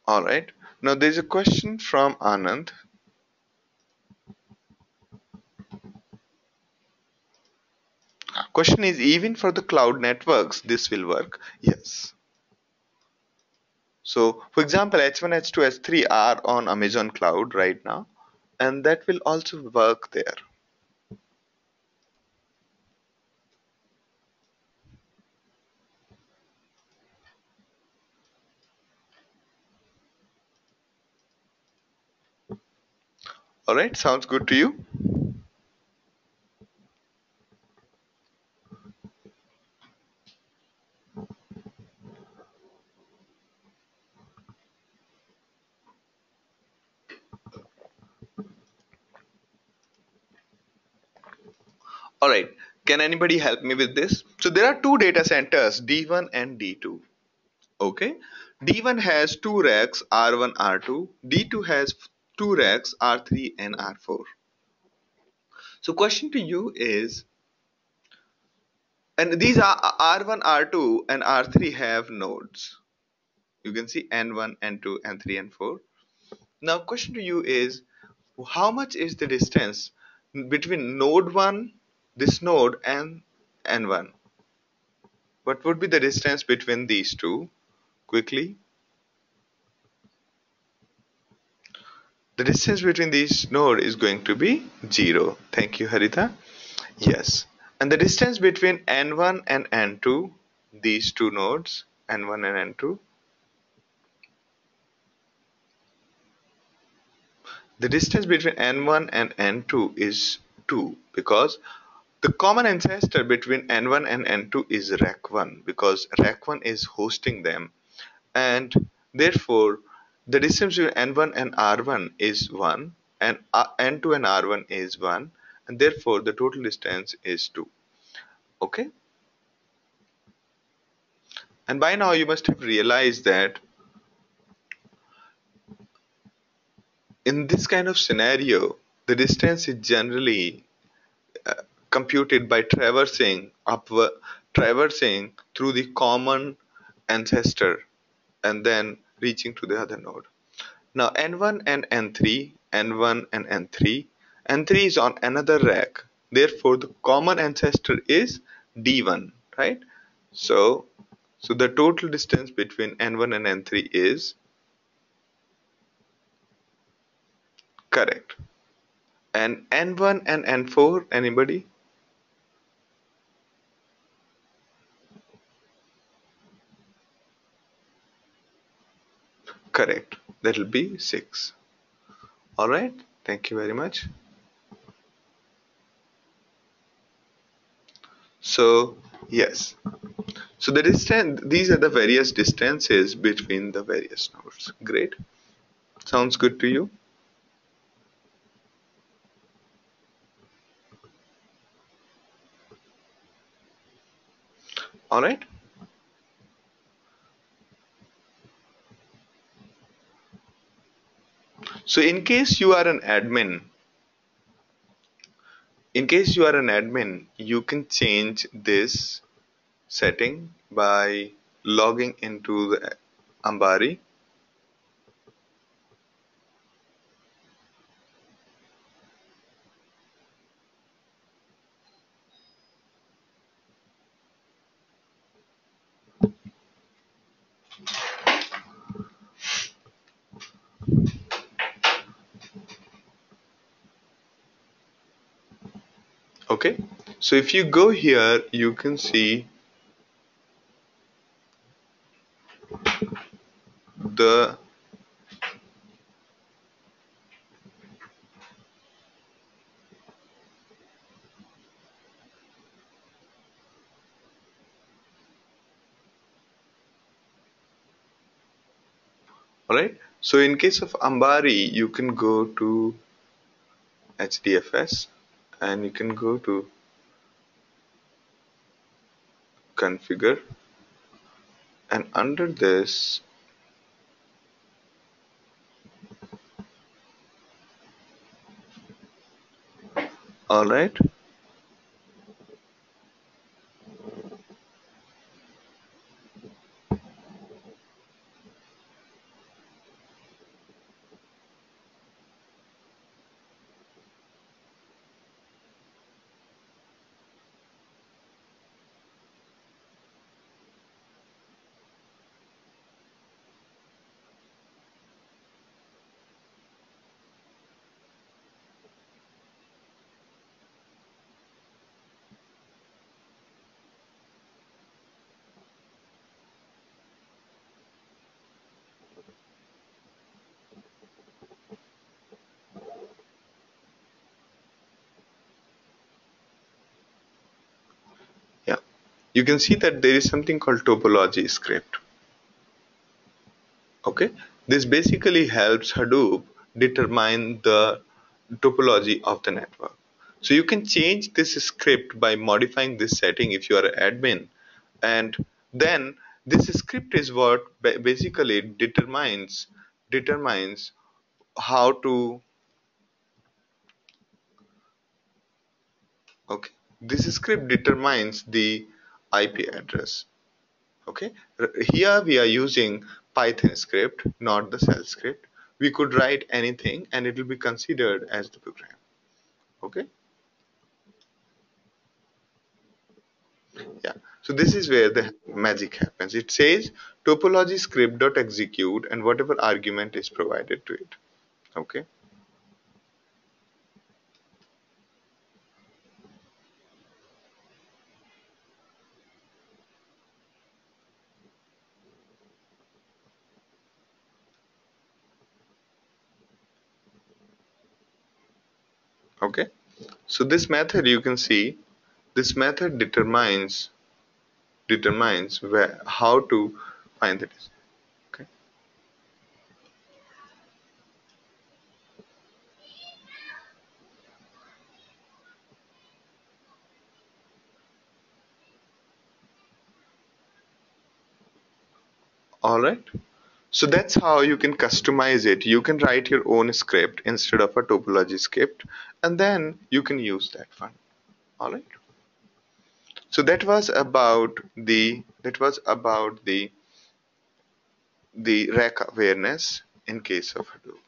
All right, now there's a question from Anand. Question is, even for the cloud networks this will work? Yes. So for example, H1, H2, H3 are on Amazon cloud right now, and that will also work there. All right, sounds good to you? All right, can anybody help me with this? So there are two data centers, D1 and D2. Okay, D1 has two racks, R1, R2. D2 has two racks, R3 and R4. So question to you is, and these are R1, R2 and R3 have nodes. You can see N1, N2, N3 and 4. Now question to you is, how much is the distance between node 1, this node, and N1? What would be the distance between these two? Quickly. The distance between these nodes is going to be 0. Thank you, Harita. Yes. And the distance between N1 and N2, these two nodes, N1 and N2, the distance between N1 and N2 is 2, because the common ancestor between N1 and N2 is rack1, because rack1 is hosting them, and therefore the distance between N1 and R1 is 1, and N2 and R1 is 1, and therefore the total distance is 2. Okay, and by now you must have realized that in this kind of scenario the distance is generally computed by traversing through the common ancestor and then reaching to the other node. Now N1 and N3, N1 and N3, N3 is on another rack. Therefore, the common ancestor is D1, right? So the total distance between N1 and N3 is correct. And N1 and N4, anybody? Correct. That will be 6. All right. Thank you very much. So, yes. So the distance, these are the various distances between the various nodes. Great. Sounds good to you? All right. So in case you are an admin, you can change this setting by logging into the Ambari. Okay, so if you go here, you can see the alright. So in case of Ambari, you can go to HDFS and you can go to configure, and under this, alright. Yeah, you can see that there is something called topology script. Okay, this basically helps Hadoop determine the topology of the network. So you can change this script by modifying this setting if you are an admin, and then this script is what basically determines how to. Okay, this script determines the IP address. Okay, here we are using Python script, not the shell script. We could write anything and it will be considered as the program. Okay, yeah. So this is where the magic happens. It says topology script dot execute and whatever argument is provided to it. Okay, okay. So this method, you can see this method determines where how to find the distance. Okay, all right. So that's how you can customize it. You can write your own script instead of a topology script, and then you can use that one. All right. So that was about the rack awareness in case of Hadoop.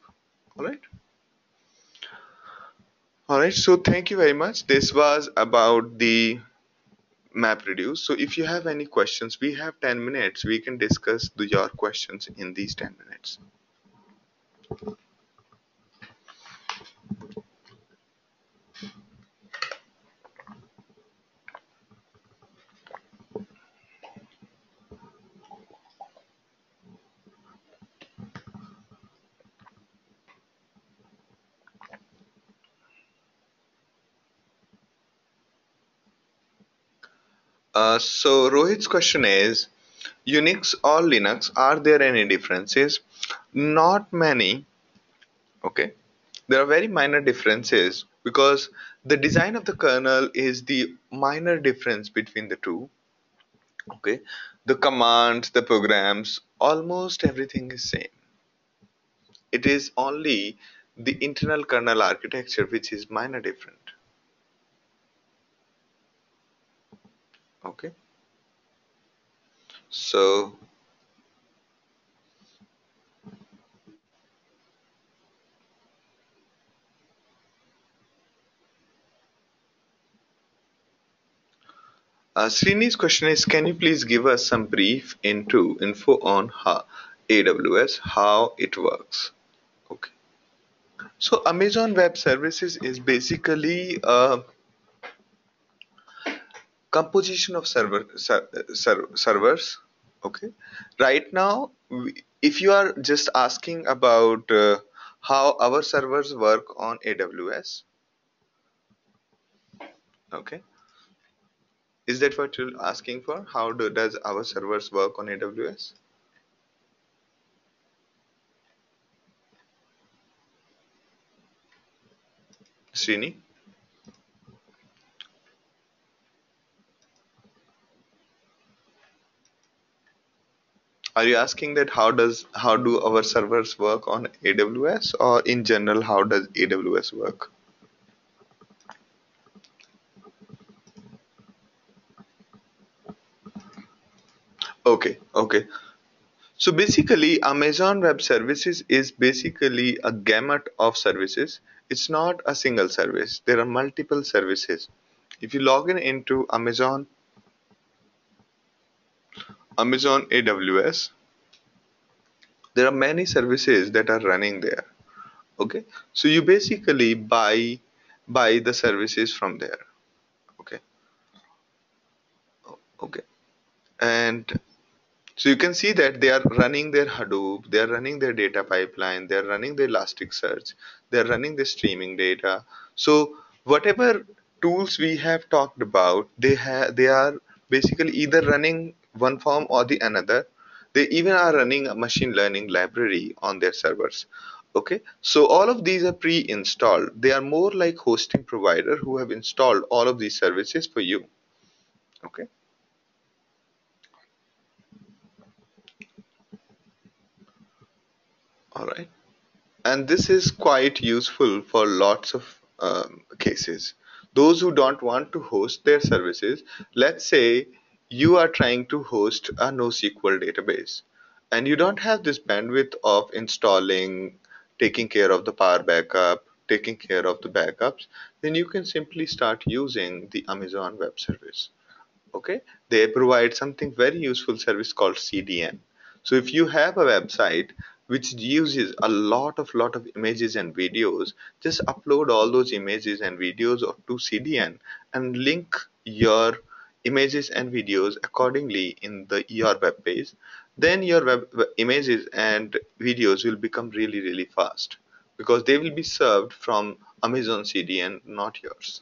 All right. All right. So thank you very much. This was about the map reduce. So if you have any questions, we have 10 minutes. We can discuss your questions in these 10 minutes. So Rohit's question is, Unix or Linux, are there any differences? Not many. Okay. There are very minor differences because the design of the kernel is the minor difference between the two. Okay. The commands, the programs, almost everything is same. It is only the internal kernel architecture which is minor different. Okay. So Srini's question is, can you please give us some brief info on how AWS, how it works? Okay. So Amazon Web Services is basically a composition of servers. Okay. Right now, if you are just asking about how our servers work on AWS, okay, is that what you're asking for? How does our servers work on AWS? Srini, are you asking that how do our servers work on AWS, or in general how does AWS work? Okay, okay. So basically, Amazon Web Services is basically a gamut of services. It's not a single service. There are multiple services. If you log in into Amazon AWS, there are many services that are running there. Okay, so you basically buy the services from there. Okay, okay, and so you can see that they are running their Hadoop, they are running their data pipeline, they are running their Elasticsearch, they are running the streaming data. So whatever tools we have talked about, they are basically either running one form or the another. They even are running a machine learning library on their servers. Okay, so all of these are pre-installed. They are more like hosting provider who have installed all of these services for you. Okay, all right. And this is quite useful for lots of cases. Those who don't want to host their services, let's say you are trying to host a NoSQL database and you don't have this bandwidth of installing, taking care of the power backup, taking care of the backups, then you can simply start using the Amazon Web Service. Okay, they provide something very useful service called CDN. So if you have a website which uses a lot of images and videos, just upload all those images and videos to CDN and link your images and videos accordingly in the your web page. Then your images and videos will become really fast because they will be served from Amazon CDN, not yours.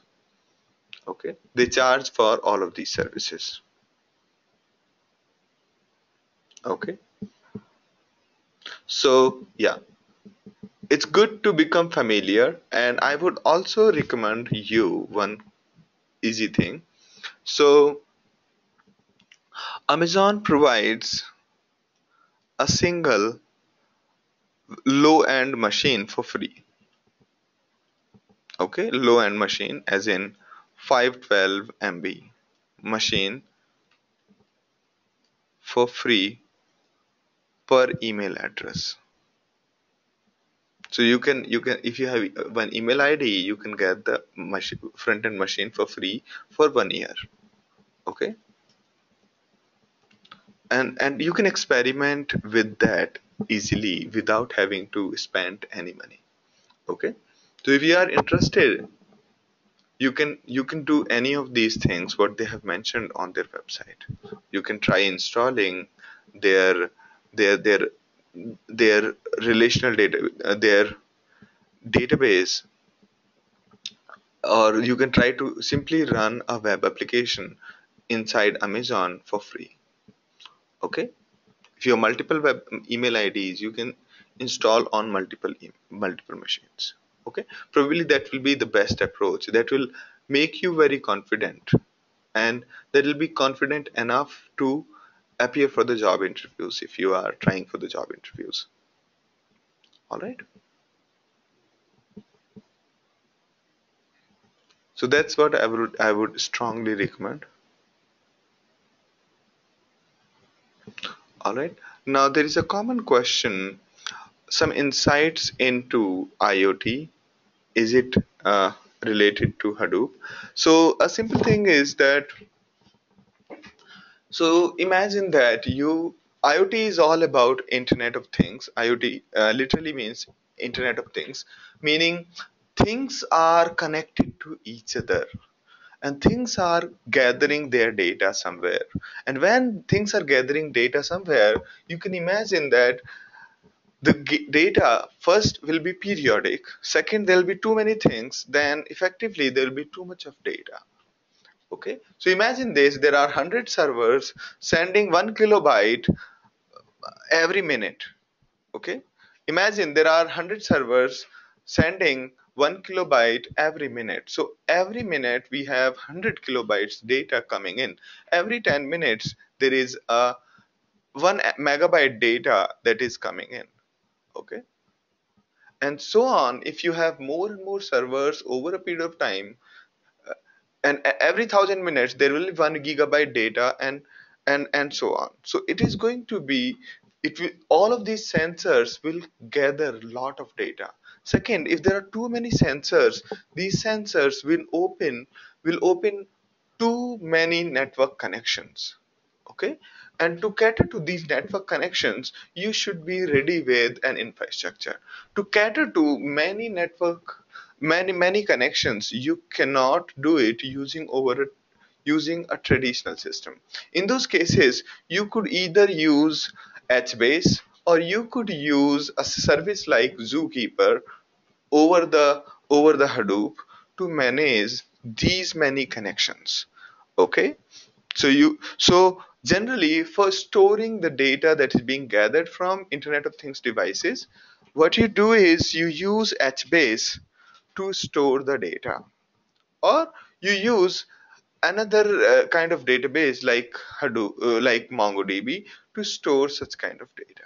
Okay, they charge for all of these services. Okay, so yeah, it's good to become familiar, and I would also recommend you one easy thing. So Amazon provides a single low end machine for free. Okay, low end machine as in 512 MB machine for free per email address. So you can if you have one email ID, you can get the front end machine for free for 1 year. Okay, and you can experiment with that easily without having to spend any money. Okay, so if you are interested, you can do any of these things what they have mentioned on their website. You can try installing their their their relational data, their database, or you can try to simply run a web application inside Amazon for free. Okay, if you have multiple web email IDs, you can install on multiple machines. Okay, probably that will be the best approach. That will make you very confident, and that will be confident enough to appear for the job interviews if you are trying for the job interviews. All right. So that's what I would strongly recommend. All right. Now there is a common question, some insights into IoT. Is it related to Hadoop? So a simple thing is that, so imagine that IoT is all about Internet of Things. IoT literally means Internet of Things, meaning things are connected to each other and things are gathering their data somewhere. And when things are gathering data somewhere, you can imagine that the data first will be periodic, second there will be too many things, then effectively there will be too much of data. Okay, so imagine this, there are 100 servers sending 1 kilobyte every minute. Okay, imagine there are 100 servers sending 1 kilobyte every minute. So every minute we have 100 kilobytes data coming in. Every 10 minutes there is a 1 megabyte data that is coming in. Okay, and so on. If you have more and more servers over a period of time, and every 1,000 minutes there will be 1 gigabyte data, and so on. So it is going to be, it will, all of these sensors will gather a lot of data. Second, if there are too many sensors, these sensors will open too many network connections. Okay, and to cater to these network connections you should be ready with an infrastructure to cater to many connections. You cannot do it using a traditional system. In those cases you could either use HBase or you could use a service like Zookeeper over the Hadoop to manage these many connections. Okay, so generally for storing the data that is being gathered from Internet of Things devices, what you do is you use HBase to store the data, or you use another kind of database like Hadoop, like MongoDB, to store such kind of data.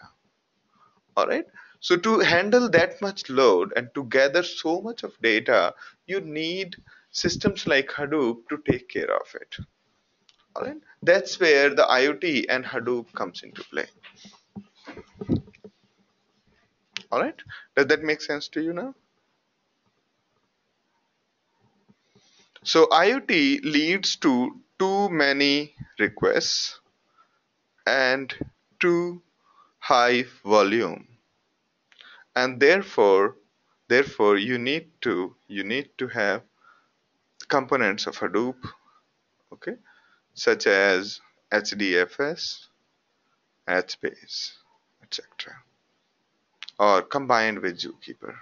All right. So to handle that much load and to gather so much of data, you need systems like Hadoop to take care of it. All right. That's where the IoT and Hadoop comes into play. All right. Does that make sense to you now? So IoT leads to too many requests and too high volume, and therefore you need to have components of Hadoop, okay, such as HDFS, HBase, etc., or combined with Zookeeper.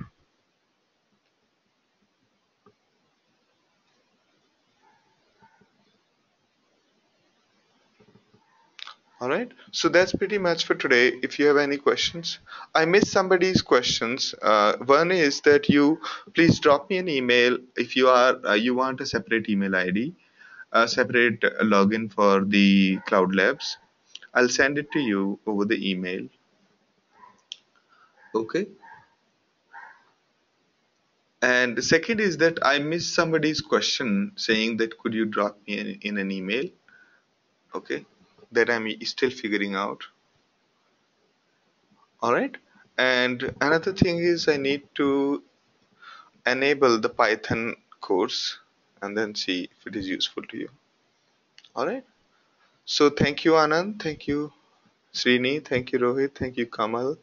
All right, so that's pretty much for today. If you have any questions, I missed somebody's questions. One is that you please drop me an email if you want a separate email ID, a separate login for the Cloud Labs. I'll send it to you over the email. Okay. And the second is that I missed somebody's question saying that could you drop me in an email? Okay, that I'm still figuring out. All right. And another thing is I need to enable the Python course and then see if it is useful to you. All right. So thank you, Anand. Thank you, Srini. Thank you, Rohit. Thank you, Kamal.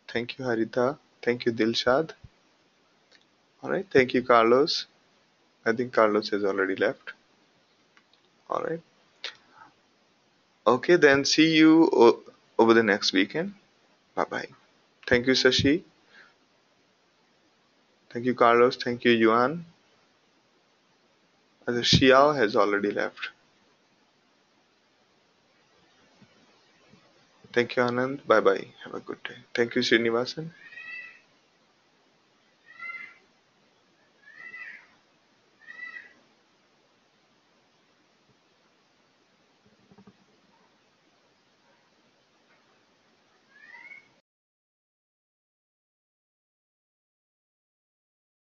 Thank you, Harita. Thank you, Dilshad. All right. Thank you, Carlos. I think Carlos has already left. All right. Okay, then see you over the next weekend. Bye bye. Thank you, Sashi. Thank you, Carlos. Thank you, Yuan. The Xiao has already left. Thank you, Anand. Bye bye. Have a good day. Thank you, Srinivasan.